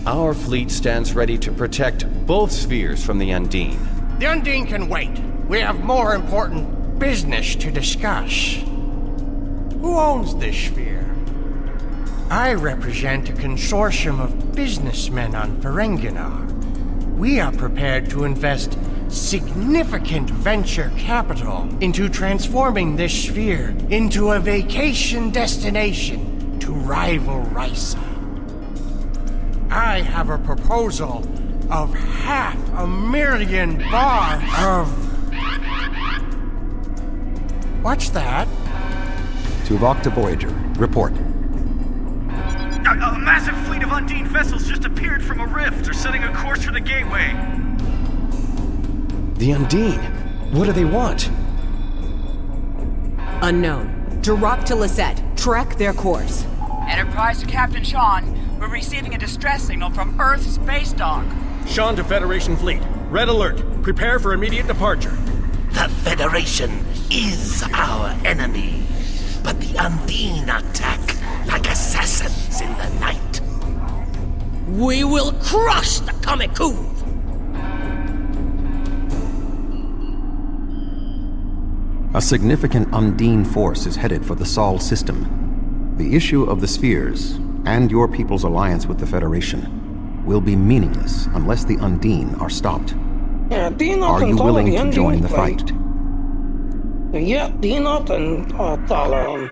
Our fleet stands ready to protect both spheres from the Undine. The Undine can wait. We have more important business to discuss. Who owns this sphere? I represent a consortium of businessmen on Ferenginar. We are prepared to invest significant venture capital into transforming this sphere into a vacation destination to rival Risa. I have a proposal of 500,000 bar of... What's that? Tuvok to Voyager. Report. A massive fleet of Undine vessels just appeared from a rift. They're setting a course for the gateway. The Undine? What do they want? Unknown. Drop to Lisette. Track their course. Enterprise to Captain Sean. We're receiving a distress signal from Earth Space Dock. Sean to Federation Fleet. Red alert. Prepare for immediate departure. The Federation is our enemy, but the Undine attack like assassins in the night. We will crush the Kamikuv! A significant Undine force is headed for the Sol system. The issue of the spheres, and your people's alliance with the Federation, will be meaningless unless the Undine are stopped. Yeah, Are you willing to join the fight? Yeah, Dinot and Talaran.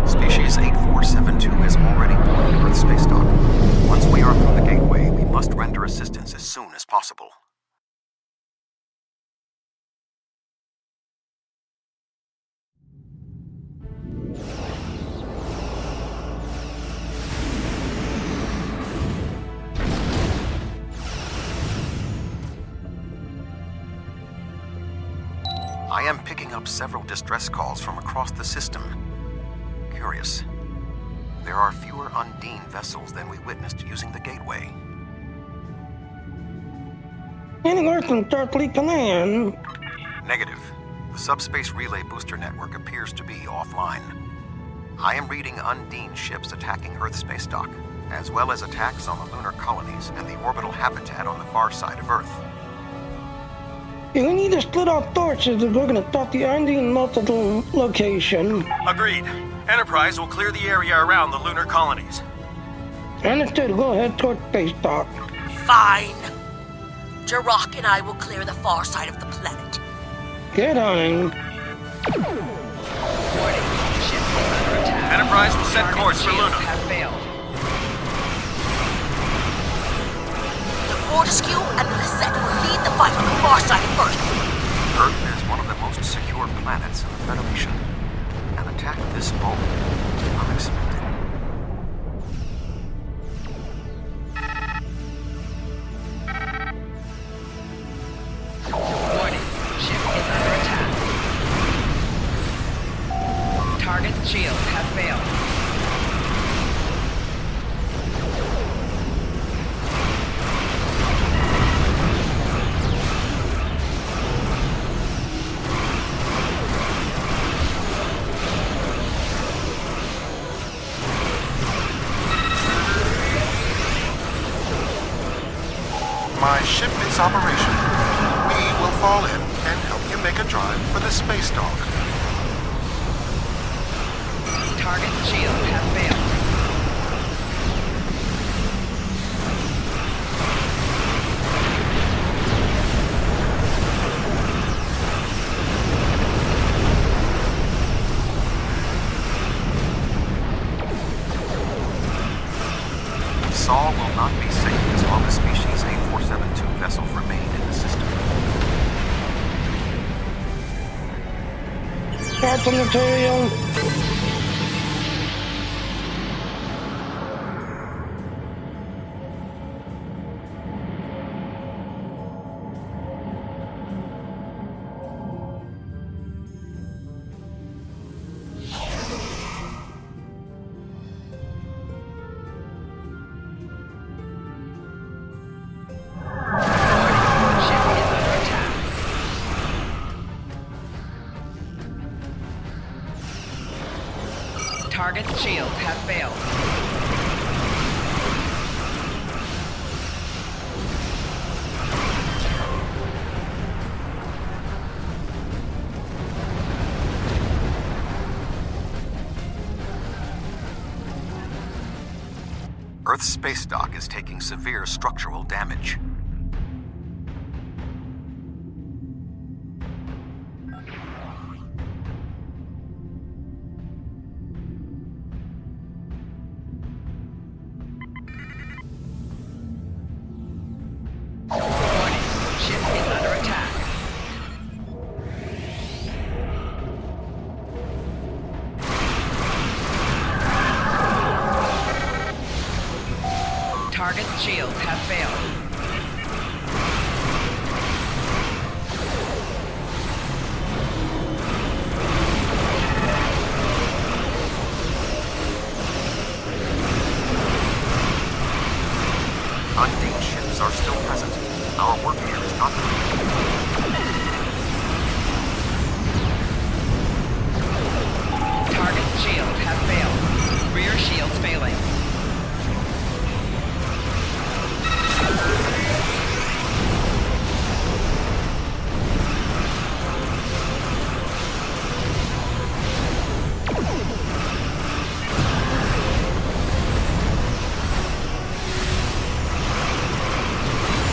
Species 8472 is already boarded Earth Space Dock. Once we are through the gateway, we must render assistance as soon as possible. I am picking up several distress calls from across the system. Curious. There are fewer Undine vessels than we witnessed using the gateway. Anywhere from Starfleet Command. Negative. The subspace relay booster network appears to be offline. I am reading Undine ships attacking Earth Space Dock, as well as attacks on the lunar colonies and the orbital habitat on the far side of Earth. Yeah, we need to split our torches if we're going to stop the Undine multiple location. Agreed. Enterprise will clear the area around the lunar colonies. Understood. Go ahead toward Space Dock. Fine. Jirok and I will clear the far side of the planet. Get on. Enterprise will set course for Luna. The Fortescue and Lisette will lead the fight on the far side of Earth. Earth is one of the most secure planets in the Federation. An attack this bold, unexpected. Warning, ship is under attack. Target's shields have failed. My ship is operational. We will fall in and help you make a drive for the space dock. Target's shields have failed. Sol will not be safe as long as species 8472 vessels remain in the system. Captain material. Target's shields have failed. Earth's space dock is taking severe structural damage. Warning, ship is under attack. Target's shields have failed. Unnamed ships are still present. Our work here is not complete. Target's shields have failed. Rear shields failing.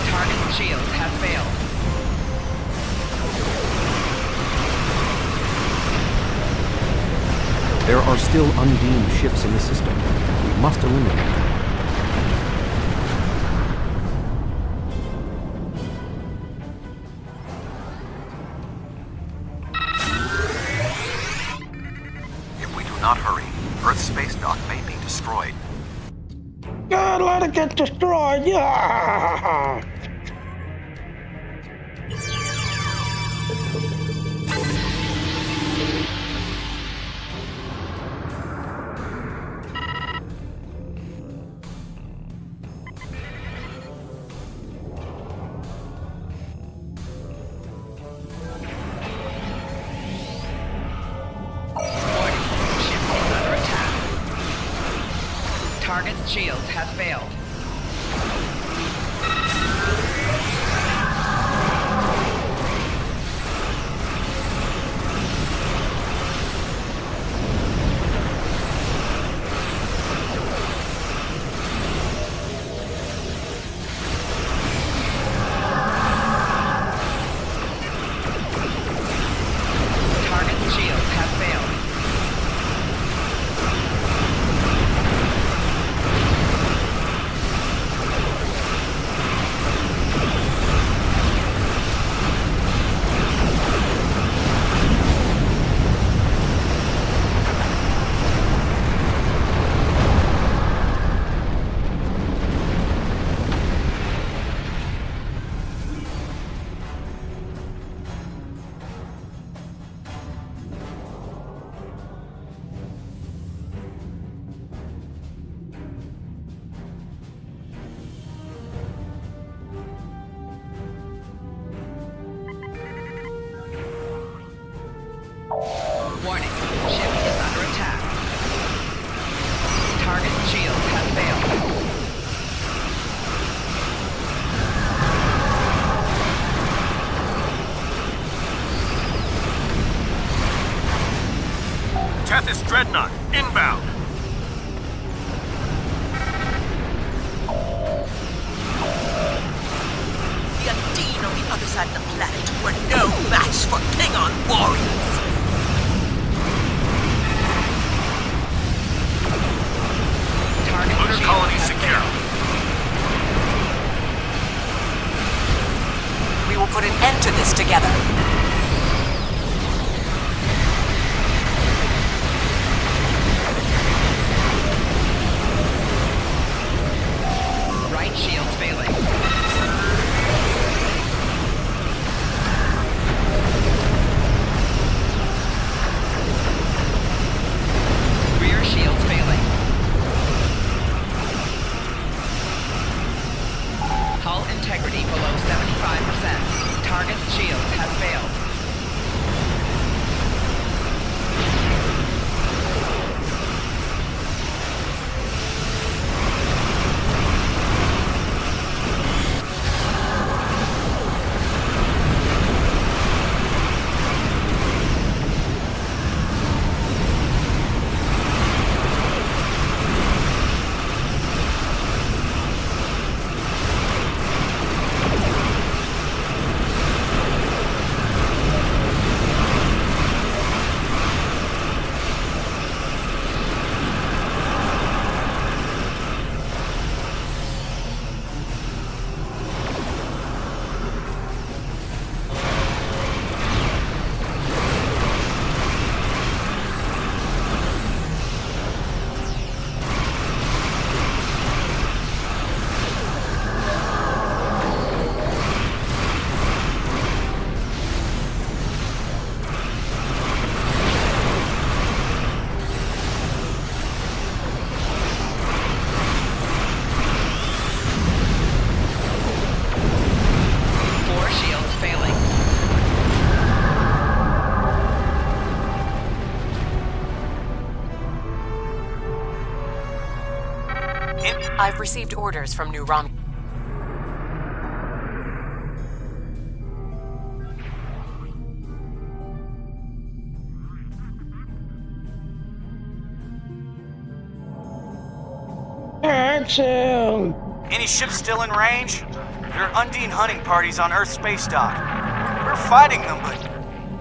Target's shields have failed. There are still undeemed ships in the system. We must eliminate them. If we do not hurry, Earth's space dock may be destroyed. God, let it get destroyed. Yeah. Target's shields have failed. Target's shields have failed. Warning, ship is under attack. Target's shields have failed. Tethys Dreadnought, inbound! The Undine on the other side of the planet were no match for Klingon warriors. Lunar colony secure. We will put an end to this together. Right shields failing. Rear shields failing. Hull integrity below 75%. Target's shields have failed. I've received orders from New Romulan. Any ships still in range? There are Undine hunting parties on Earth's space dock. We're fighting them, but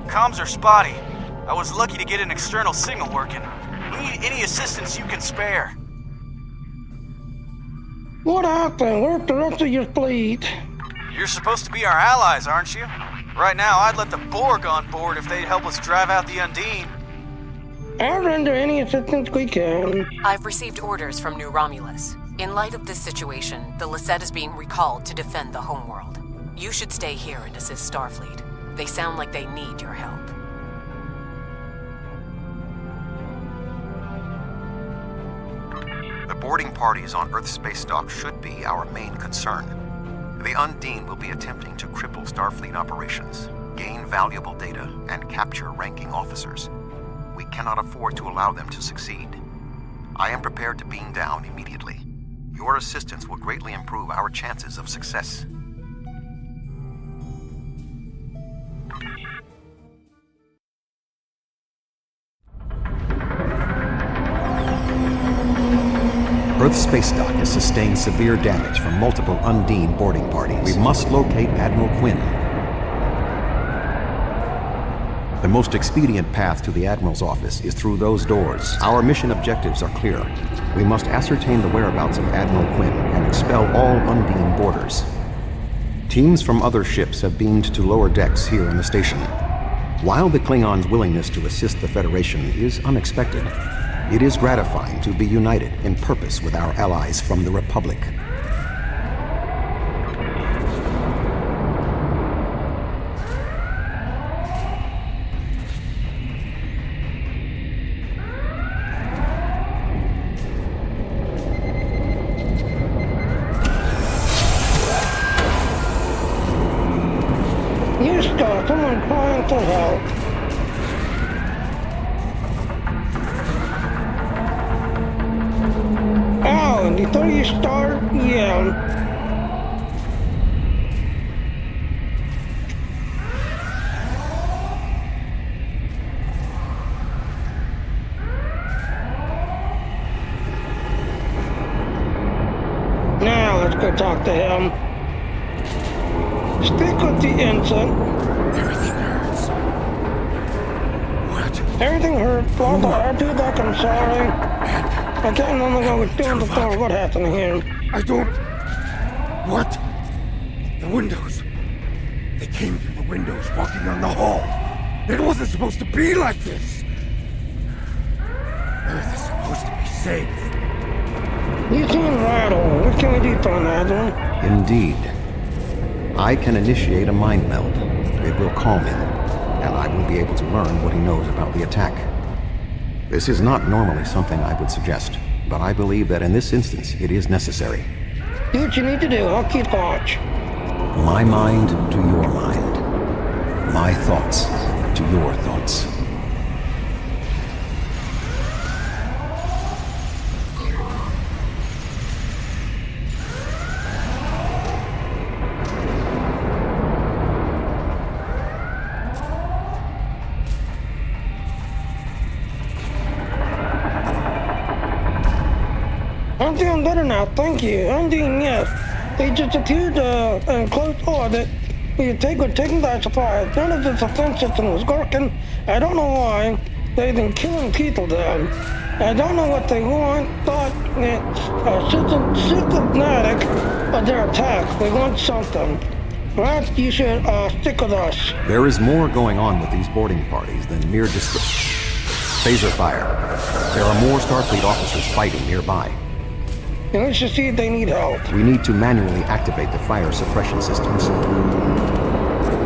comms are spotty. I was lucky to get an external signal working. We need any assistance you can spare. What happened? Where's the rest of your fleet? You're supposed to be our allies, aren't you? Right now, I'd let the Borg on board if they'd help us drive out the Undine. I'll render any assistance we can. I've received orders from New Romulus. In light of this situation, the Lisette is being recalled to defend the homeworld. You should stay here and assist Starfleet. They sound like they need your help. The boarding parties on Earth's space dock should be our main concern. The Undine will be attempting to cripple Starfleet operations, gain valuable data, and capture ranking officers. We cannot afford to allow them to succeed. I am prepared to beam down immediately. Your assistance will greatly improve our chances of success. Earth's space dock has sustained severe damage from multiple Undine boarding parties. We must locate Admiral Quinn. The most expedient path to the Admiral's office is through those doors. Our mission objectives are clear. We must ascertain the whereabouts of Admiral Quinn and expel all Undine boarders. Teams from other ships have beamed to lower decks here in the station. While the Klingons' willingness to assist the Federation is unexpected, it is gratifying to be united in purpose with our allies from the Republic. Someone crying for help. Oh, before you start, yeah. Now let's go talk to him. Stick with the ensign. Everything hurts. What? Everything hurts. Blah, blah. I do that. I'm sorry. I can't remember what I was doing before. What happened here? I don't... What? The windows. They came through the windows walking on the hall. It wasn't supposed to be like this. Earth is supposed to be safe. You seem rattled. What can we do for that, Indeed. I can initiate a mind meld. It will calm him, and I will be able to learn what he knows about the attack. This is not normally something I would suggest, but I believe that in this instance it is necessary. Do what you need to do. I'll keep watch. My mind to your mind. My thoughts to your thoughts. I'm doing better now, thank you. Undine, yes. They just appeared in close orbit. We were taken by surprise. None of the defense system was working. I don't know why. They've been killing people down. I don't know what they want, but it's systematic of their attack. They want something. Perhaps you should stick with us. There is more going on with these boarding parties than mere description. Phaser fire. There are more Starfleet officers fighting nearby. Let's just see if they need help. We need to manually activate the fire suppression systems.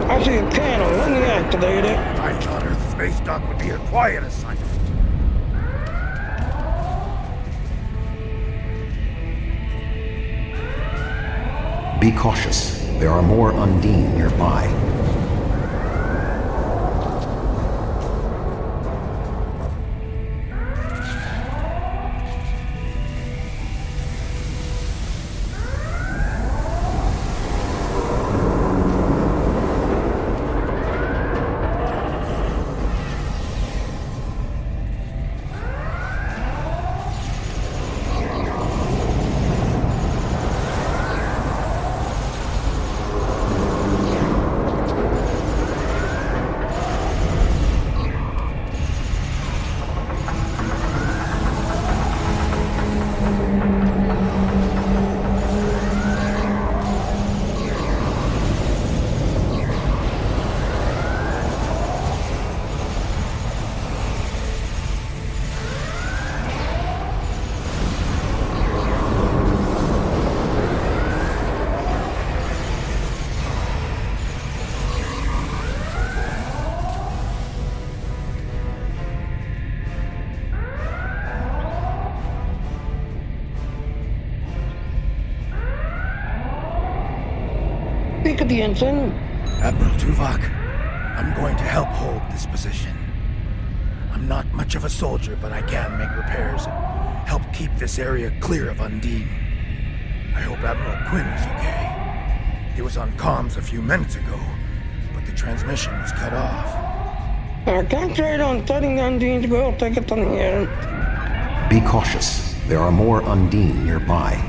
I see a panel. Let me activate it. I thought Earth Space Dock would be a quiet assignment. Be cautious. There are more Undine nearby. Take the ensign. Admiral Tuvok, I'm going to help hold this position. I'm not much of a soldier, but I can make repairs and help keep this area clear of Undine. I hope Admiral Quinn is okay. He was on comms a few minutes ago, but the transmission was cut off. Concentrate on studying Undine to go take it from here. Be cautious. There are more Undine nearby.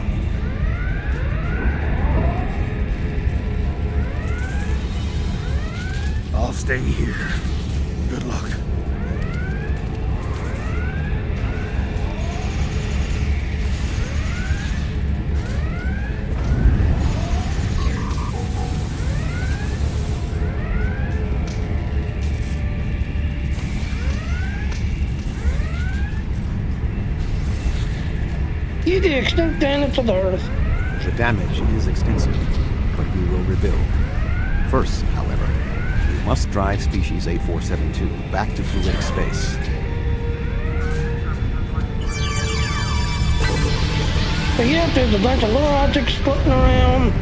I'll stay here. Good luck. The extent damage to the Earth. The damage is extensive, but we will rebuild. First, however, we must drive species 8472 back to fluidic space. So yeah, there's a bunch of little objects floating around.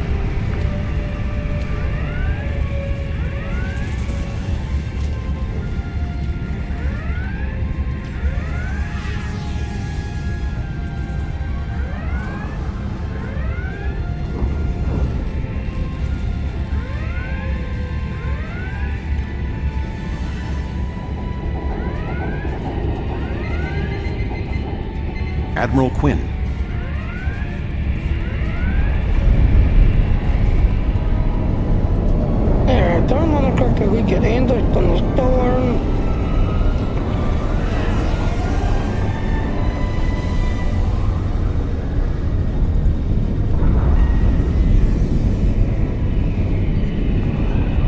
Admiral Quinn. There, turn on the quickly, we get ambushed on the storm.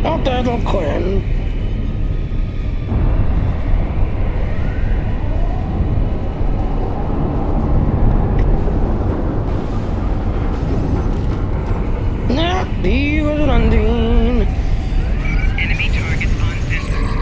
Oh, Admiral Quinn. He was an Undine. Enemy targets on distance.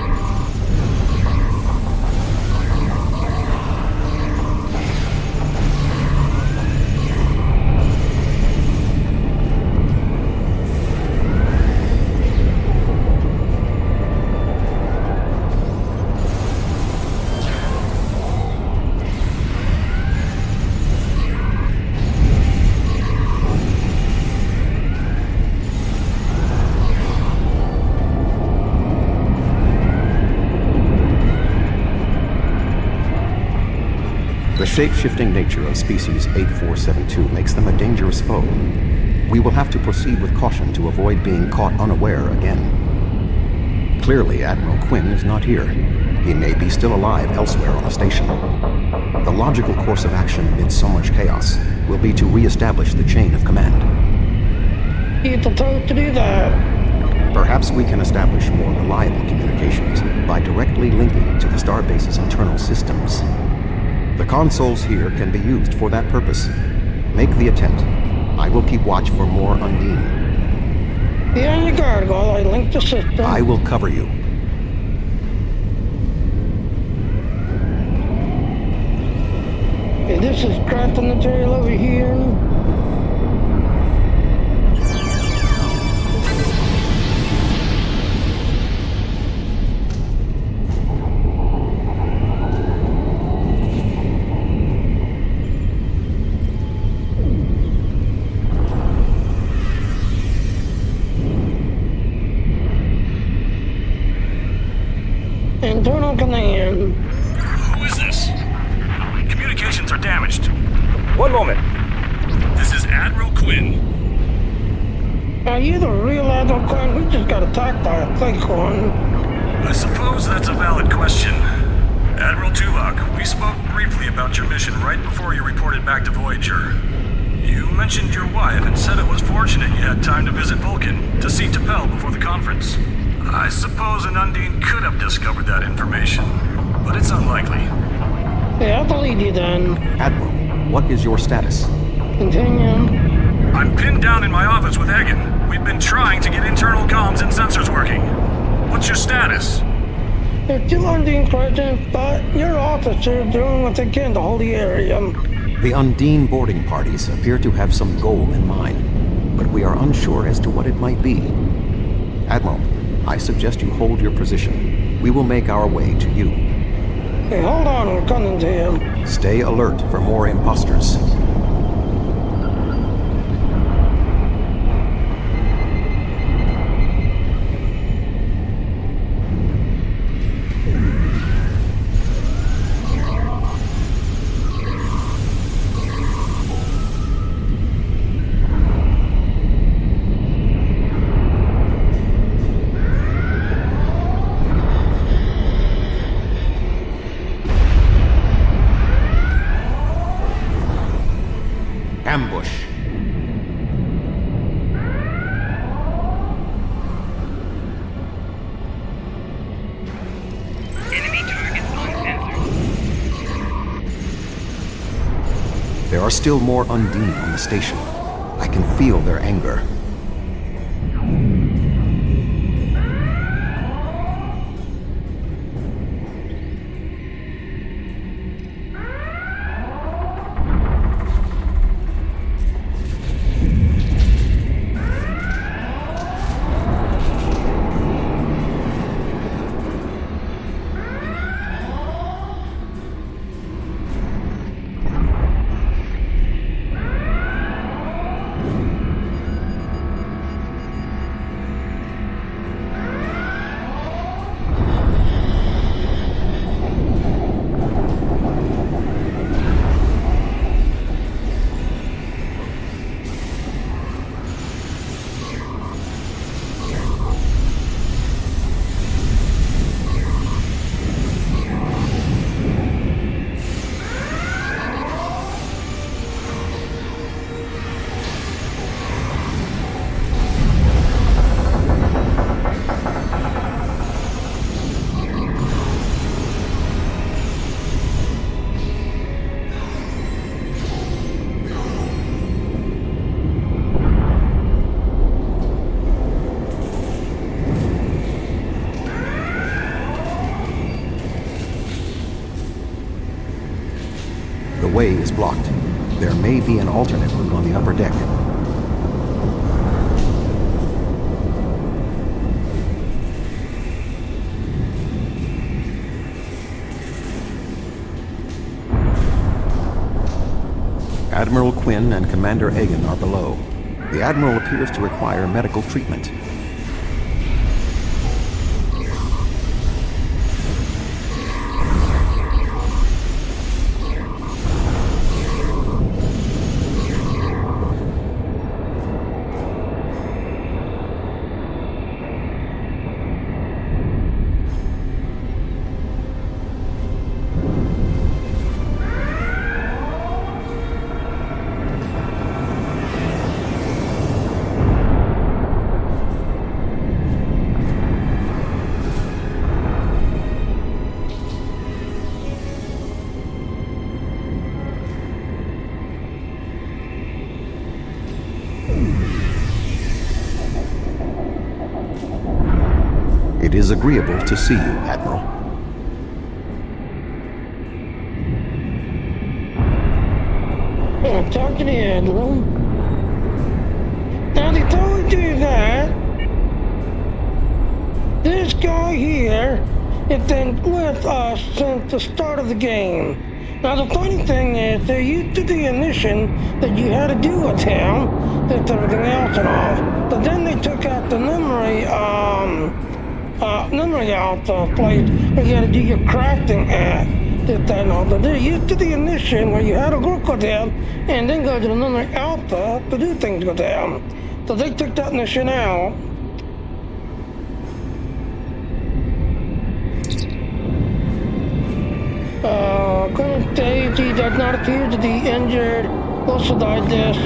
The shape-shifting nature of species 8472 makes them a dangerous foe. We will have to proceed with caution to avoid being caught unaware again. Clearly, Admiral Quinn is not here. He may be still alive elsewhere on the station. The logical course of action amid so much chaos will be to re-establish the chain of command. It's supposed to do that. Perhaps we can establish more reliable communications by directly linking to the Starbase's internal systems. The consoles here can be used for that purpose. Make the attempt. I will keep watch for more Undine. Be on your guard while I link the system. I will cover you. Okay, this is crafting material over here. Internal command. Who is this? Communications are damaged. One moment. This is Admiral Quinn. Are you the real Admiral Quinn? We just got attacked by a Klingon. I suppose that's a valid question. Admiral Tuvok, we spoke briefly about your mission right before you reported back to Voyager. You mentioned your wife and said it was fortunate you had time to visit Vulcan to see T'Pel before the conference. I suppose an Undine could have discovered that information, but it's unlikely. Yeah, I believe you then. Admiral, what is your status? Continue. I'm pinned down in my office with Egan. We've been trying to get internal comms and sensors working. What's your status? There's two Undine present, but your officers are doing what they can to hold the area. The Undine boarding parties appear to have some goal in mind, but we are unsure as to what it might be. Admiral, I suggest you hold your position. We will make our way to you. Hey, hold on, we're coming to him. Stay alert for more imposters. Ambush. Enemy targets on sensor. There are still more Undine on the station. I can feel their anger. The way is blocked. There may be an alternate route on the upper deck. Admiral Quinn and Commander Egan are below. The Admiral appears to require medical treatment. It is agreeable to see you, Admiral. I'm talking to you, Admiral. Now, before we do that, this guy here has been with us since the start of the game. Now, the funny thing is, there used to be a mission that you had to do with him, that's everything else and all. But then they took out the memory out the place where you had to do your crafting at. That and all. But there used to be a mission where you had to work with him and then go to the memory alpha to do things with him. So they took that mission out. Current stage, he does not appear to be injured. Also died this.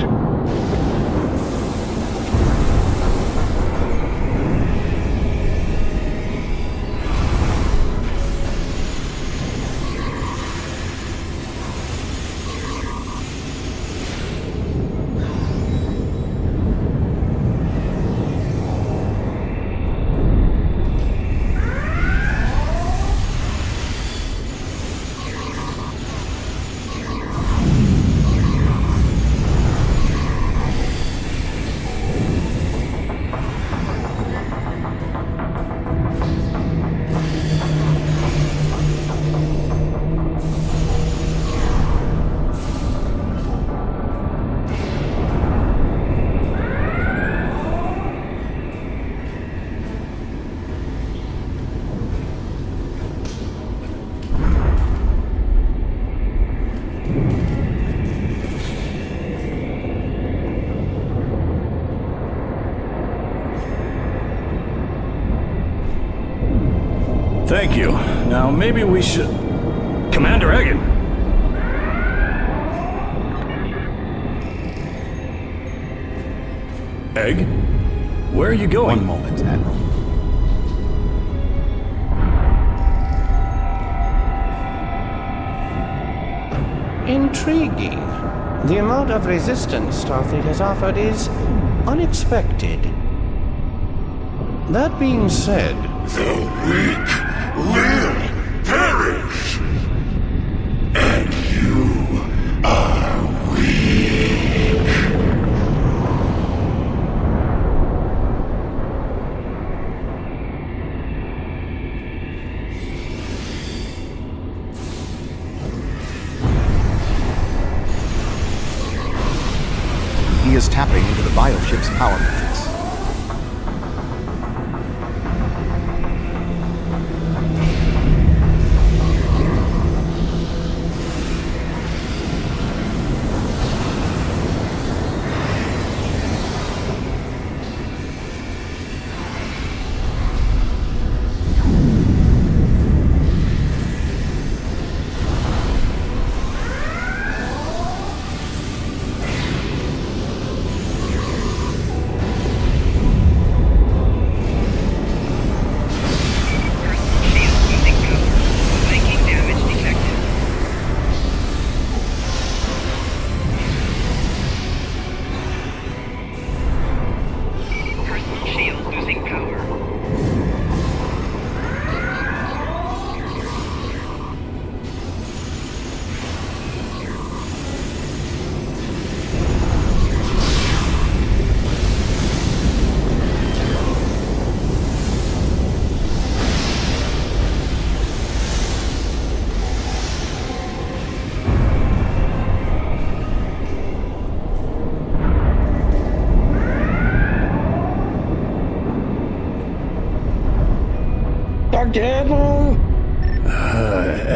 Thank you. Now maybe we should... Commander Egan! Egg? Where are you going? One moment, Admiral. Intriguing. The amount of resistance Starfleet has offered is unexpected. That being said... The weak will perish. And you are weak. He is tapping into the bioship's power matrix.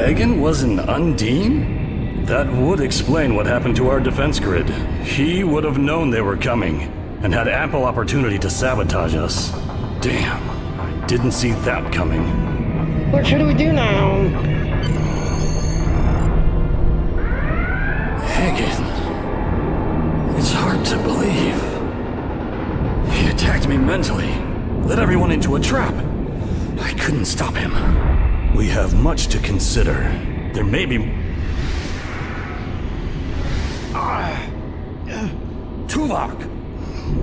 Egan was an Undine? That would explain what happened to our defense grid. He would have known they were coming, and had ample opportunity to sabotage us. Damn, I didn't see that coming. What should we do now? Egan. It's hard to believe. He attacked me mentally, led everyone into a trap. I couldn't stop him. We have much to consider. There may be... Tuvok!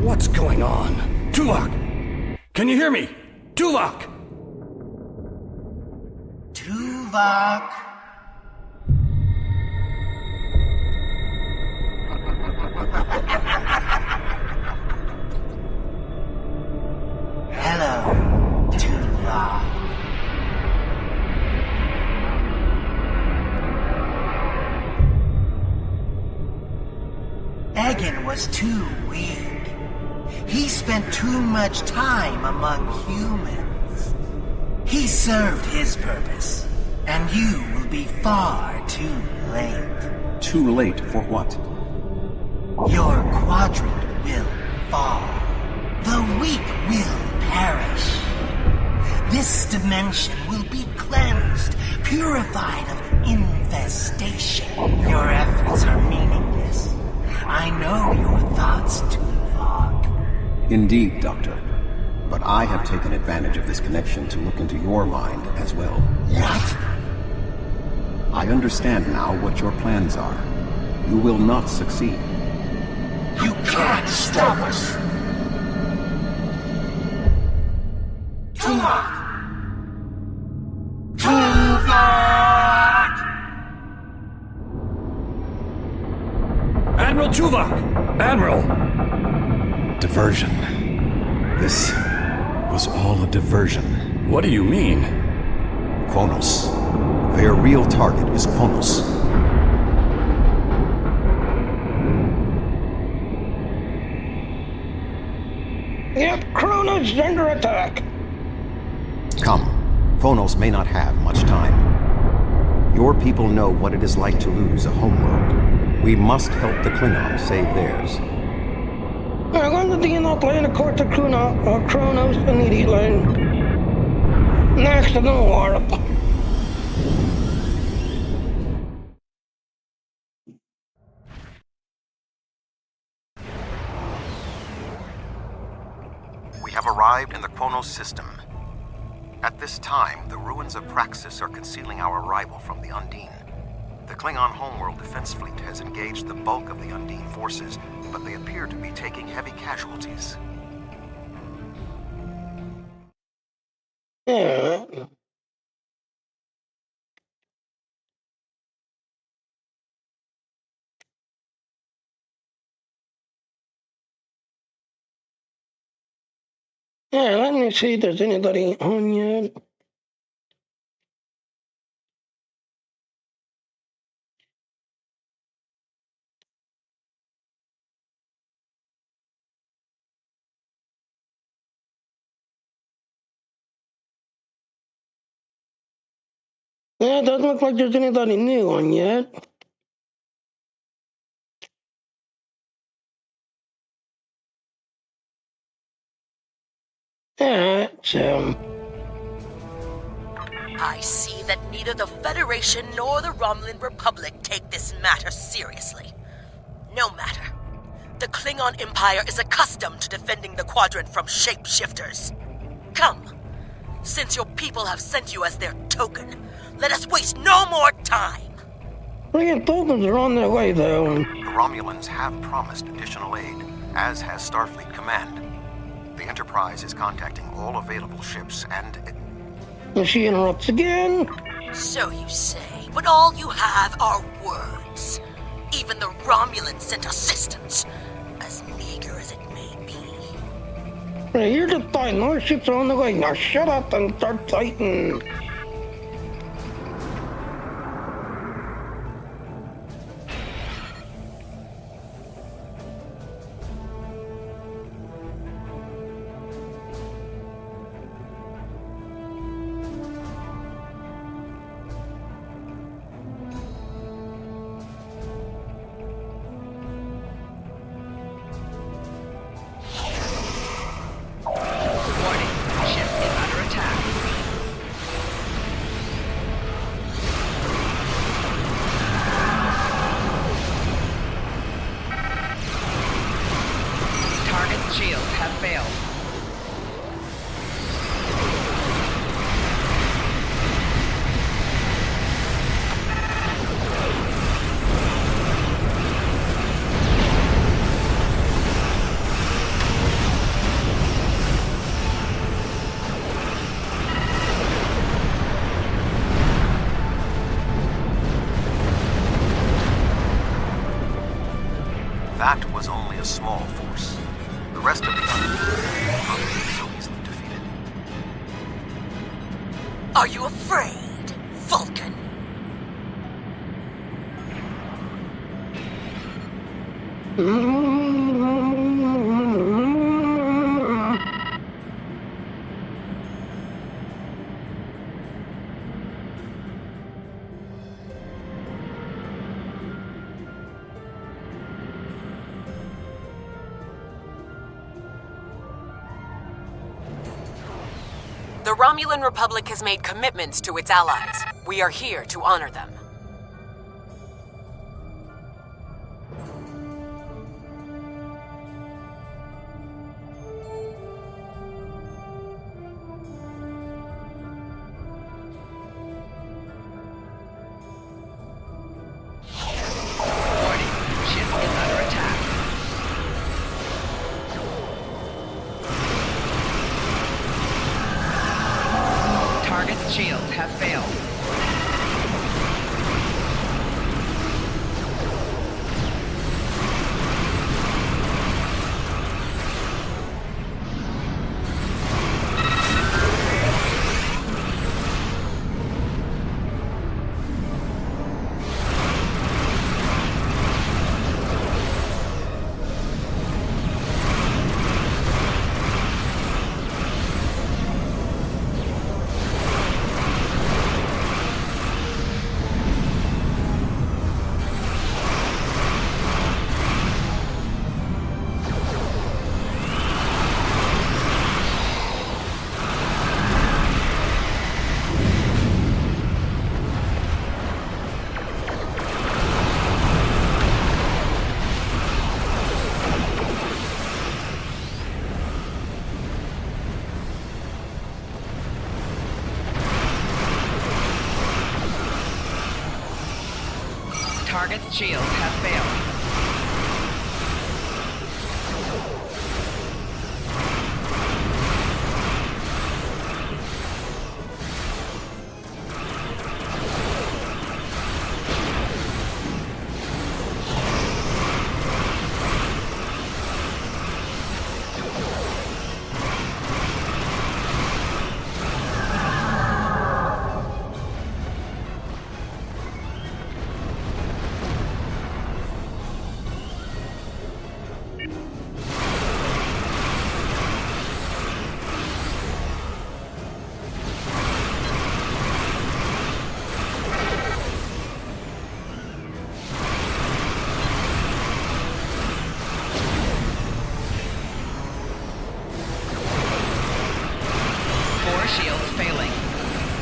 What's going on? Tuvok! Can you hear me? Tuvok! Tuvok! Hello, Tuvok. Egan was too weak. He spent too much time among humans. He served his purpose, and you will be far too late. Too late for what? Your quadrant will fall. The weak will perish. This dimension will be cleansed, purified of infestation. Your efforts are meaningless. I know your thoughts, Tuvok. Indeed, Doctor. But I have taken advantage of this connection to look into your mind as well. What? I understand now what your plans are. You will not succeed. You can't stop us! Tuvok! Tuvok! Admiral Tuvok! Admiral! Diversion. This was all a diversion. What do you mean? Kronos. Their real target is Kronos. Yep, Kronos is under attack. Come. Kronos may not have much time. Your people know what it is like to lose a homeworld. We must help the Klingons save theirs. I'm going to the inner plane, of course, to Kronos immediately. Next to the warp. We have arrived in the Kronos system. At this time, the ruins of Praxis are concealing our arrival from the Undine. The Klingon Homeworld Defense Fleet has engaged the bulk of the Undine forces, but they appear to be taking heavy casualties. Yeah. Yeah, let me see if there's anybody on yet. Yeah, it doesn't look like there's anybody new on yet. Yeah, I see that neither the Federation nor the Romulan Republic take this matter seriously. No matter. The Klingon Empire is accustomed to defending the Quadrant from shapeshifters. Come. Since your people have sent you as their token, let us waste no more time. Brilliant tokens are on their way, though. The Romulans have promised additional aid, as has Starfleet Command. The Enterprise is contacting all available ships and... She interrupts again. So you say, but all you have are words. Even the Romulans sent assistance, as meager as it may be. Hey, you're just fighting. Our ships are on the way. Now shut up and start fighting. Shields have failed. That was only a small force. The rest of the Undine are not so easily defeated. Are you afraid, Vulcan? The Romulan Republic has made commitments to its allies. We are here to honor them. Shields have failed. Target's shields have failed.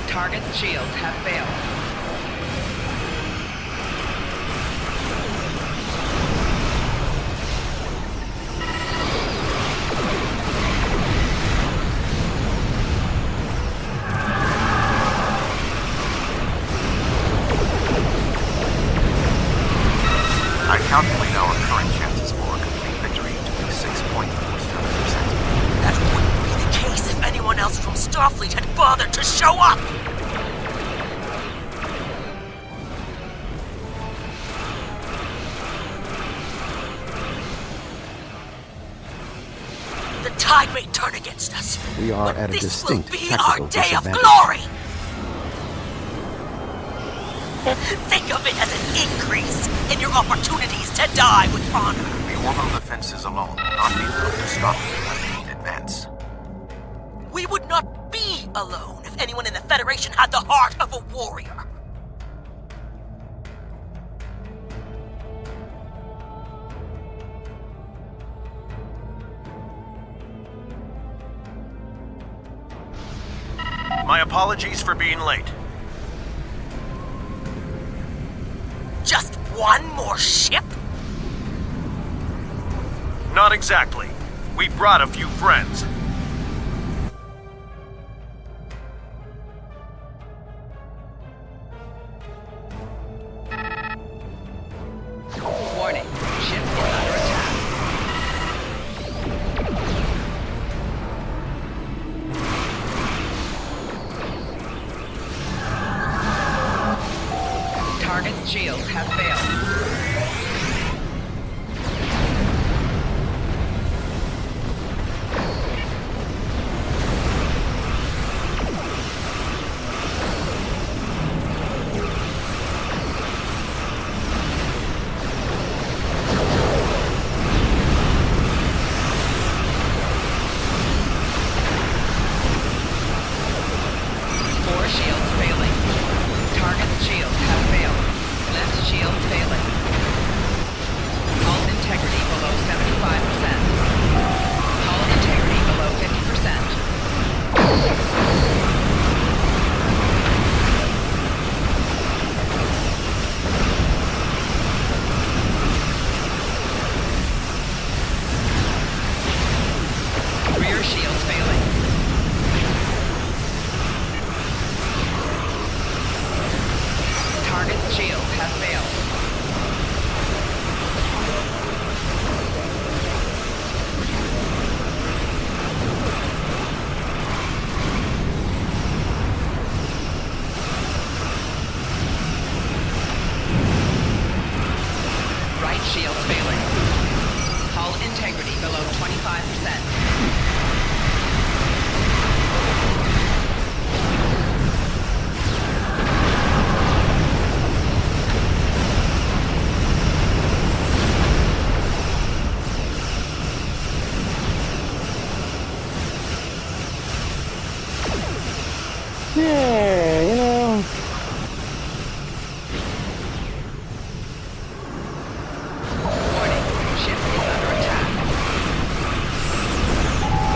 Target's shields have failed. I calculate our current chances for a complete victory to be 6.47%. That wouldn't be the case if anyone else from Starfleet had bothered to show up! The tide may turn against us. We are at a distinct this will be tactical our day disadvantage. of glory! Think of it as an increase in your opportunities to die with honor. The orbital defenses alone will not be enough to stop the unmade advance. We would not be alone if anyone in the Federation had the heart of a warrior. My apologies for being late. Just one more ship? Not exactly. We brought a few friends. Warning, ship is under attack. Target's shields have failed. Four shields failing. Target's shields have failed. Left shield failing. Hull integrity below 75%. Hull integrity below 50%. Rear shields failing. Target's shields have failed. Right shield failing. Hull integrity below 25%. Yeah, you know. Warning, ship is under attack.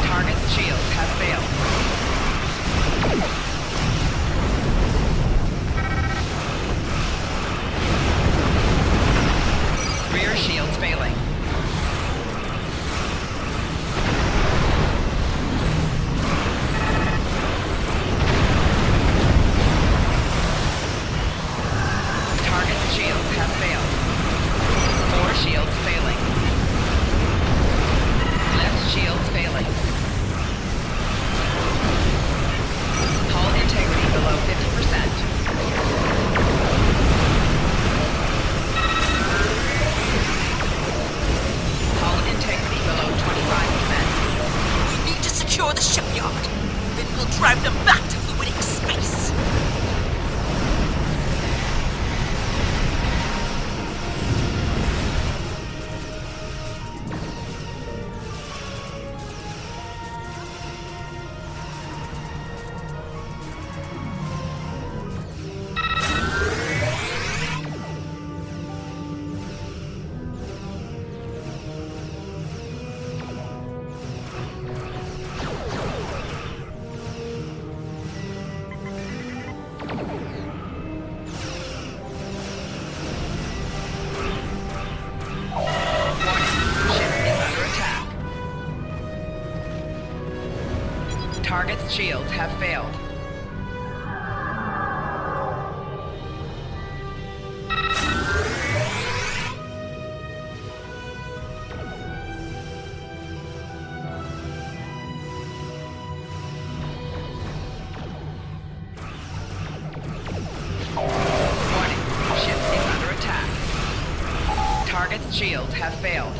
Target's shields have failed. Rear shields failing. will drive them back to fluidic space. Target's shields have failed. Warning, ship is under attack. Target's shields have failed.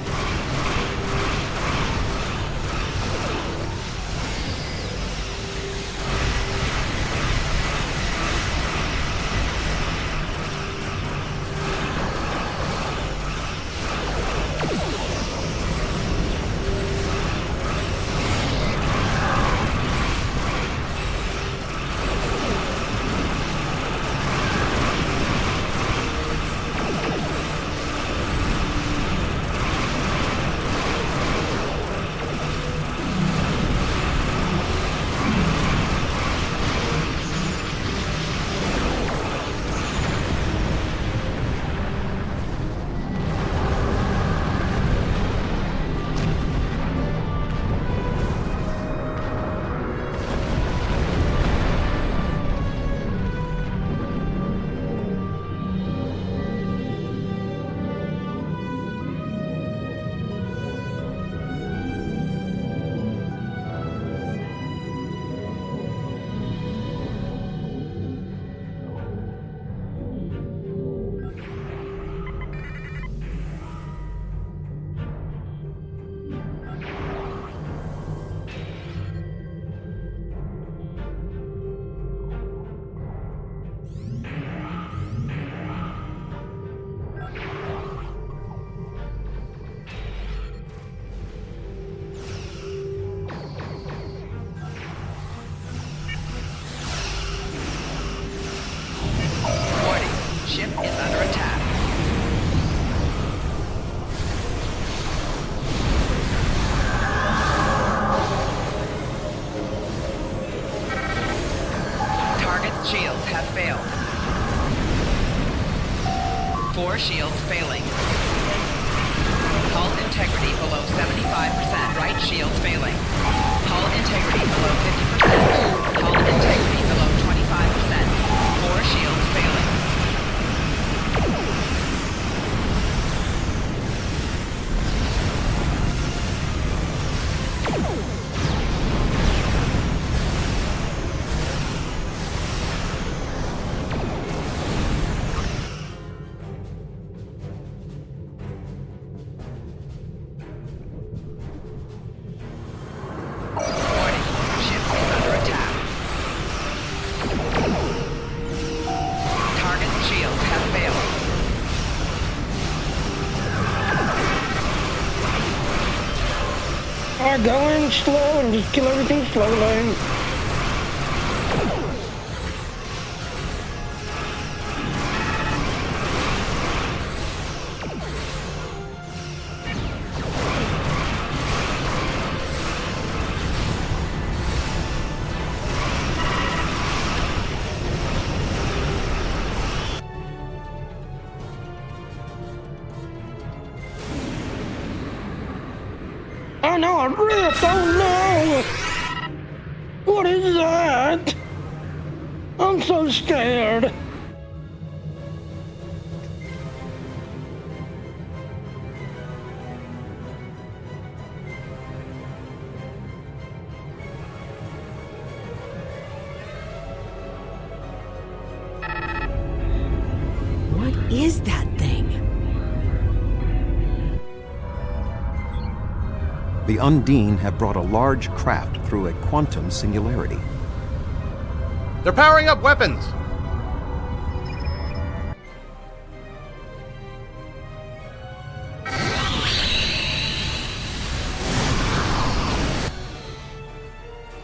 Ship is under attack. Target's shields have failed. 4 shields failing. Hull integrity below 75%. Right shield failing. Hull integrity below 50%. Hull integrity below 25%. 4 shields failing. Go in slow and just kill everything slowly. Oh no, a rift! Oh no! What is that? I'm so scared. What is that thing? The Undine have brought a large craft through a quantum singularity. They're powering up weapons!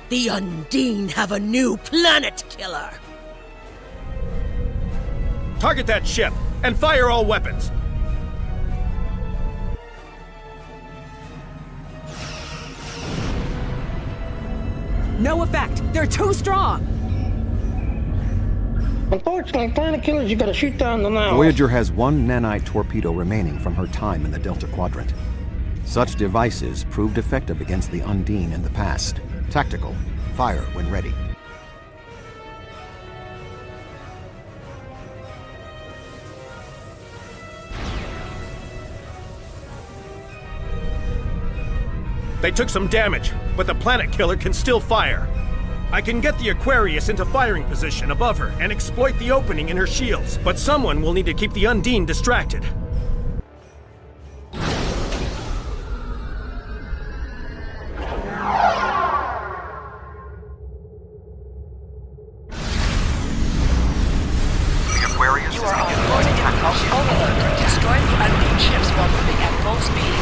The Undine have a new planet killer! Target that ship, and fire all weapons! No effect! They're too strong! Unfortunately, planet killers, you gotta shoot down the now. Voyager has one nanite torpedo remaining from her time in the Delta Quadrant. Such devices proved effective against the Undine in the past. Tactical. Fire when ready. They took some damage, but the planet killer can still fire. I can get the Aquarius into firing position above her and exploit the opening in her shields, but someone will need to keep the Undine distracted. You are on board attack house overload. Destroy the Undine ships while moving at full speed.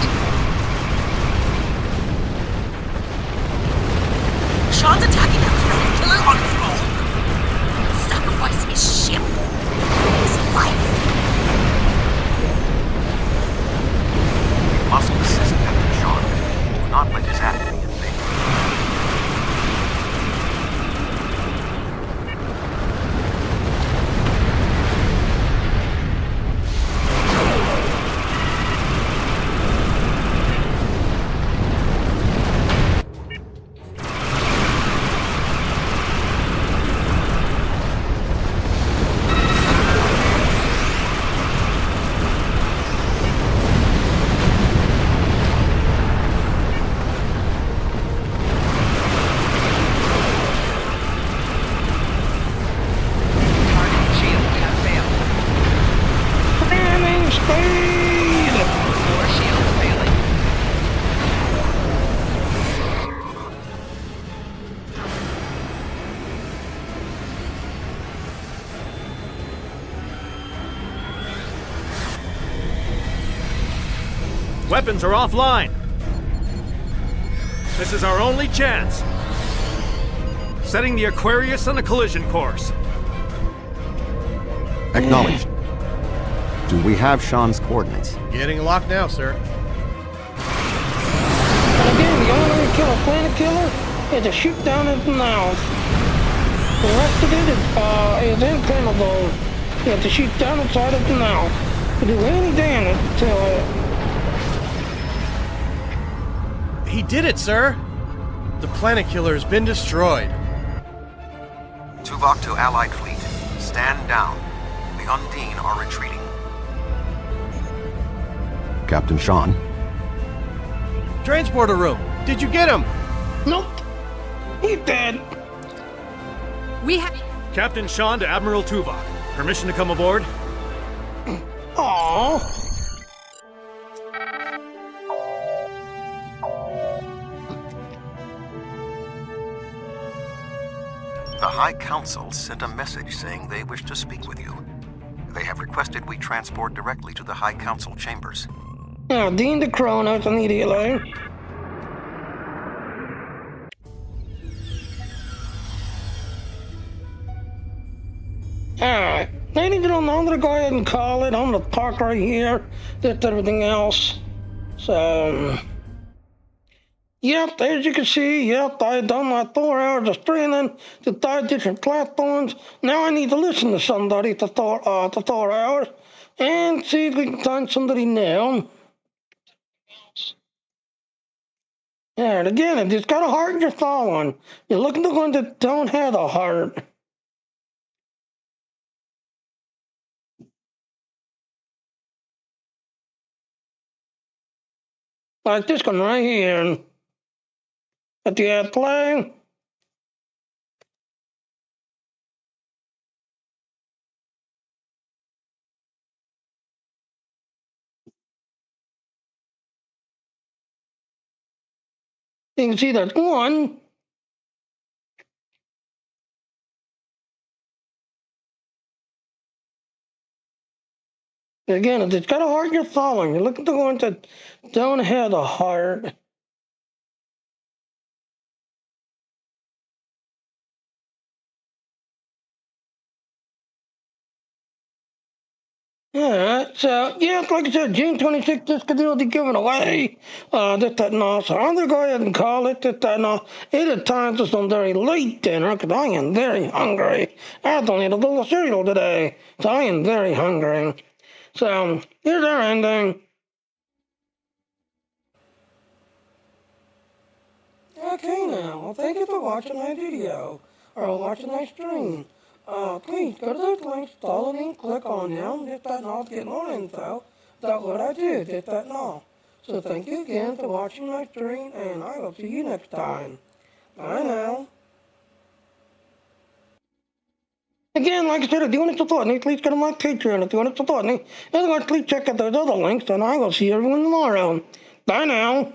Sean's attacking that planet killer on his own. Sacrifice his ship. His life. You must assist Captain Sean. Do not let his act be in vain. Weapons are offline. This is our only chance. Setting the Aquarius on a collision course. Acknowledged. Do we have Sean's coordinates? Getting locked now, sir. And again, the only way to kill a planet killer is to shoot down its mouth. The rest of it is inflammable. You have to shoot down inside of the mouth to do any damage to it. He did it, sir! The planet killer has been destroyed. Tuvok to Allied fleet. Stand down. The Undine are retreating. Captain Sean. Transporter room! Did you get him? Nope. He's dead. We have... Captain Sean to Admiral Tuvok. Permission to come aboard? Aww. The High Council sent a message saying they wish to speak with you. They have requested we transport directly to the High Council chambers. Now, Dean the Kronos immediately. Alright, ladies and gentlemen, I'm gonna go ahead and call it. I'm gonna park right here. That's everything else. So, yep, as you can see, yep, I've done my 4 hours of streaming to 5 different platforms. Now I need to listen to somebody to 4 hours and see if we can find somebody new. And again, if you've got a heart you're following, you're looking at the ones that don't have a heart. Like this one right here. At the airplane. You can see that one Again, if it's got a heart you're following, you look at the ones that don't have a heart. Alright, so, yeah, like I said, June 26th, this could be given away, this, that, and all, so I'm gonna go ahead and call it, this, that, and all. It is time for some very late dinner, because I am very hungry. I had to eat a little cereal today, so I am very hungry. So, here's our ending. Okay now, well thank you for watching my video, or watching my stream. Please go to those links, follow me, click on them, hit that and all to get more info about what I do, hit that and all. So thank you again for watching my stream, and I will see you next time. Bye now. Again, like I said, if you want to support me, please go to my Patreon if you want to support me. Otherwise, please check out those other links, and I will see everyone tomorrow. Bye now.